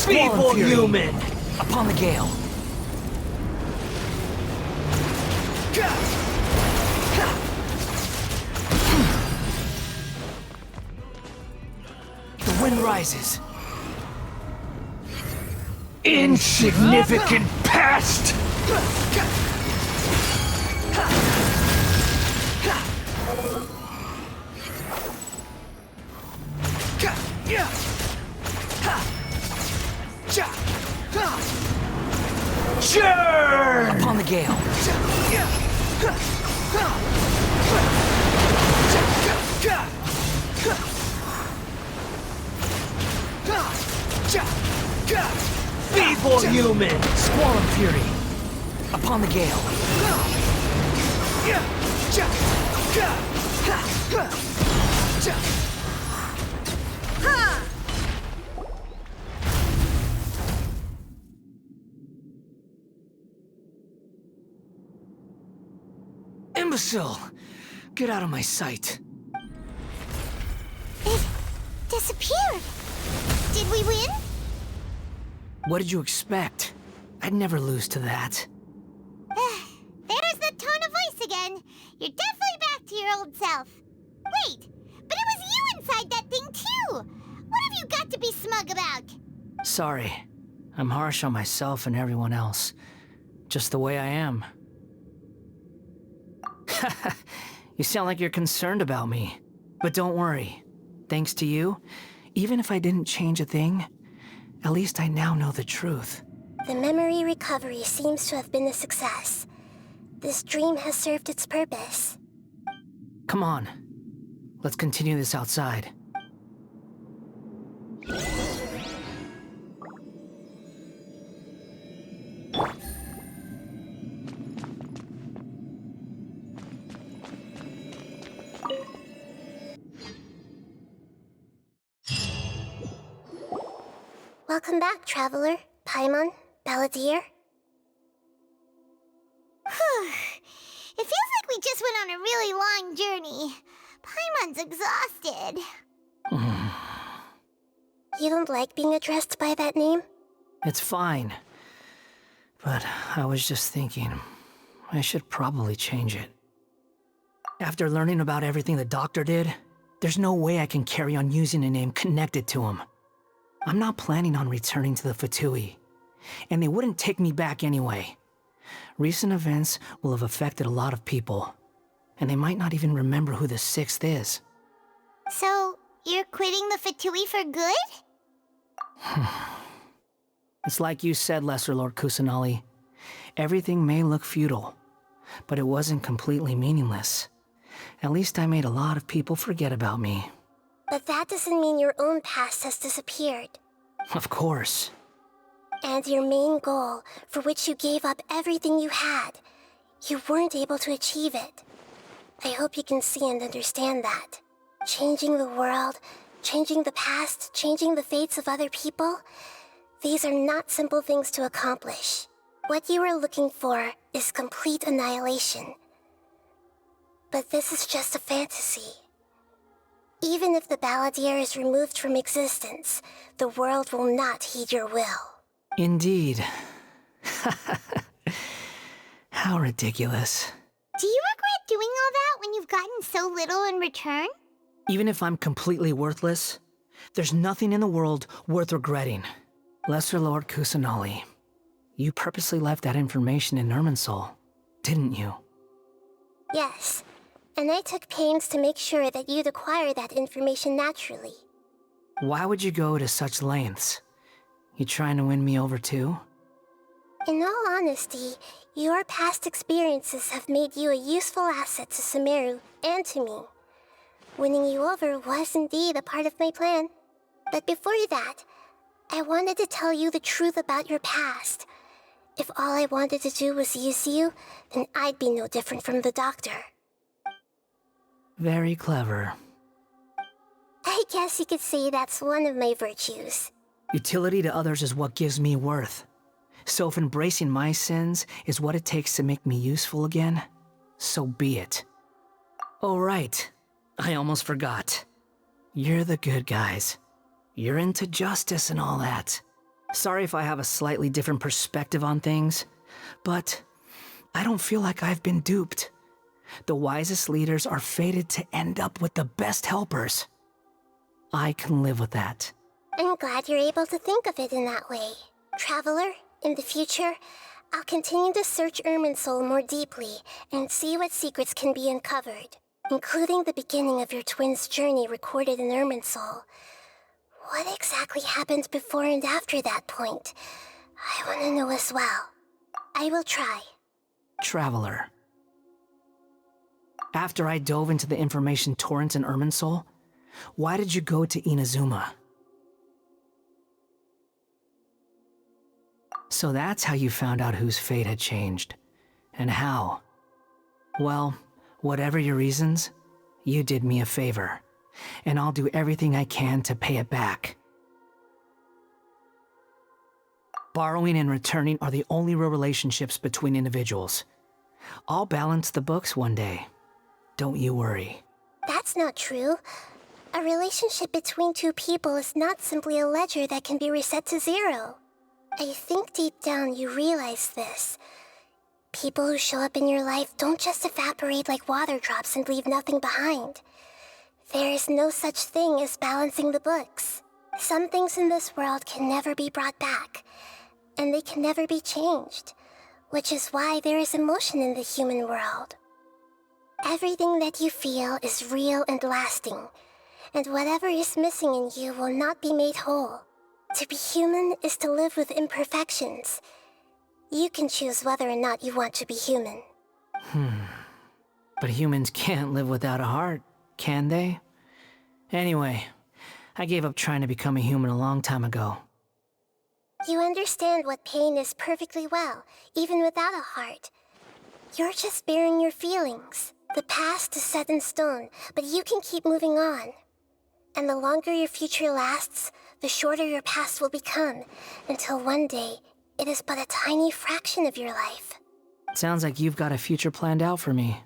Feeble human! Upon the gale. The wind rises. Insignificant pest! Churn! Upon the gale. Feeble human! Squall of fury. Upon the gale. Imbecile! Get out of my sight. It disappeared. Did we win? What did you expect? I'd never lose to that. There's the tone of voice again. You're definitely back to your old self. Wait, but it was you inside that thing too. What have you got to be smug about? Sorry. I'm harsh on myself and everyone else. Just the way I am. You sound like you're concerned about me. But don't worry. Thanks to you, even if I didn't change a thing, at least I now know the truth. The memory recovery seems to have been a success. This dream has served its purpose. Come on. Let's continue this outside. Welcome back, Traveler, Paimon, Balladeer. It feels like we just went on a really long journey. Paimon's exhausted. You don't like being addressed by that name? It's fine. But I was just thinking, I should probably change it. After learning about everything the doctor did, there's no way I can carry on using a name connected to him. I'm not planning on returning to the Fatui, and they wouldn't take me back anyway. Recent events will have affected a lot of people, and they might not even remember who the Sixth is. So, you're quitting the Fatui for good? It's like you said, Lesser Lord Kusanali. Everything may look futile, but it wasn't completely meaningless. At least I made a lot of people forget about me. But that doesn't mean your own past has disappeared. Of course. And your main goal, for which you gave up everything you had, you weren't able to achieve it. I hope you can see and understand that. Changing the world, changing the past, changing the fates of other people, these are not simple things to accomplish. What you were looking for is complete annihilation. But this is just a fantasy. Even if the Balladeer is removed from existence, the world will not heed your will. Indeed. How ridiculous. Do you regret doing all that when you've gotten so little in return? Even if I'm completely worthless, there's nothing in the world worth regretting. Lesser Lord Kusanali, you purposely left that information in Irminsul, didn't you? Yes, and I took pains to make sure that you'd acquire that information naturally. Why would you go to such lengths? You trying to win me over too? In all honesty, your past experiences have made you a useful asset to Sumeru and to me. Winning you over was indeed a part of my plan. But before that, I wanted to tell you the truth about your past. If all I wanted to do was use you, then I'd be no different from the doctor. Very clever. I guess you could say that's one of my virtues. Utility to others is what gives me worth. So if embracing my sins is what it takes to make me useful again, so be it. Oh right, I almost forgot. You're the good guys. You're into justice and all that. Sorry if I have a slightly different perspective on things, but I don't feel like I've been duped. The wisest leaders are fated to end up with the best helpers. I can live with that. I'm glad you're able to think of it in that way. Traveler, in the future, I'll continue to search Irminsul more deeply and see what secrets can be uncovered, including the beginning of your twins' journey recorded in Irminsul. What exactly happened before and after that point? I want to know as well. I will try. Traveler. After I dove into the information torrent in Irminsul, why did you go to Inazuma? So that's how you found out whose fate had changed. And how. Well, whatever your reasons, you did me a favor. And I'll do everything I can to pay it back. Borrowing and returning are the only real relationships between individuals. I'll balance the books one day. Don't you worry. That's not true. A relationship between two people is not simply a ledger that can be reset to zero. I think deep down you realize this. People who show up in your life don't just evaporate like water drops and leave nothing behind. There is no such thing as balancing the books. Some things in this world can never be brought back, and they can never be changed, which is why there is emotion in the human world. Everything that you feel is real and lasting, and whatever is missing in you will not be made whole. To be human is to live with imperfections. You can choose whether or not you want to be human. But humans can't live without a heart, can they? Anyway, I gave up trying to become a human a long time ago. You understand what pain is perfectly well, even without a heart. You're just bearing your feelings. The past is set in stone, but you can keep moving on. And the longer your future lasts, the shorter your past will become, until one day, it is but a tiny fraction of your life. Sounds like you've got a future planned out for me.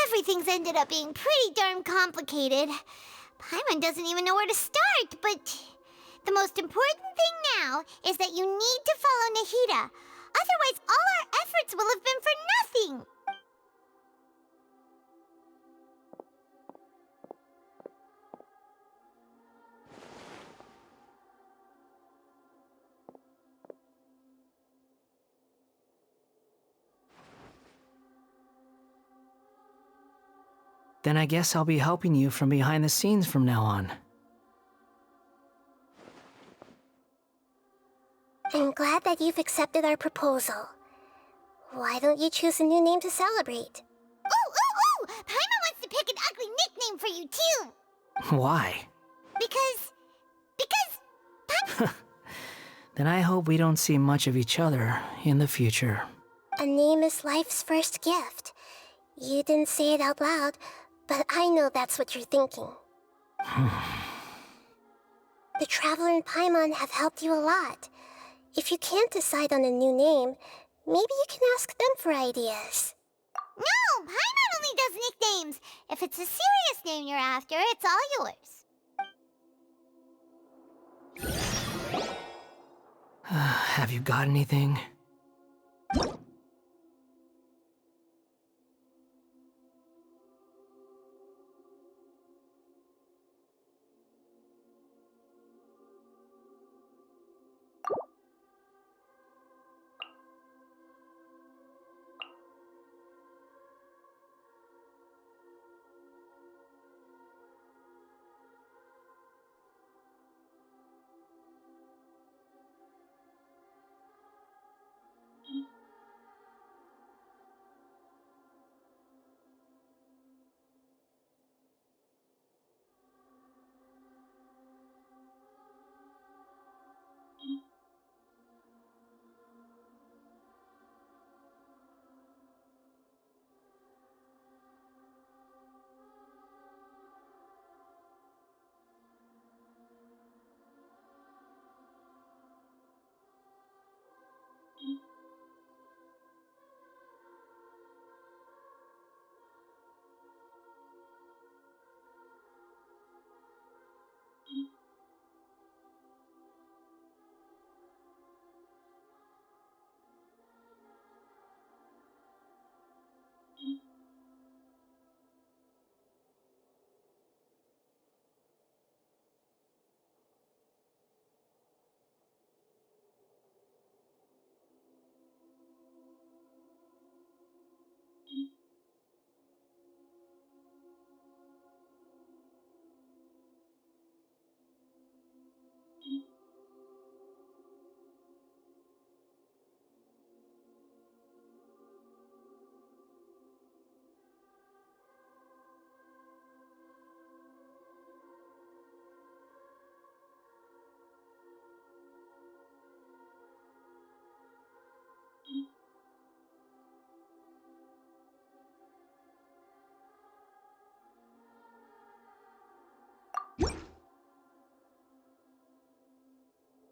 Everything's ended up being pretty darn complicated. Paimon doesn't even know where to start, but the most important thing now is that you need to follow Nahida. Otherwise, all our efforts will have been for nothing. Then I guess I'll be helping you from behind the scenes from now on. I'm glad that you've accepted our proposal. Why don't you choose a new name to celebrate? Ooh! Paimon wants to pick an ugly nickname for you, too! Why? Because... Then I hope we don't see much of each other in the future. A name is life's first gift. You didn't say it out loud, but I know that's what you're thinking. The Traveler and Paimon have helped you a lot. If you can't decide on a new name, maybe you can ask them for ideas. No! Paimon only does nicknames! If it's a serious name you're after, it's all yours. Have you got anything?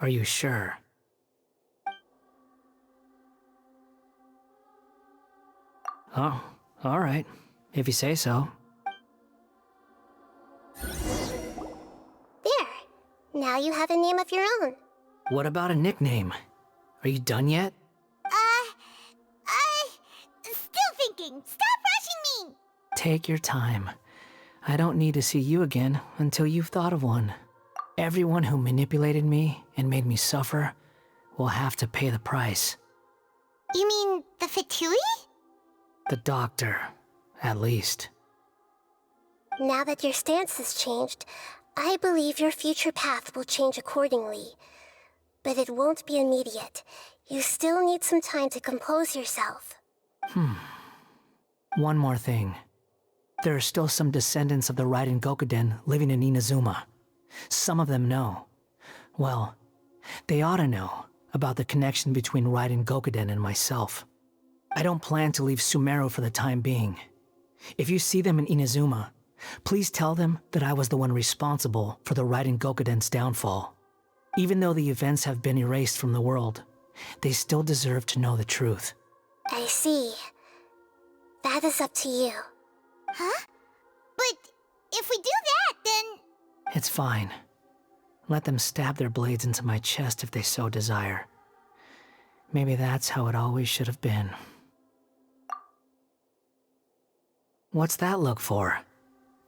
Are you sure? Oh, all right. If you say so. There. Now you have a name of your own. What about a nickname? Are you done yet? Still thinking. Stop rushing me! Take your time. I don't need to see you again until you've thought of one. Everyone who manipulated me and made me suffer will have to pay the price. You mean the Fatui? The doctor, at least. Now that your stance has changed, I believe your future path will change accordingly. But it won't be immediate. You still need some time to compose yourself. One more thing. There are still some descendants of the Raiden Gokuden living in Inazuma. Some of them know. Well, they ought to know about the connection between Raiden Gokuden and myself. I don't plan to leave Sumeru for the time being. If you see them in Inazuma, please tell them that I was the one responsible for the Raiden Gokuden's downfall. Even though the events have been erased from the world, they still deserve to know the truth. I see. That is up to you. Huh? But if we do that, then... It's fine. Let them stab their blades into my chest if they so desire. Maybe that's how it always should have been. What's that look for?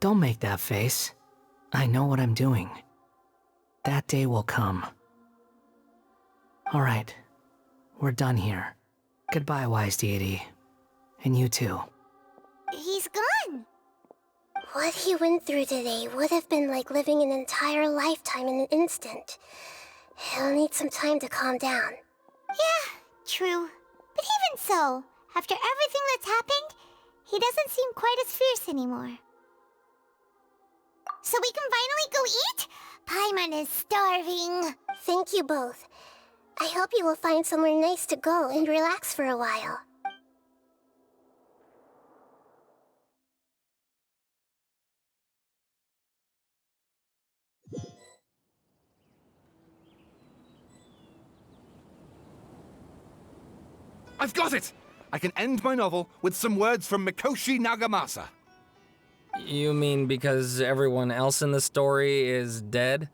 Don't make that face. I know what I'm doing. That day will come. All right. We're done here. Goodbye, wise deity. And you too. He's gone. What he went through today would have been like living an entire lifetime in an instant. He'll need some time to calm down. Yeah, true. But even so, after everything that's happened, he doesn't seem quite as fierce anymore. So we can finally go eat? Paimon is starving. Thank you both. I hope you will find somewhere nice to go and relax for a while. I've got it! I can end my novel with some words from Mikoshi Nagamasa. You mean because everyone else in the story is dead?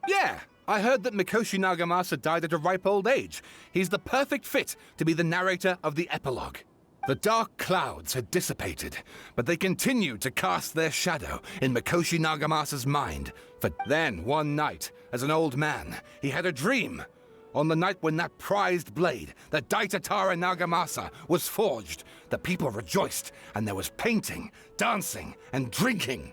Yeah, I heard that Mikoshi Nagamasa died at a ripe old age. He's the perfect fit to be the narrator of the epilogue. The dark clouds had dissipated, but they continued to cast their shadow in Mikoshi Nagamasa's mind. For then, one night, as an old man, he had a dream. On the night when that prized blade, the Daitatara Nagamasa, was forged, the people rejoiced, and there was painting, dancing, and drinking.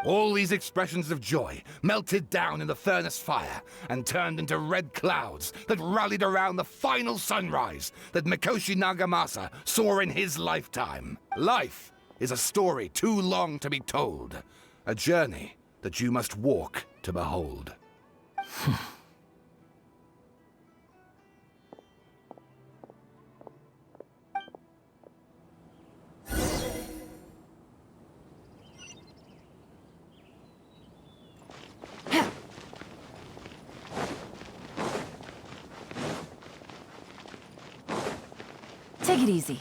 All these expressions of joy melted down in the furnace fire and turned into red clouds that rallied around the final sunrise that Mikoshi Nagamasa saw in his lifetime. Life is a story too long to be told, a journey that you must walk to behold. Take it easy.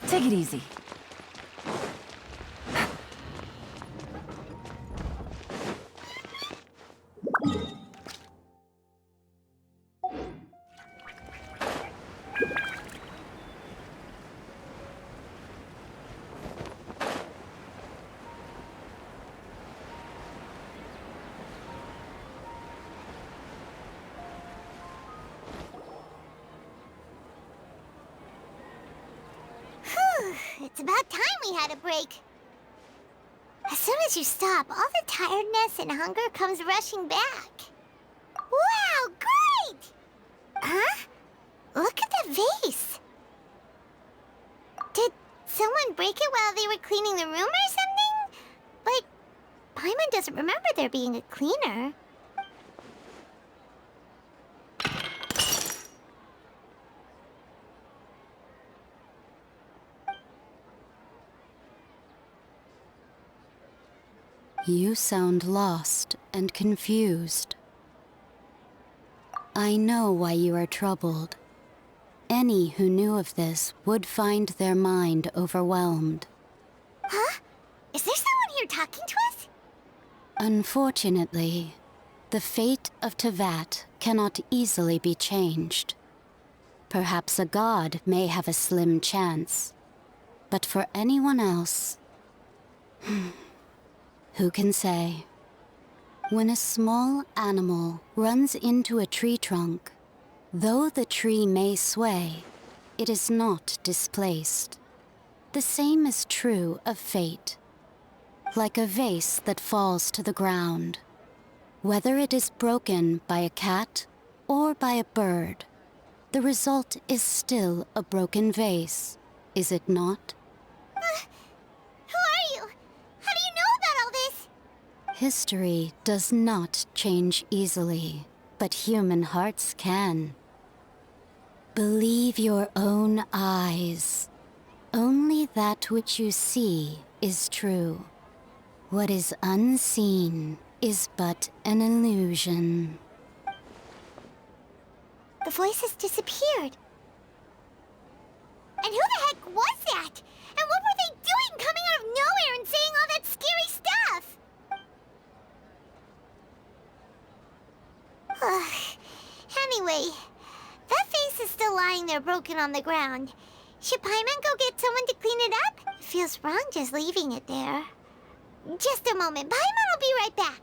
Take it easy. It's about time we had a break. As soon as you stop, all the tiredness and hunger comes rushing back. Wow, great! Huh? Look at the vase. Did someone break it while they were cleaning the room or something? But Paimon doesn't remember there being a cleaner. You sound lost and confused. I know why you are troubled. Any who knew of this would find their mind overwhelmed. Huh? Is there someone here talking to us? Unfortunately, the fate of Tevat cannot easily be changed. Perhaps a god may have a slim chance, but for anyone else, who can say? When a small animal runs into a tree trunk, though the tree may sway, it is not displaced. The same is true of fate. Like a vase that falls to the ground. Whether it is broken by a cat or by a bird, the result is still a broken vase, is it not? Who are you? How do you know about all this? History does not change easily, but human hearts can. Believe your own eyes. Only that which you see is true. What is unseen is but an illusion. The voice has disappeared. And who the heck was that? And what were they doing coming out of nowhere and saying all that scary stuff? Anyway, that vase is still lying there broken on the ground. Should Paimon go get someone to clean it up? It feels wrong just leaving it there. Just a moment. Paimon will be right back.